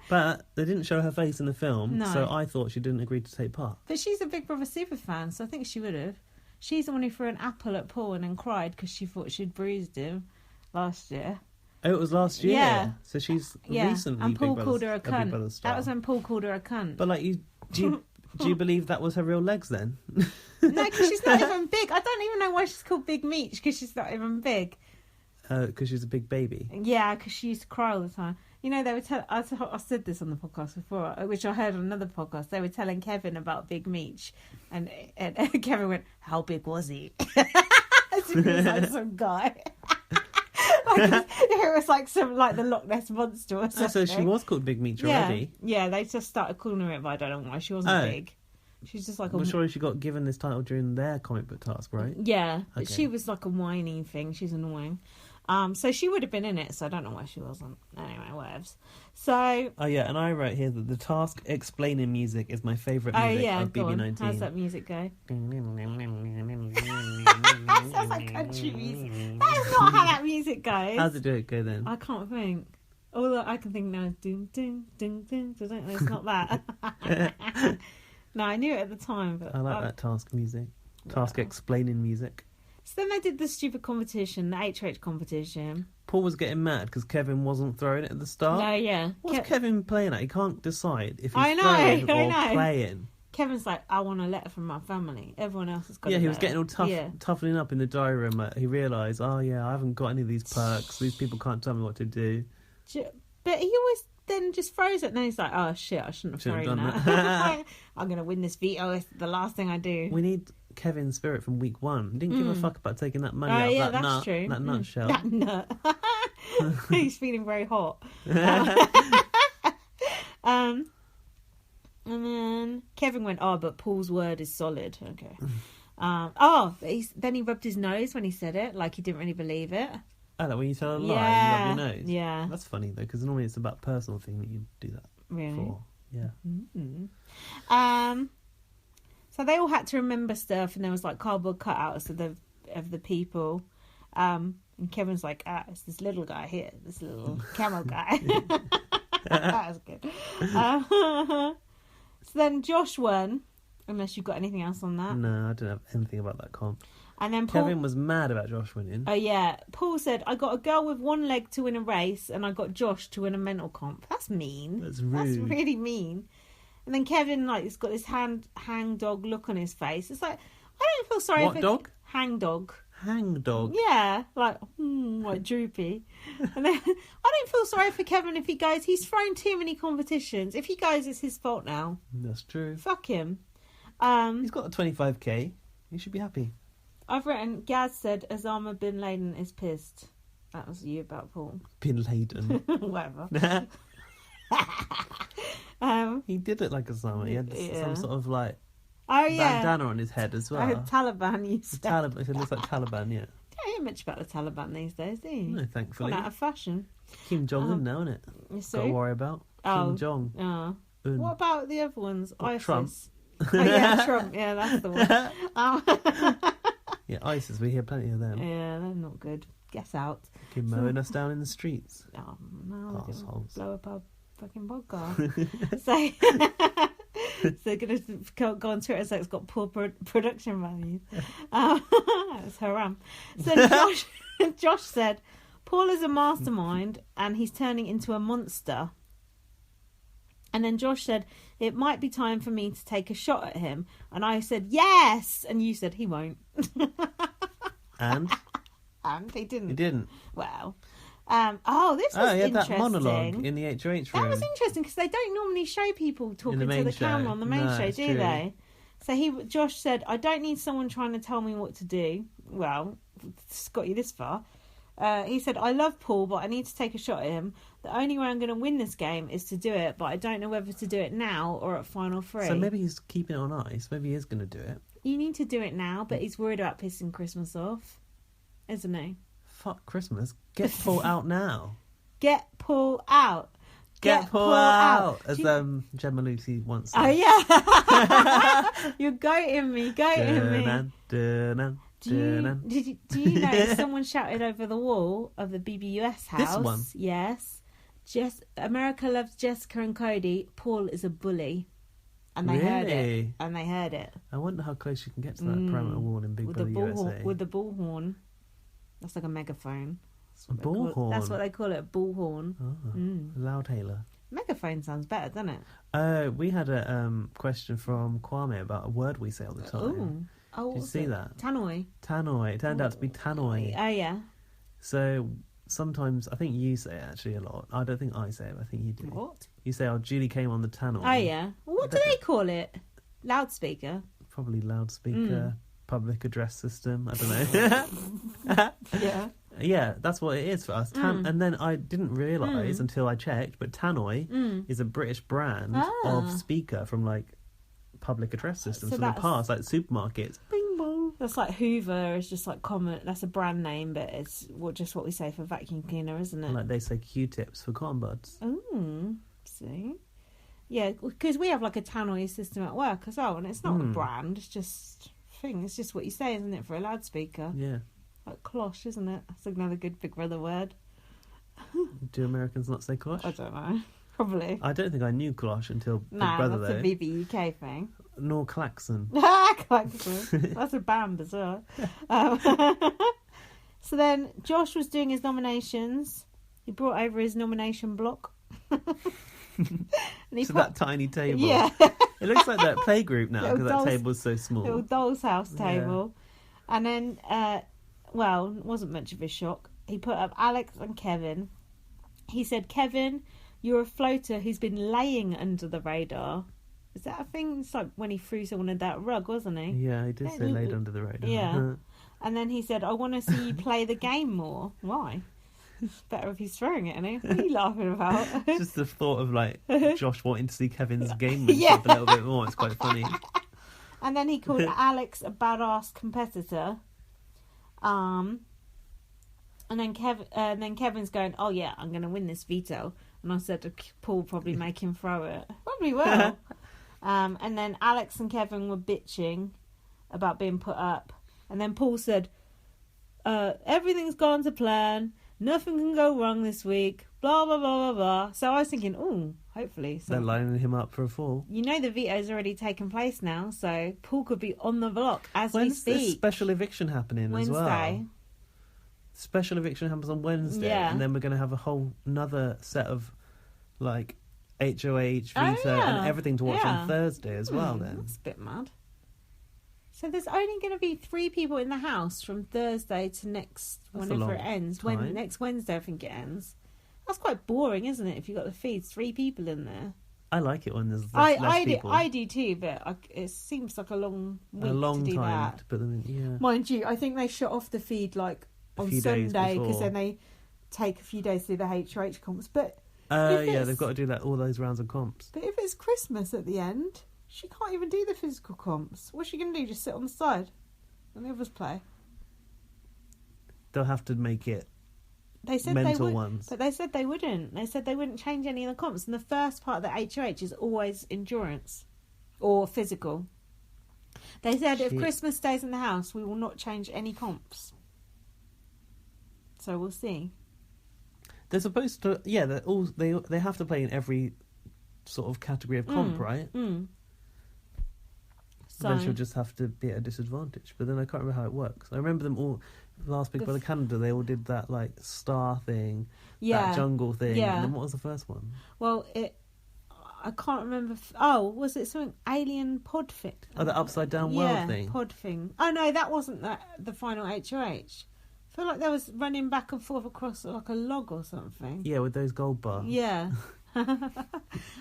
But they didn't show her face in the film, so I thought she didn't agree to take part. But she's a Big Brother super fan, so I think she would have. She's the one who threw an apple at Paul and then cried because she thought she'd bruised him. Last year. Oh, it was last year? Yeah. So she's recently and Paul Big called her a Big Brother cunt. star. That was when Paul called her a cunt. But like, do you believe that was her real legs then? No, because she's not even big. I don't even know why she's called Big Meech, because she's not even big. Because she's a big baby. Yeah, because she used to cry all the time. You know, they were I said this on the podcast before, which I heard on another podcast. They were telling Kevin about Big Meech, and Kevin went, "How big was he?" He was like some guy. It was like some like the Loch Ness monster or something. So she was called Big Meech already. Yeah, they just started calling her it, but I don't know why. She wasn't big. She's just like I'm sure she got given this title during their comic book task, right? Yeah, but she was like a whiny thing. She's annoying. So she would have been in it, so I don't know why she wasn't. Anyway, whatevs. So... Oh, yeah, and I wrote here that the task explaining music is my favourite music of BB19. How's that music go? That sounds like country music. That is not how that music goes. How did it go then? I can't think. All I can think now is ding, ding, ding, ding. It's not that. No, I knew it at the time. But I like that task music. Task explaining music. So then they did the stupid competition, the HH competition. Paul was getting mad because Kevin wasn't throwing it at the start. No, yeah. What's Kevin playing at? He can't decide if he's throwing or playing. Kevin's like, I want a letter from my family. Everyone else has got a letter. Yeah, he was getting all toughening up in the diary room. He realised, I haven't got any of these perks. These people can't tell me what to do. But he always then just throws it, and then he's like, oh shit, I shouldn't have thrown that. I'm going to win this veto. It's the last thing I do. We need Kevin's spirit from week 1. He didn't give a fuck about taking that money out of that nut. True. That nutshell. That nut. He's feeling very hot. And then Kevin went, but Paul's word is solid. Okay. Then he rubbed his nose when he said it, like he didn't really believe it. Oh, like when you tell a lie, you rub your nose? Yeah. That's funny, though, because normally it's about a personal thing that you do that for. Yeah. Mm-hmm. So they all had to remember stuff, and there was like cardboard cutouts of the people. And Kevin's like, it's this little guy here, this little camel guy. That was good. So then Josh won, unless you've got anything else on that. No, I don't have anything about that comp. And then Kevin was mad about Josh winning. Oh, yeah. Paul said, I got a girl with one leg to win a race, and I got Josh to win a mental comp. That's mean. That's rude. That's really mean. And then Kevin, like, he's got this hang dog look on his face. It's like, I don't feel sorry for... What dog? Hang dog. Hang dog? Yeah. Like droopy. And then I don't feel sorry for Kevin if he goes, he's thrown too many competitions. If he goes, it's his fault now. That's true. Fuck him. He's got the 25k. He should be happy. I've written, Gaz said Osama bin Laden is pissed. That was you about Paul. Bin Laden. Whatever. He did look like Osama. He had some sort of like bandana on his head as well. Taliban, you said. Taliban. It looks like Taliban, yeah. hear much about the Taliban these days, do you? No, thankfully. Gone out of fashion. Kim Jong-un now, isn't it? Got to worry about. Kim Jong. What about the other ones? ISIS. Trump. Oh, yeah, Trump. Yeah, that's the one. Yeah, ISIS. We hear plenty of them. Yeah, they're not good. Get out. Keep mowing us down in the streets. Oh, no. Assholes. Blow up our fucking podcast. So they're going to go on Twitter, so it's got poor production value. It's haram. So Josh said, Paul is a mastermind and he's turning into a monster. And then Josh said, it might be time for me to take a shot at him. And I said, yes. And you said, he won't. And? And he didn't. He didn't. Well. This was he had interesting. that monologue in the HOH room. That was interesting because they don't normally show people talking to the camera on the main show, do they? So Josh said, I don't need someone trying to tell me what to do. Well, it's got you this far. He said, I love Paul, but I need to take a shot at him. The only way I'm going to win this game is to do it, but I don't know whether to do it now or at Final 3. So maybe he's keeping it on ice. Maybe he is going to do it. You need to do it now, but he's worried about pissing Christmas off, isn't he? Fuck Christmas. Get Paul out now. Get Paul out. Get Paul out. As Gemma Lucy once said. Oh, yeah. You're goating me. Do you know someone shouted over the wall of the BBUS house? This one? Yes. America loves Jessica and Cody. Paul is a bully. And they heard it. I wonder how close you can get to that perimeter wall in Big Brother USA. With the bullhorn. That's like a megaphone. Bullhorn? That's what they call it, a bullhorn. Oh, loudhailer. Megaphone sounds better, doesn't it? We had a question from Kwame about a word we say all the time. Oh, did you see that? Tannoy. Tannoy. It turned out to be tannoy. Oh, yeah. So sometimes, I think you say it actually a lot. I don't think I say it, but I think you do. What? You say, Julie came on the tannoy. Oh, yeah. Well, what do they call it? Loudspeaker? Probably loudspeaker, public address system. I don't know. Yeah. Yeah, that's what it is for us. And then I didn't realise until I checked, but tannoy is a British brand of speaker from like public address systems from the past, like supermarkets. Bing bong. That's like Hoover is just like common. That's a brand name, but it's just what we say for vacuum cleaner, isn't it? Like they say Q-tips for cotton buds. Oh, see. Yeah, because we have like a tannoy system at work as well, and it's not a brand. It's just thing. It's just what you say, isn't it, for a loudspeaker? Yeah. Like cloche, isn't it? That's another good Big Brother word. Do Americans not say cloche? I don't know. Probably. I don't think I knew cloche until Big Brother, that's a BB UK thing. Nor klaxon. Klaxon. That's a band as well. So then Josh was doing his nominations. He brought over his nomination block. To that tiny table. Yeah. It looks like that playgroup now because that table's so small. Little doll's house table. Yeah. And then, it wasn't much of a shock. He put up Alex and Kevin. He said, Kevin, you're a floater who's been laying under the radar. Is that a thing? It's like when he threw someone in that rug, wasn't he? Yeah, he did say laid under the radar. Yeah. And then he said, I want to see you play the game more. Why? It's better if he's throwing it, isn't he? What are you laughing about? Just the thought of like Josh wanting to see Kevin's gamemanship a little bit more. It's quite funny. And then he called Alex a badass competitor. And then Kevin's going, oh yeah, I'm going to win this veto. And I said, Paul probably make him throw it. Probably will. And then Alex and Kevin were bitching about being put up. And then Paul said, everything's gone to plan. Nothing can go wrong this week. Blah, blah, blah, blah, blah. So I was thinking, hopefully. So, they're lining him up for a fall. You know the veto's already taken place now, so Paul could be on the block as we speak. When's the special eviction happening as well? Wednesday. Special eviction happens on Wednesday, and then we're going to have a whole another set of like HOH, veto, and everything to watch on Thursday as well. Then that's a bit mad. So there's only going to be 3 people in the house from Thursday to whenever it ends. Next Wednesday, I think it ends. That's quite boring, isn't it? If you've got the feeds, 3 people in there. I like it when there's less people. I do too, but it seems like a long week to do time that. To put them in, yeah. Mind you, I think they shut off the feed like on Sunday because then they take a few days to do the HOH comps. But they've got to do all those rounds of comps. But if it's Christmas at the end, she can't even do the physical comps. What's she going to do? Just sit on the side and the others play? they'll have to make it they said mental they would, ones. But they said they wouldn't. They said they wouldn't change any of the comps. And the first part of the HOH is always endurance or physical. They said if Christmas stays in the house, we will not change any comps. So we'll see. They're supposed to, they have to play in every sort of category of comp, right? Mm. So then she'll just have to be at a disadvantage. But then I can't remember how it works. I remember them all, last Big Brother Canada, they all did that like star thing, that jungle thing. Yeah. And then what was the first one? Well, I can't remember. Was it something alien pod thing? Oh, the upside down world thing. Pod thing. Oh no, that wasn't the final HOH. I feel like there was running back and forth across like a log or something. Yeah, with those gold bars. Yeah.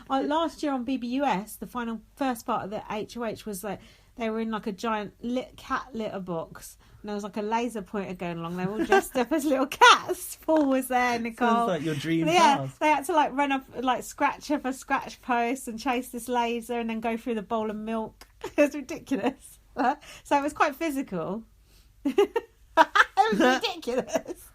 Last year on BBUS, the first part of the HOH was like they were in like a giant cat litter box, and there was like a laser pointer going along. They were all dressed up as little cats. Paul was there, Nicole. Sounds like your dream task. They had to like run up, like scratch up a scratch post and chase this laser, and then go through the bowl of milk. It was ridiculous. So it was quite physical. It was ridiculous.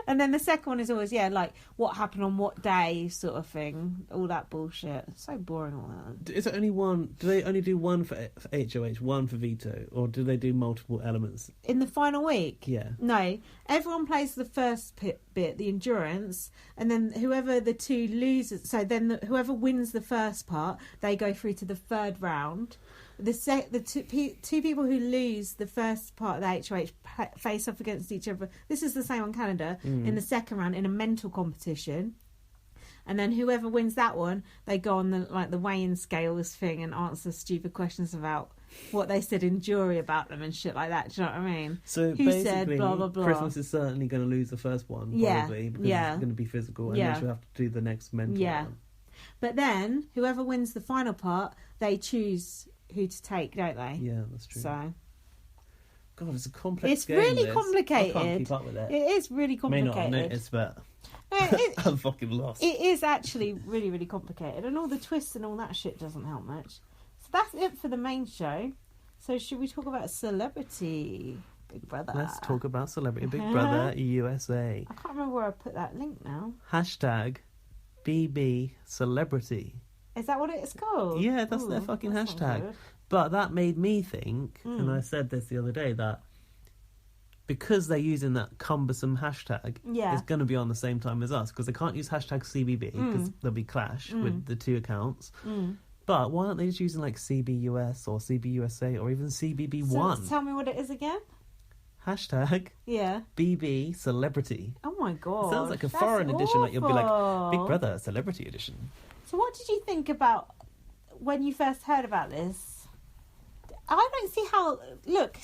And then the second one is always, like what happened on what day sort of thing. All that bullshit. So boring, all that. Is it only one? Do they only do one for HOH, one for veto? Or do they do multiple elements? In the final week? Yeah. No. Everyone plays the first bit, the endurance, and then whoever the two losers... So then whoever wins the first part, they go through to the third round. The two people who lose the first part of the HOH face off against each other. This is the same on Canada. In the second round in a mental competition, and then whoever wins that one, they go on the weighing scales thing and answer stupid questions about what they said in jury about them and shit like that. Do you know what I mean? So who basically, said blah blah blah. Christmas is certainly going to lose the first one, probably, because it's going to be physical, and then she'll have to do the next mental one. But then whoever wins the final part, they choose who to take, don't they? Yeah, that's true. So, God, it's a complex game. It's really complicated. I can't keep up with it. It is really complicated. May not have noticed, but I'm fucking lost. It is actually really, really complicated, and all the twists and all that shit doesn't help much. So that's it for the main show. So should we talk about Celebrity Big Brother? Let's talk about Celebrity Big Brother USA. I can't remember where I put that link now. Hashtag BB Celebrity. Is that what it's called? Yeah, that's their fucking hashtag. But that made me think, and I said this the other day, that because they're using that cumbersome hashtag, it's going to be on the same time as us, because they can't use hashtag CBB, because there'll be clash with the two accounts. But why aren't they just using like CBUS or CBUSA or even CBB1? So tell me what it is again. Hashtag BB Celebrity. Oh my God. It sounds like a foreign edition, like you'll be like Big Brother Celebrity Edition. So what did you think about when you first heard about this? I don't see how... Look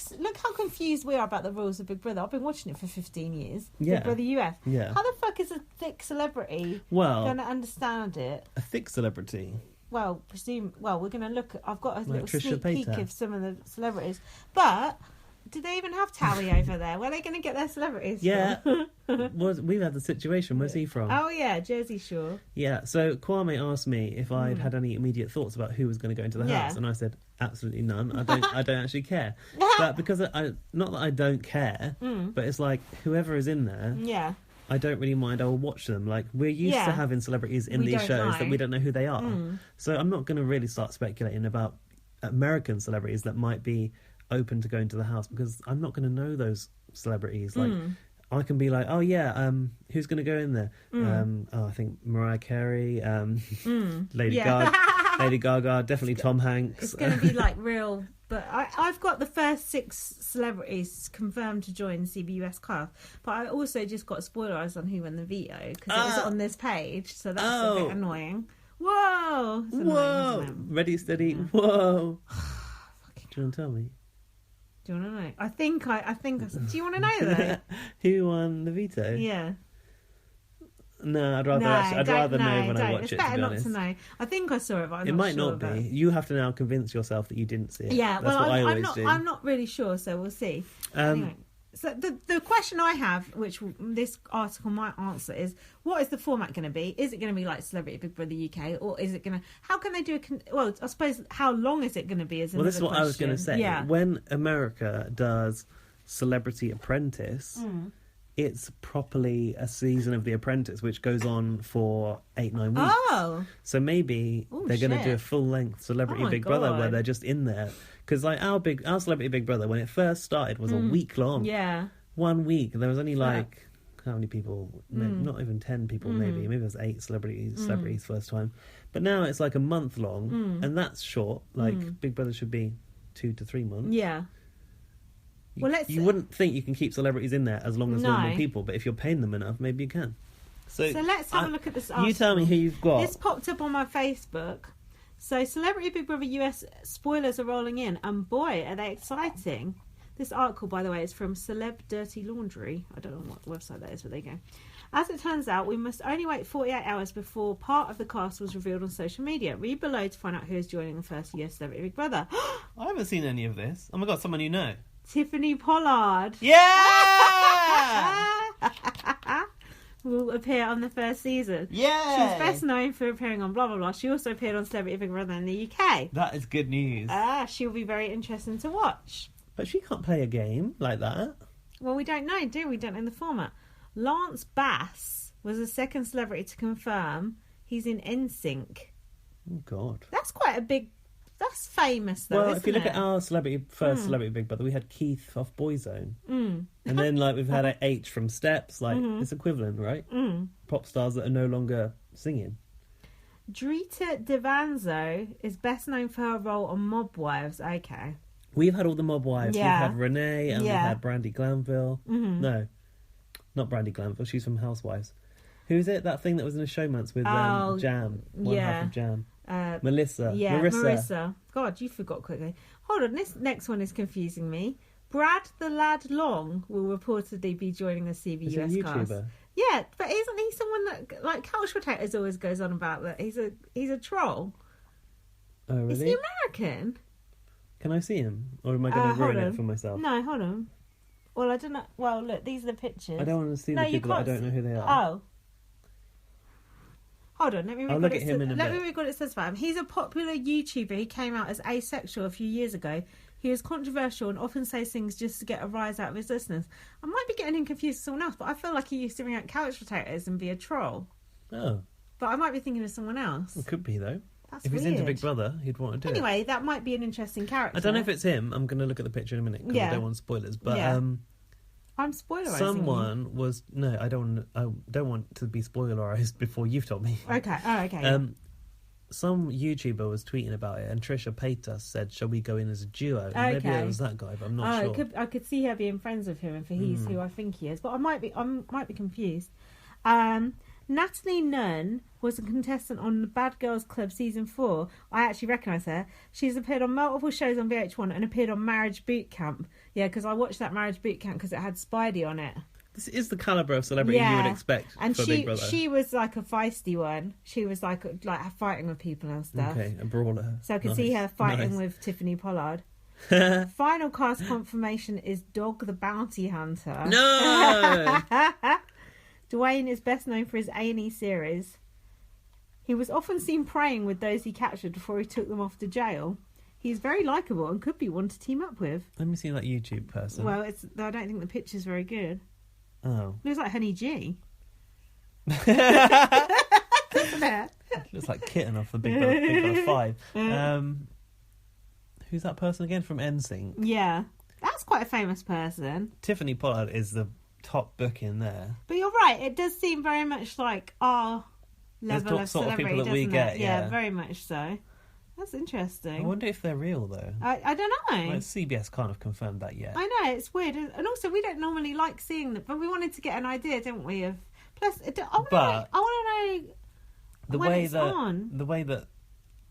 how confused we are about the rules of Big Brother. I've been watching it for 15 years. Yeah. Big Brother US. Yeah. How the fuck is a thick celebrity going to understand it? A thick celebrity? Well, we're going to look at... I've got a little Trisha sneak peek of some of the celebrities. But... Do they even have Towie over there? Where are they going to get their celebrities from? We've had the situation. Where's he from? Oh, yeah, Jersey Shore. Yeah, so Kwame asked me if I'd had any immediate thoughts about who was going to go into the house, and I said, absolutely none. I don't actually care. But because, not that I don't care, but it's like, whoever is in there, I don't really mind. I will watch them. Like, we're used to having celebrities in these shows that we don't know who they are. So I'm not going to really start speculating about American celebrities that might be open to going to the house, because I'm not going to know those celebrities. Like I can be like, oh yeah, who's going to go in there? I think Mariah Carey, Lady Gaga, definitely Tom Hanks. It's going to be like real. But I've got the first 6 celebrities confirmed to join CBUS class, but I also just got spoilers on who won the veto, because it was on this page, so that's a bit annoying. Whoa! It's annoying, ready, steady, whoa. Do you want to tell me? Do you want to know? I think. Do you want to know though? Who won the veto? Yeah. No, I'd rather know when I watch it. It's better not to know. I think I saw it, but I'm it not might sure not be. You have to now convince yourself that you didn't see it. Yeah, that's what I always do. I'm not really sure, so we'll see. Anyway, so the question I have, which this article might answer, is what is the format going to be? Is it going to be like Celebrity Big Brother UK, or is it going to? How can they do well, I suppose how long is it going to be? This is what I was going to say. Yeah. When America does Celebrity Apprentice, it's properly a season of The Apprentice, which goes on for 8-9 weeks. Oh. So maybe they're going to do a full-length Celebrity Big Brother where they're just in there. Because like our Celebrity Big Brother, when it first started, was a week long. Yeah. 1 week. There was only like, how many people? Not even 10 people, maybe. Maybe it was 8 celebrities first time. But now it's like a month long, and that's short. Like, Big Brother should be 2 to 3 months. Yeah. You wouldn't think you can keep celebrities in there as long as normal people, but if you're paying them enough, maybe you can. So let's have a look at this article. You tell me who you've got. This popped up on my Facebook. So Celebrity Big Brother US spoilers are rolling in, and boy, are they exciting. This article, by the way, is from Celeb Dirty Laundry. I don't know what website that is, but there you go. As it turns out, we must only wait 48 hours before part of the cast was revealed on social media. Read below to find out who is joining the first US Celebrity Big Brother. I haven't seen any of this. Oh my god, someone you know. Tiffany Pollard. Yeah! Will appear on the first season. Yeah! She's best known for appearing on blah blah blah. She also appeared on Celebrity Big Brother in the UK. That is good news. She'll be very interesting to watch. But she can't play a game like that. Well, we don't know, do we? Don't know the format. Lance Bass was the second celebrity to confirm he's in NSYNC. Oh god. That's quite a big... That's famous, though, well, isn't if you look it? at our Celebrity Big Brother, we had Keith off Boyzone. And then, like, we've had a H from Steps. Like, it's equivalent, right? Pop stars that are no longer singing. Drita Devanzo is best known for her role on Mob Wives. Okay. We've had all the Mob Wives. Yeah. We've had Renee and we've had Brandy Glanville. No, not Brandy Glanville. She's from Housewives. Who's it? That thing that was in a showmance with Jam. One half of Jam. Melissa. Yeah, Marissa. God, you forgot quickly. Hold on, this next one is confusing me. Brad the Lad Long will reportedly be joining the CBUS Is he a cast. YouTuber? Yeah, but isn't he someone that, like, Couch Potatoes always goes on about that? He's a troll. Oh, really? Is he American? Can I see him? Or am I going to ruin it for myself? No, hold on. Well, I don't know. Well, look, these are the pictures. I don't want to see the people that I don't know who they are. Oh. Hold on, let me read I'll look at him in a bit. Let me read what it says about him. He's a popular YouTuber. He came out as asexual a few years ago. He is controversial and often says things just to get a rise out of his listeners. I might be getting him confused with someone else, but I feel like he used to ring out Couch Potatoes and be a troll. Oh. But I might be thinking of someone else. It could be, though. That's if weird. he's into Big Brother, he'd want to do it. Anyway, that might be an interesting character. I don't know if it's him. I'm going to look at the picture in a minute because I don't want spoilers. But I'm spoilerising someone was... No, I don't want to be spoilerised before you've told me. Okay. Oh, okay. Some YouTuber was tweeting about it, and Trisha Paytas said, "Shall we go in as a duo?" And maybe it was that guy, but I'm not sure. I could see her being friends with him, and for he's who I think he is, but I might be confused. Natalie Nunn was a contestant on the Bad Girls Club season 4. I actually recognise her. She's appeared on multiple shows on VH1 and appeared on Marriage Boot Camp. Yeah, because I watched that Marriage Boot Camp because it had Spidey on it. This is the calibre of celebrity you would expect for Big Brother. She was like a feisty one. She was like fighting with people and stuff. Okay, a brawler. So I could see her fighting with Tiffany Pollard. Final cast confirmation is Dog the Bounty Hunter. No! Dwayne is best known for his A&E series. He was often seen praying with those he captured before he took them off to jail. He's very likeable and could be one to team up with. Let me see that YouTube person. Well, I don't think the picture's very good. Oh. Looks like Honey G. Looks like Kitten off the Big Brother 5. Who's that person again from NSYNC? Yeah. That's quite a famous person. Tiffany Pollard is the top booking there. But you're right, it does seem very much like our level of celebrity, people that we get, yeah, very much so. That's interesting. I wonder if they're real, though. I don't know. Like, CBS can't have confirmed that yet. I know, it's weird. And also, we don't normally like seeing them, but we wanted to get an idea, didn't we? Of plus, I want to know when it's on. The way that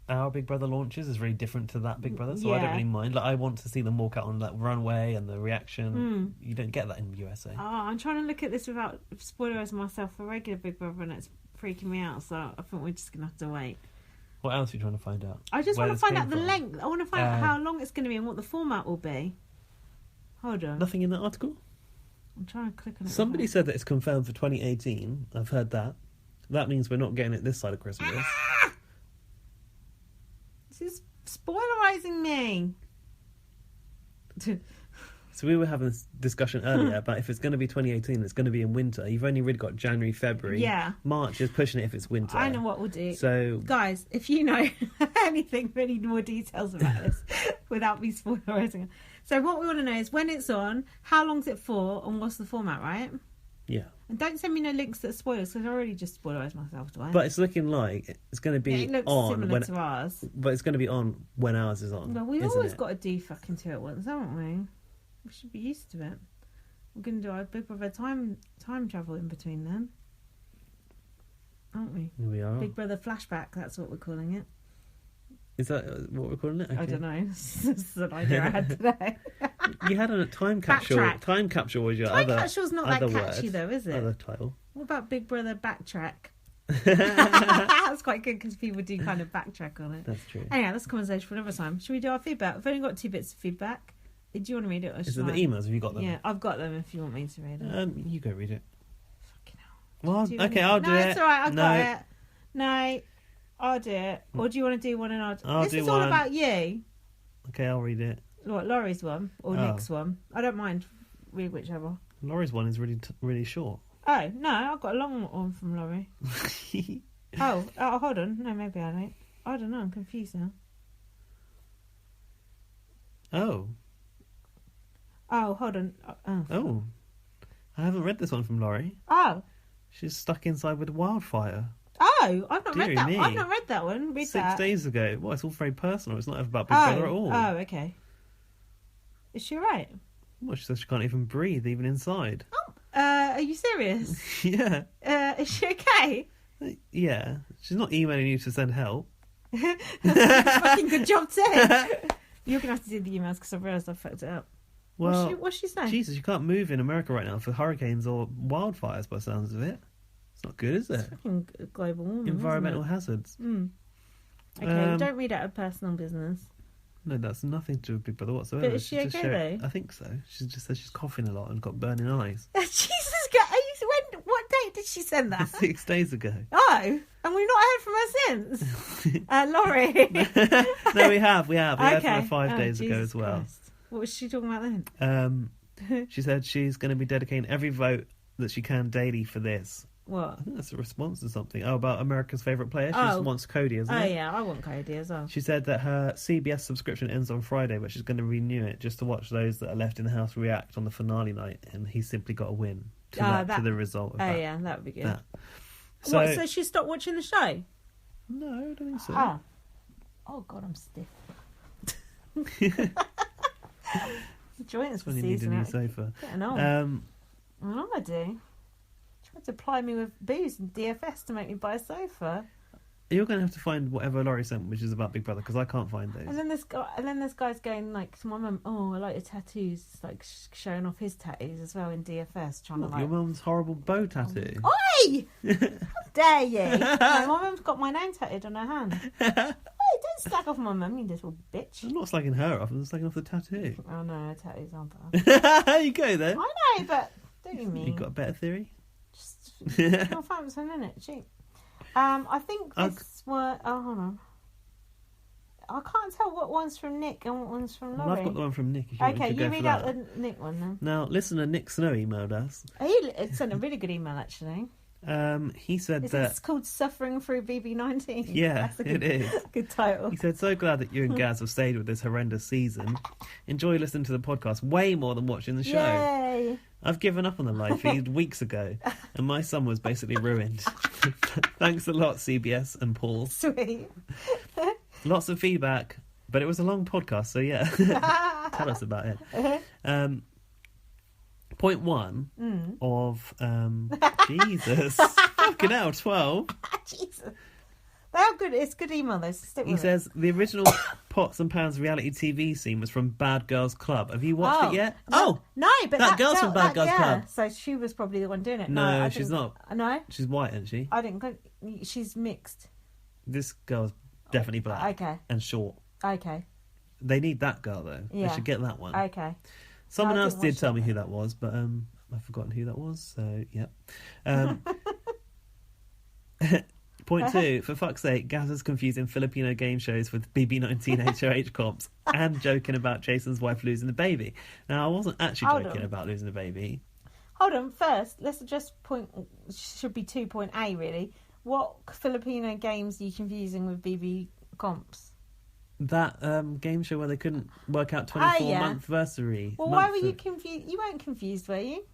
our Big Brother launches is really different to that Big Brother, so I don't really mind. Like, I want to see them walk out on that runway and the reaction. You don't get that in the USA. Oh, I'm trying to look at this without spoilerising myself for regular Big Brother, and it's freaking me out, so I think we're just going to have to wait. What else are you trying to find out? I just want to find out the length. I want to find out how long it's going to be and what the format will be. Hold on. Nothing in that article? I'm trying to click on it. Somebody said that it's confirmed for 2018. I've heard that. That means we're not getting it this side of Christmas. This is spoilerising me. So we were having this discussion earlier about if it's going to be 2018, it's going to be in winter. You've only really got January, February. Yeah. March is pushing it if it's winter. I know what we'll do. So, guys, if you know anything, any more details about this, without me spoilerising it. So what we want to know is when it's on, how long's it for, and what's the format, right? Yeah. And don't send me no links that spoilers, because I already just spoilerised myself, do I? But it's looking like it's going to be it looks on similar to ours. But it's going to be on when ours is on. Well, we've always got to do fucking two at once, haven't we? We should be used to it. We're going to do our Big Brother time travel in between then, aren't we? Here we are. Big Brother flashback, that's what we're calling it. Is that what we're calling it? Okay. I don't know. This is an idea I had today. You had a time capsule. Backtrack. Time capsule was your time other. Time capsule's not that catchy though, is it? Other title. What about Big Brother backtrack? That's quite good because people do kind of backtrack on it. That's true. Anyway, that's a conversation for another time. Should we do our feedback? We've only got 2 bits of feedback. Do you want to read it? Or Is it the emails? Have you got them? Yeah, I've got them if you want me to read them. You go read it. Fucking hell. Well, okay, I'll do it. No, it's alright, I've got it. No, I'll do it. Or do you want to do one and I'll do This is one. all about you. Okay, I'll read it. What, Laurie's one? Or Nick's one? I don't mind. Read whichever. Laurie's one is really short. Oh, no, I've got a long one from Laurie. oh, hold on. No, maybe I don't. I don't know, I'm confused now. Oh, hold on. Oh. I haven't read this one from Laurie. Oh. She's stuck inside with wildfire. Oh, I've not Dear read that. me. I've not read that one. Read 6 days ago. Well, it's all very personal. It's not about Big Brother at all. Oh, okay. Is she right? Well, she says she can't even breathe, even inside. Oh, are you serious? Yeah. Is she okay? Yeah. She's not emailing you to send help. That's a fucking good job too. You're going to have to do the emails because I've realised I've fucked it up. Well, what's she saying? Jesus, you can't move in America right now for hurricanes or wildfires by the sounds of it. It's not good, is it? It's fucking global warming. Environmental hazards. Mm. Okay, don't read out of personal business. No, that's nothing to do with Big Brother whatsoever. But is she okay though? I think so. She just says she's coughing a lot and got burning eyes. Jesus, what date did she send that? 6 days ago. Oh, and we've not heard from her since. Laurie. No, we have. We heard okay. from her 5 days ago Jesus as well. Christ. What was she talking about then? She said she's going to be dedicating every vote that she can daily for this. What? I think that's a response to something. Oh, about America's favourite player. She just wants Cody, isn't it? Oh, yeah, I want Cody as well. She said that her CBS subscription ends on Friday, but she's going to renew it just to watch those that are left in the house react on the finale night, and he's simply got to win to the result of that. Oh, yeah, that would be good. That. So she stopped watching the show? No, I don't think so. Oh God, I'm stiff. The joints for when you need a season new out. sofa. Getting on. I do. Tried to ply me with booze and DFS to make me buy a sofa. You're going to have to find whatever Laurie sent, which is about Big Brother, because I can't find those. And then this guy's going like to my mum. Oh, I like your tattoos. It's like showing off his tattoos as well in DFS, trying to like. Your mum's horrible bow tattoo. Oi! How dare you? No, my mum's got my name tattooed on her hand. Oi, don't slag off my mum, you little bitch. I'm not slagging her off. I'm slagging off the tattoo. Oh no, her tattoos aren't bad. There you go then. I know, but don't you mean? You got a better theory? Just Northampton, isn't it? Cheap. I think this were. Oh, hold on. I can't tell what one's from Nick and what one's from Laurie. Well, I've got the one from Nick. If you Okay, want to you go read for out that. the Nick one then. Now, listener Nick Snow emailed us. He sent a really good email actually. He said It's called Suffering Through BB19. Yeah, That's a good, it is. Good title. He said, so glad that you and Gaz have stayed with this horrendous season. Enjoy listening to the podcast way more than watching the show. Yay! I've given up on the live feed weeks ago, and my summer was basically ruined. Thanks a lot, CBS and Paul. Sweet. Lots of feedback, but it was a long podcast, so yeah. Tell us about it. Point one of Jesus. Fucking hell, 12. Jesus. They are good. It's good email though. So stick with He says the original Pots and Pans reality TV scene was from Bad Girls Club. Have you watched it yet? No, but that girl's from Bad Girls Club. So she was probably the one doing it. No, she's not. No, she's white, isn't she? I didn't. She's mixed. This girl's definitely black. Okay. And short. Okay. They need that girl though. Yeah. They should get that one. Okay. Someone else did tell me who that was, but I've forgotten who that was. So yeah. Point 2, for fuck's sake, Gaz is confusing Filipino game shows with BB19 HOH comps and joking about Jason's wife losing the baby. Now, I wasn't actually joking about losing the baby. Hold on, first, let's address should be 2.A really. What Filipino games are you confusing with BB comps? That game show where they couldn't work out 24-month anniversary. Well, why were you confused? You weren't confused, were you?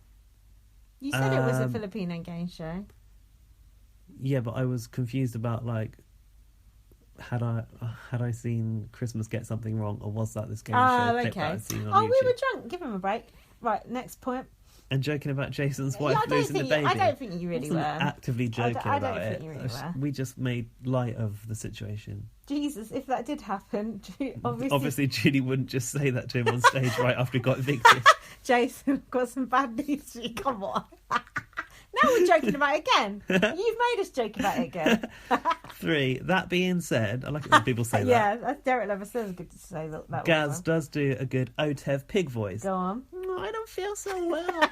You said it was a Filipino game show. Yeah, but I was confused about, like, had I seen Christmas Get Something Wrong, or was that this game show clip that I'd seen on YouTube? We were drunk. Give him a break. Right, next point. And joking about Jason's wife losing the baby. I don't think you really were. Actively joking about it. I don't think you really were. We just made light of the situation. Jesus, if that did happen, obviously Judy wouldn't just say that to him on stage right after he got evicted. Jason, I've got some bad news for you. Come on. Now we're joking about it again. You've made us joke about it again. 3, that being said, I like it when people say that. Yeah, that's Derek Levison's good to say that. Gaz does do a good Otev pig voice. Go on. I don't feel so well.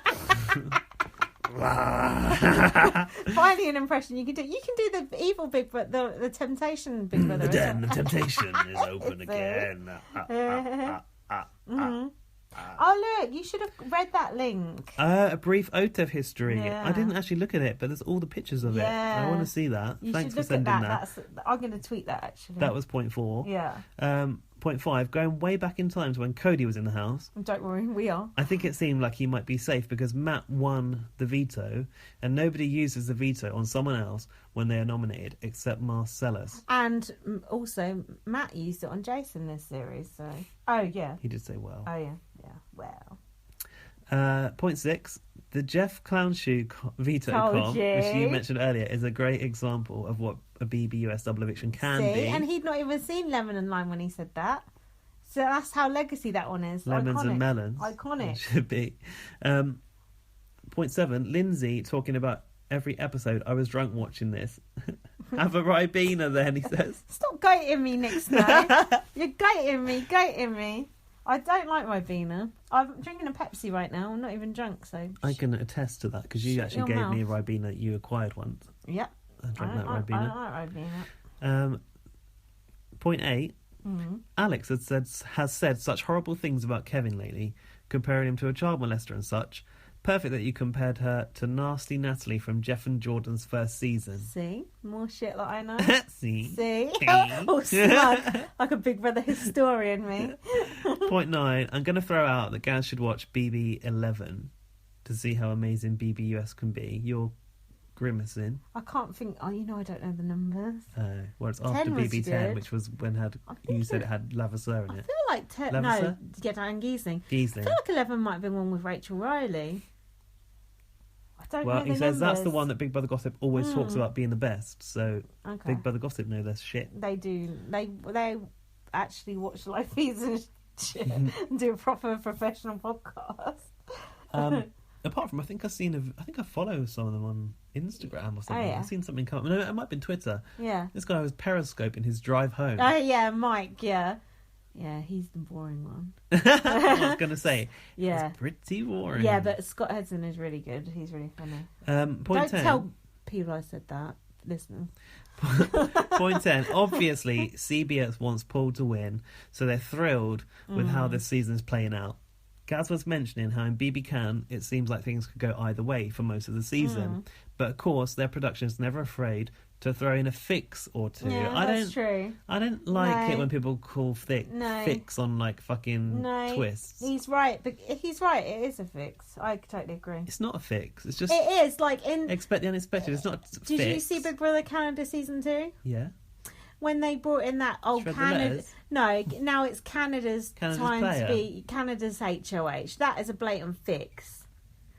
Finally, an impression you can do. You can do the evil Big Brother, the temptation Big Brother. The den of temptation is open again. Oh look, you should have read that link. A brief Otev history. Yeah. I didn't actually look at it, but there's all the pictures of it. I want to see that. Thanks for sending that. I'm going to tweet that actually. That was point 4. Yeah. Point 5, going way back in time to when Cody was in the house. Don't worry, we are. I think it seemed like he might be safe because Matt won the veto, and nobody uses the veto on someone else when they are nominated except Marcellus. And also, Matt used it on Jason this series, so... Oh, yeah. He did say well. Oh, yeah. Yeah, well. Point 6, the Jeff Clownshoe veto comp, which you mentioned earlier, is a great example of what a BBUS double eviction can be. And he'd not even seen Lemon and Lime when he said that. So that's how legacy that one is. Lemons and melons. Iconic. It should be. Point 7, Lindsay talking about every episode. I was drunk watching this. Have a Ribena then, he says. Stop gating me, Nick Snow. You're gating me. I don't like Ribena. I'm drinking a Pepsi right now. I'm not even drunk, so... I can attest to that, because you actually gave me a Ribena you acquired once. Yep. I drank that Ribena. I like Ribena. Point 8. Alex has said such horrible things about Kevin lately, comparing him to a child molester and such. Perfect that you compared her to nasty Natalie from Jeff and Jordan's first season. See? More shit that I know. See? Oh, smug. Like a Big Brother historian, me. Point 9. I'm going to throw out that Gaz should watch BB11 to see how amazing BBUS can be. You're grimacing. I can't think... Oh, I don't know the numbers. Well, it's after BB10, which was when you said it had Lavasseur in it. I feel like... No, Dan Giesling. I feel like 11 might have been one with Rachel Riley. Well, he says that's the one that Big Brother Gossip always talks about being the best. So Big Brother Gossip know their shit. They do. They actually watch live feeds and shit and do a proper professional podcast. Apart from, I think I follow some of them on Instagram or something. Oh, yeah. I've seen something come up. No, it might have been Twitter. Yeah. This guy was periscoping his drive home. Oh, yeah, Mike, yeah. Yeah, he's the boring one. I was going to say, yeah, it's pretty boring. Yeah, but Scott Hudson is really good. He's really funny. Point 10. Don't tell people I said that. Listen. Point 10. Obviously, CBS wants Paul to win, so they're thrilled with how this season's playing out. Gaz was mentioning how in BB Can it seems like things could go either way for most of the season. But of course, their production is never afraid to throw in a fix or two. Yeah, that's true. I don't like it when people call fix on like fucking twists. He's right. But he's right. It is a fix. I totally agree. It's not a fix. It's just... It is, like in... Expect the unexpected. It's not a fix. Did you see Big Brother Canada season 2? Yeah. When they brought in that old Canada... No, now it's Canada's time player. to be Canada's HOH. That is a blatant fix.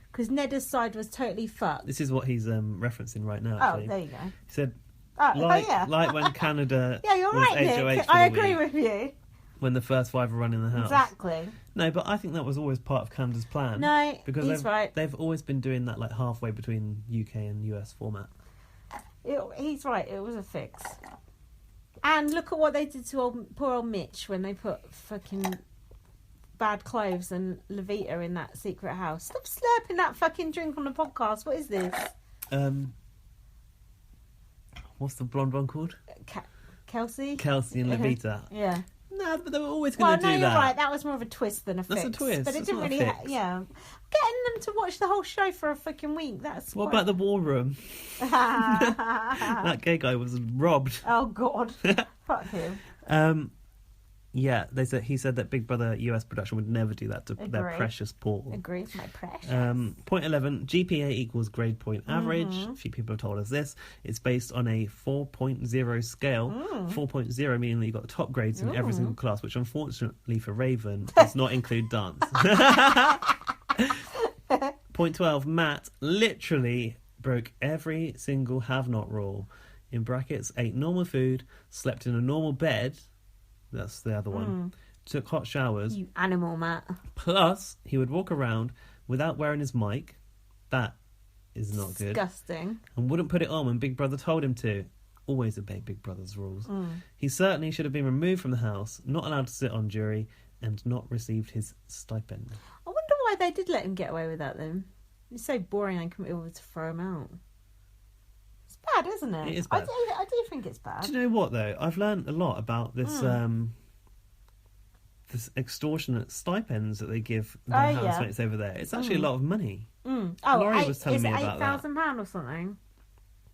Because Neda's side was totally fucked. This is what he's referencing right now, actually. Oh, there you go. He said, yeah. like when Canada yeah, you're was right, HOH Nick. I agree with you. When the first 5 were running the house. Exactly. No, but I think that was always part of Canada's plan. No, because he's right. They've always been doing that like halfway between UK and US format. He's right. It was a fix. And look at what they did to poor old Mitch when they put fucking bad clothes and Levita in that secret house. Stop slurping that fucking drink on the podcast. What is this? what's the blonde one called? Kelsey? Kelsey and Levita. Yeah. No, but they were always going to do that. You're right. That was more of a twist than a fix. That's a twist. But it It's didn't not a really... fix. Yeah. Getting them to watch the whole show for a fucking week, that's... What about the war room? That gay guy was robbed. Oh, God. Fuck him. Yeah, he said that Big Brother US production would never do that to their precious Paul. Agree, my precious. Point 11, GPA equals grade point average. A few people have told us this. It's based on a 4.0 scale. 4.0 meaning that you got the top grades in every single class, which unfortunately for Raven does not include dance. Point 12, Matt literally broke every single have-not rule. In brackets, ate normal food, slept in a normal bed. That's the other one. Took hot showers. You animal, Matt. Plus, he would walk around without wearing his mic. That is not good. Disgusting. And wouldn't put it on when Big Brother told him to. Always obey Big Brother's rules. He certainly should have been removed from the house, not allowed to sit on jury, and not received his stipend. I wonder why they did let him get away with that then. It's so boring they couldn't be able to throw him out. It's bad, isn't it? It is bad. I do think it's bad. Do you know what, though? I've learned a lot about this this extortionate stipends that they give the housemates over there. It's actually a lot of money. Laurie was telling me about that. £8,000 or something?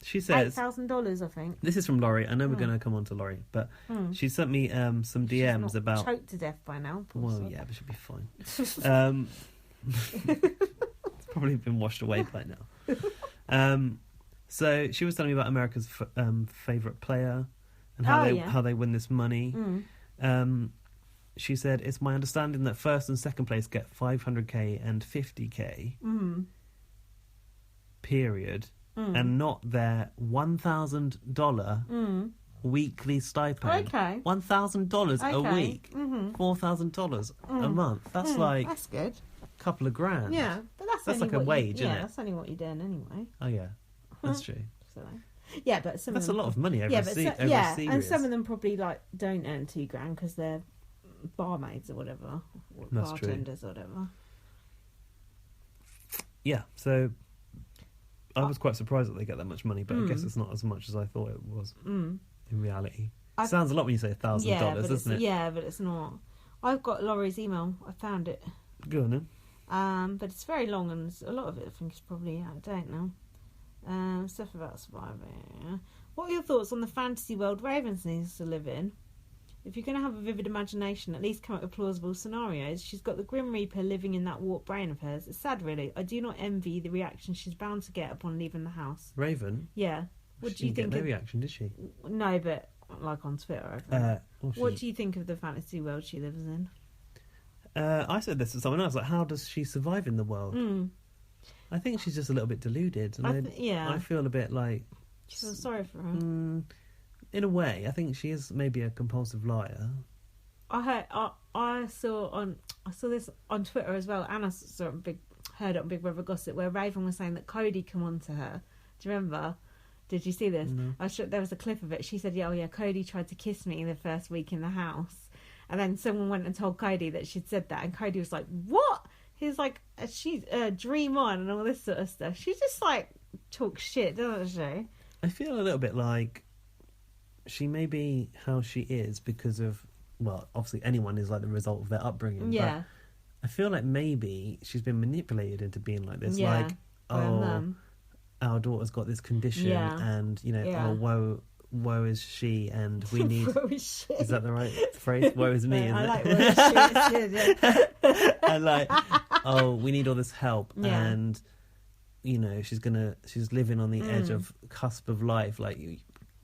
She says $8,000, I think. This is from Laurie. I know we're going to come on to Laurie, but she sent me some DMs She's not about choked to death by now. Well, yeah, but she'll be fine. It's probably been washed away by now. So she was telling me about America's favourite player and how they win this money. She said, it's my understanding that first and second place get $500k and $50k, period, and not their $1,000 weekly stipend. Okay. $1,000 a week, $4,000 a month. That's like that's good. A couple of grand. Yeah, but that's like a wage, isn't it? Yeah, that's only what you're doing anyway. Oh yeah, that's true. So, yeah, but that's a lot of money over a series. And some of them probably like don't earn $2,000 because they're barmaids or whatever, or that's bartenders true. or whatever. Yeah, so I was quite surprised that they get that much money, but I guess it's not as much as I thought it was in reality. Sounds a lot when you say $1,000, doesn't it? Yeah, but it's not. I've got Laurie's email. I found it. Go on then. But it's very long, and a lot of it I think is probably out of date now. Stuff about surviving. What are your thoughts on the fantasy world Ravens needs to live in? If you're going to have a vivid imagination, at least come up with plausible scenarios. She's got the Grim Reaper living in that warped brain of hers. It's sad, really. I do not envy the reaction she's bound to get upon leaving the house. Raven? Yeah. What do you think? No reaction, did she? No, but like on Twitter. What do you think of the fantasy world she lives in? I said this to someone else. Like, how does she survive in the world? I think she's just a little bit deluded. And I feel a bit like... I feel sorry for her. In a way, I think she is maybe a compulsive liar. I saw this on Twitter as well, and I heard it on Big Brother Gossip where Raven was saying that Cody come on to her. Do you remember? Did you see this? No. There was a clip of it. She said, Cody tried to kiss me the first week in the house. And then someone went and told Cody that she'd said that. And Cody was like, what? He's like, she's dream on and all this sort of stuff. She just like talks shit, doesn't she? I feel a little bit like she may be how she is because of, well, obviously anyone is like the result of their upbringing. Yeah. But I feel like maybe she's been manipulated into being like this. Yeah. Like, our daughter's got this condition and, woe is she, and we need... Woe is she. Is that the right phrase? Woe is me, I like it? woe is she. It's good, yeah. And like, we need all this help, and she's living on the edge of cusp of life. Like,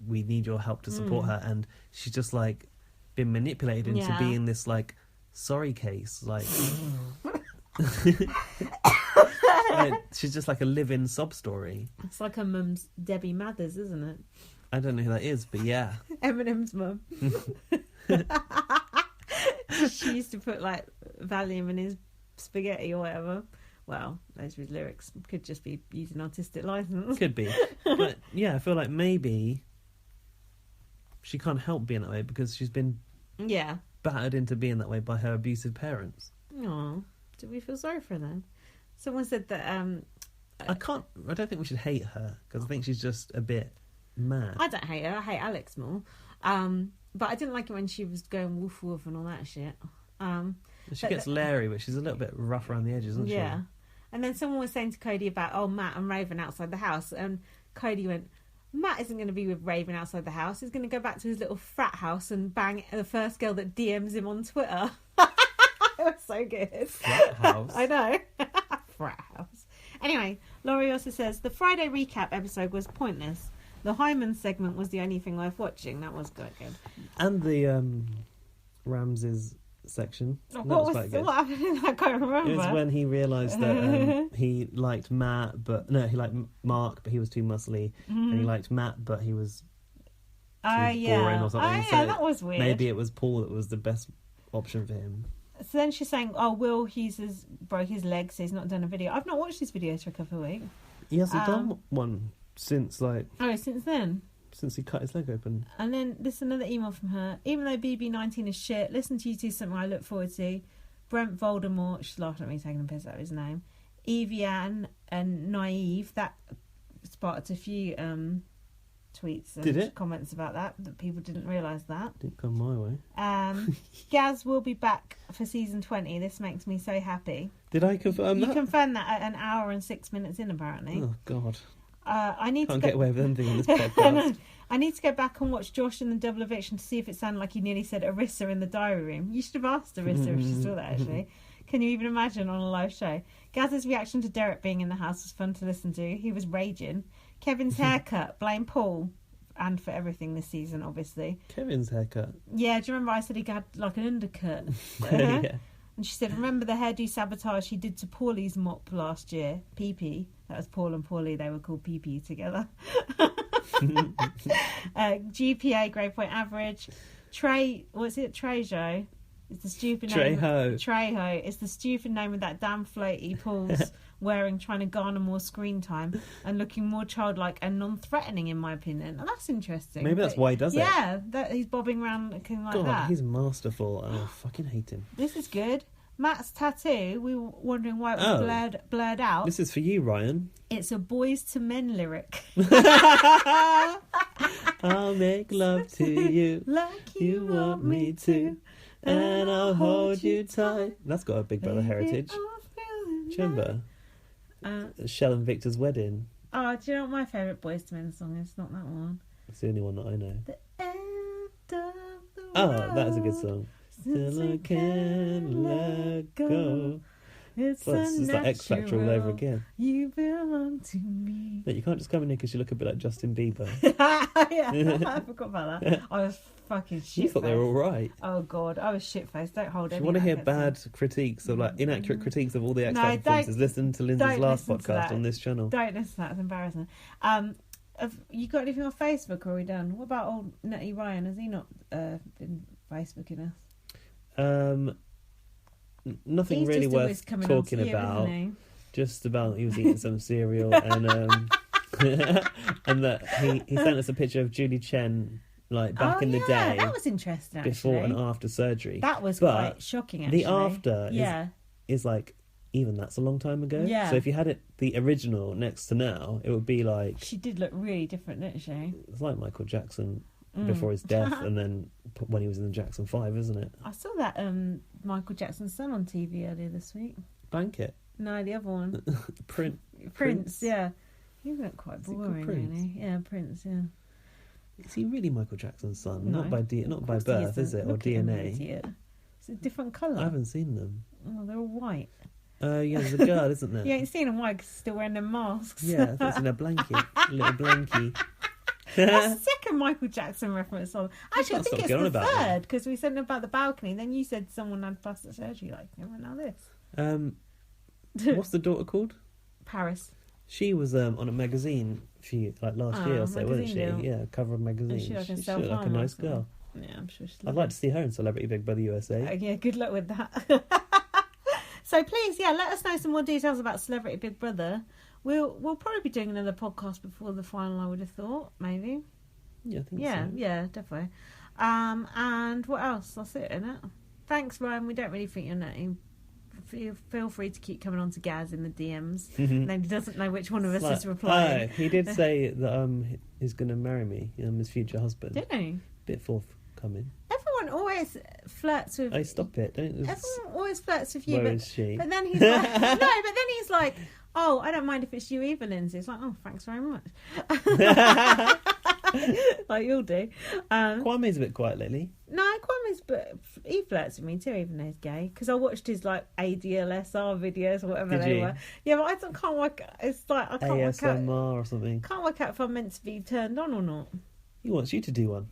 we need your help to support her, and she's just like been manipulated into being this like sorry case. Like, she's just like a live-in sob story. It's like her mum's Debbie Mathers, isn't it? I don't know who that is, but yeah. Eminem's mum. She used to put like Valium in his spaghetti or whatever. Well, those were his lyrics. Could just be using artistic license. Could be. But yeah, I feel like maybe she can't help being that way because she's been battered into being that way by her abusive parents. Oh, do we feel sorry for her then? Someone said that... I don't think we should hate her because I think she's just a bit mad. I don't hate her. I hate Alex more. But I didn't like it when she was going woof woof and all that shit. She gets Larry, but she's a little bit rough around the edges, isn't she? Yeah. And then someone was saying to Cody about, Matt and Raven outside the house. And Cody went, Matt isn't going to be with Raven outside the house. He's going to go back to his little frat house and bang the first girl that DMs him on Twitter. It was so good. Frat house. I know. Frat house. Anyway, Laurie also says, the Friday recap episode was pointless. The Hyman segment was the only thing worth watching. That was quite good. And the Ramses section. What happened in that? I can't remember. It was when he realised that he liked Matt, he liked Mark, but he was too muscly, and he liked Matt, but he was too boring or something. So that was weird. Maybe it was Paul that was the best option for him. So then she's saying, Will broke his leg, so he's not done a video. I've not watched his videos for a couple of weeks. He hasn't done one since since then. Since he cut his leg open. And then this is another email from her. Even though BB19 is shit, listen to you two, something I look forward to. Brent Voldemort, she's laughing at me taking a piss out of his name. Evian and Naive, that sparked a few tweets and comments about that people didn't realise that. Didn't come my way. Gaz will be back for season 20. This makes me so happy. Did I confirm that? You confirmed that at an hour and 6 minutes in, apparently. Oh, God. I need Can't to get away with anything in this podcast. I need to go back and watch Josh in the double eviction to see if it sounded like he nearly said Arissa in the diary room. You should have asked Arissa if she saw that, actually. Can you even imagine on a live show? Gaz's reaction to Derek being in the house was fun to listen to. He was raging. Kevin's haircut, blame Paul. And for everything this season, obviously. Kevin's haircut? Yeah, do you remember I said he had like an undercut? Yeah. And she said, remember the hairdo sabotage he did to Paulie's mop last year? PP. That was Paul and Paulie. They were called PP together. GPA, grade point average. Trejo? It's the stupid name. Trejo. It's the stupid name of that damn floaty Paul's wearing, trying to garner more screen time and looking more childlike and non-threatening, in my opinion. And that's interesting. Maybe that's why he does it. Yeah, that he's bobbing around looking like that. He's masterful. I fucking hate him. This is good. Matt's tattoo, we were wondering why it was blurred out. This is for you, Ryan. It's a Boys to Men lyric. I'll make love to you like you want me to, and I'll hold you tight. That's got a Big Brother heritage. Remember? Shell and Victor's wedding. Oh, do you know what my favourite Boys to Men song is? Not that one. It's the only one that I know. The end of the Oh, that is a good song. Still I can't let go. It's like X Factor all over again. You belong to me. No, you can't just come in here because you look a bit like Justin Bieber. Yeah, I forgot about that. I was fucking shit-faced. You thought they were all right. Oh, God, I was shit-faced. Don't hold it. If you want to hear bad critiques of, like, inaccurate critiques of all the X Factor performances, listen to Lindsay's last podcast on this channel. Don't listen to that. It's embarrassing. Have you got anything on Facebook, or are we done? What about old Nutty Ryan? Has he not been Facebooking us? Nothing He's really worth talking about. Just about he was eating some cereal and and that he sent us a picture of Julie Chen like back in the day. That was interesting. Actually. Before and after surgery. That was quite shocking. Actually, the after is like even that's a long time ago. Yeah. So if you had it the original next to now, it would be like she did look really different, didn't she? It's like Michael Jackson. Before his death and then when he was in the Jackson 5, isn't it? I saw that Michael Jackson's son on TV earlier this week. Blanket? No, the other one. Prince, yeah. He looked quite boring, really. Yeah, Prince, yeah. Is he really Michael Jackson's son? No. Not by birth, is it? Or DNA? It's a different colour. I haven't seen them. Oh, they're all white. Yeah, there's a girl, isn't there? You ain't seen them white because they're still wearing their masks. Yeah, that's in a blanket. A little blankie. That's the second Michael Jackson reference on. Actually, I think it's the third because we said about the balcony. Then you said someone had plastic surgery. Like, now this. What's the daughter called? Paris. She was on a magazine last year or so, wasn't she? Deal. Yeah, cover of magazine. She looked like a nice girl. Yeah, I'm sure she's. I'd like to see her in Celebrity Big Brother USA. Yeah, good luck with that. So please, let us know some more details about Celebrity Big Brother. We'll probably be doing another podcast before the final, I would have thought, maybe. Yeah, I think so. Yeah, definitely. And what else? That's it, isn't it? Thanks, Ryan. We don't really think you're nutty, feel free to keep coming on to Gaz in the DMs. And then he doesn't know which one of us is replying. Oh, he did say that he's going to marry me, his future husband. Did he? Bit forthcoming. Everyone always flirts with... Oh, stop it. Everyone always flirts with you. Where is she? But then he's like... No, but then he's like, oh, I don't mind if it's you either, Lindsay. It's like, oh, thanks very much. Like you'll do. Kwame's a bit quiet lately. No, but he flirts with me too, even though he's gay. Because I watched his like ADLSR videos or whatever they were. Yeah, but I can't work. It's like I can't work out ASMR or something. Can't work out if I'm meant to be turned on or not. He wants you to do one.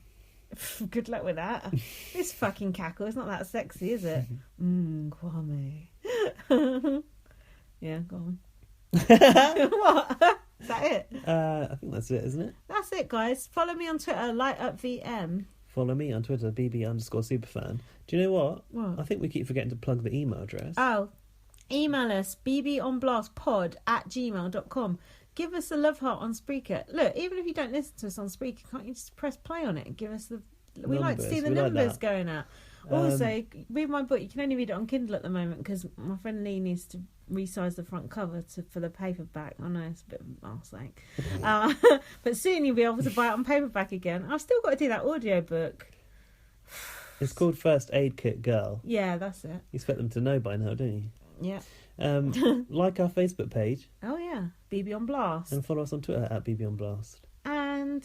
Good luck with that. This fucking cackle is not that sexy, is it? Kwame. Yeah, go on. What? Is that it? I think that's it, isn't it? That's it, guys. Follow me on Twitter, LightUpVM. Follow me on Twitter, BB_superfan. Do you know what? What? I think we keep forgetting to plug the email address. Oh, email us, bbonblastpod@gmail.com. Give us a love heart on Spreaker. Look, even if you don't listen to us on Spreaker, can't you just press play on it and give us the... We like to see the numbers going out. Also, read my book. You can only read it on Kindle at the moment because my friend Lee needs to resize the front cover for the paperback. I know it's a bit of an arse ache. But soon you'll be able to buy it on paperback again. I've still got to do that audiobook. It's called First Aid Kit Girl. Yeah, that's it. You expect them to know by now, don't you? Yeah. Like our Facebook page. Oh, yeah. BB on Blast. And follow us on Twitter @BB on Blast. And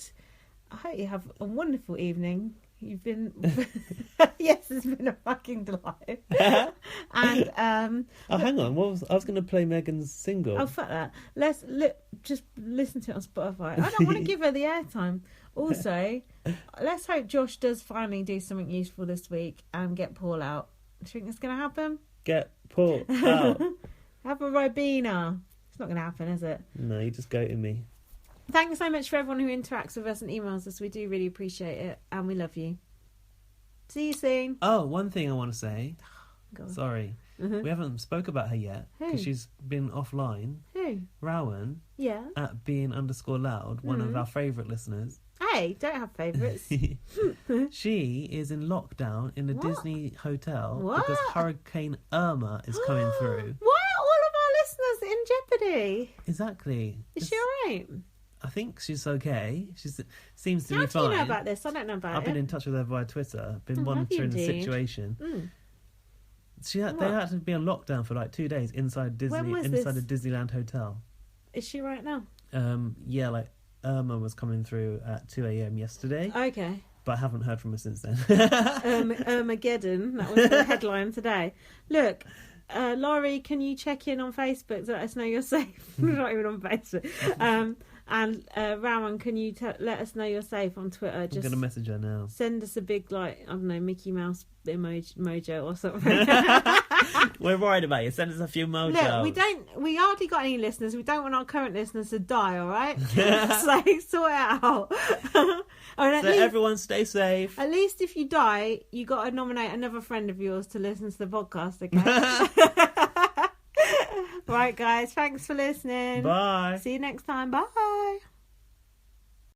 I hope you have a wonderful evening. You've been... Yes, it's been a fucking delight. And... oh, hang on. I was going to play Megan's single. Oh, fuck that. Just listen to it on Spotify. I don't want to give her the airtime. Also, let's hope Josh does finally do something useful this week and get Paul out. Do you think that's going to happen? Get Paul out. Have a Ribena. It's not going to happen, is it? No, you just go to me. Thanks so much for everyone who interacts with us and emails us. We do really appreciate it, and we love you. See you soon. Oh, one thing I want to say. God. Sorry. We haven't spoke about her yet because she's been offline. Who? Rowan. Yeah. At being_loud, one of our favourite listeners. Hey, don't have favourites. She is in lockdown in a Disney hotel because Hurricane Irma is coming through. Why are all of our listeners in jeopardy? Exactly. Is she alright? I think she's okay. She seems to be fine. How do you know about this? I don't know about it. I've been in touch with her via Twitter. Been monitoring the situation. They had to be on lockdown for like 2 days inside a Disneyland hotel. Is she right now? Yeah, like Irma was coming through at 2 a.m. yesterday. Okay. But I haven't heard from her since then. Armageddon. That was the headline today. Look, Laurie, can you check in on Facebook to let us know you're safe? We're not even on Facebook. And Rowan, can you let us know you're safe on Twitter? I'm going to message her now. Send us a big, like, I don't know, Mickey Mouse mojo or something. We're worried about you. Send us a few mojos. Look, we hardly got any listeners. We don't want our current listeners to die, all right? So sort it out. So everyone stay safe. At least if you die, you got to nominate another friend of yours to listen to the podcast, okay? Right, guys. Thanks for listening. Bye. See you next time. Bye.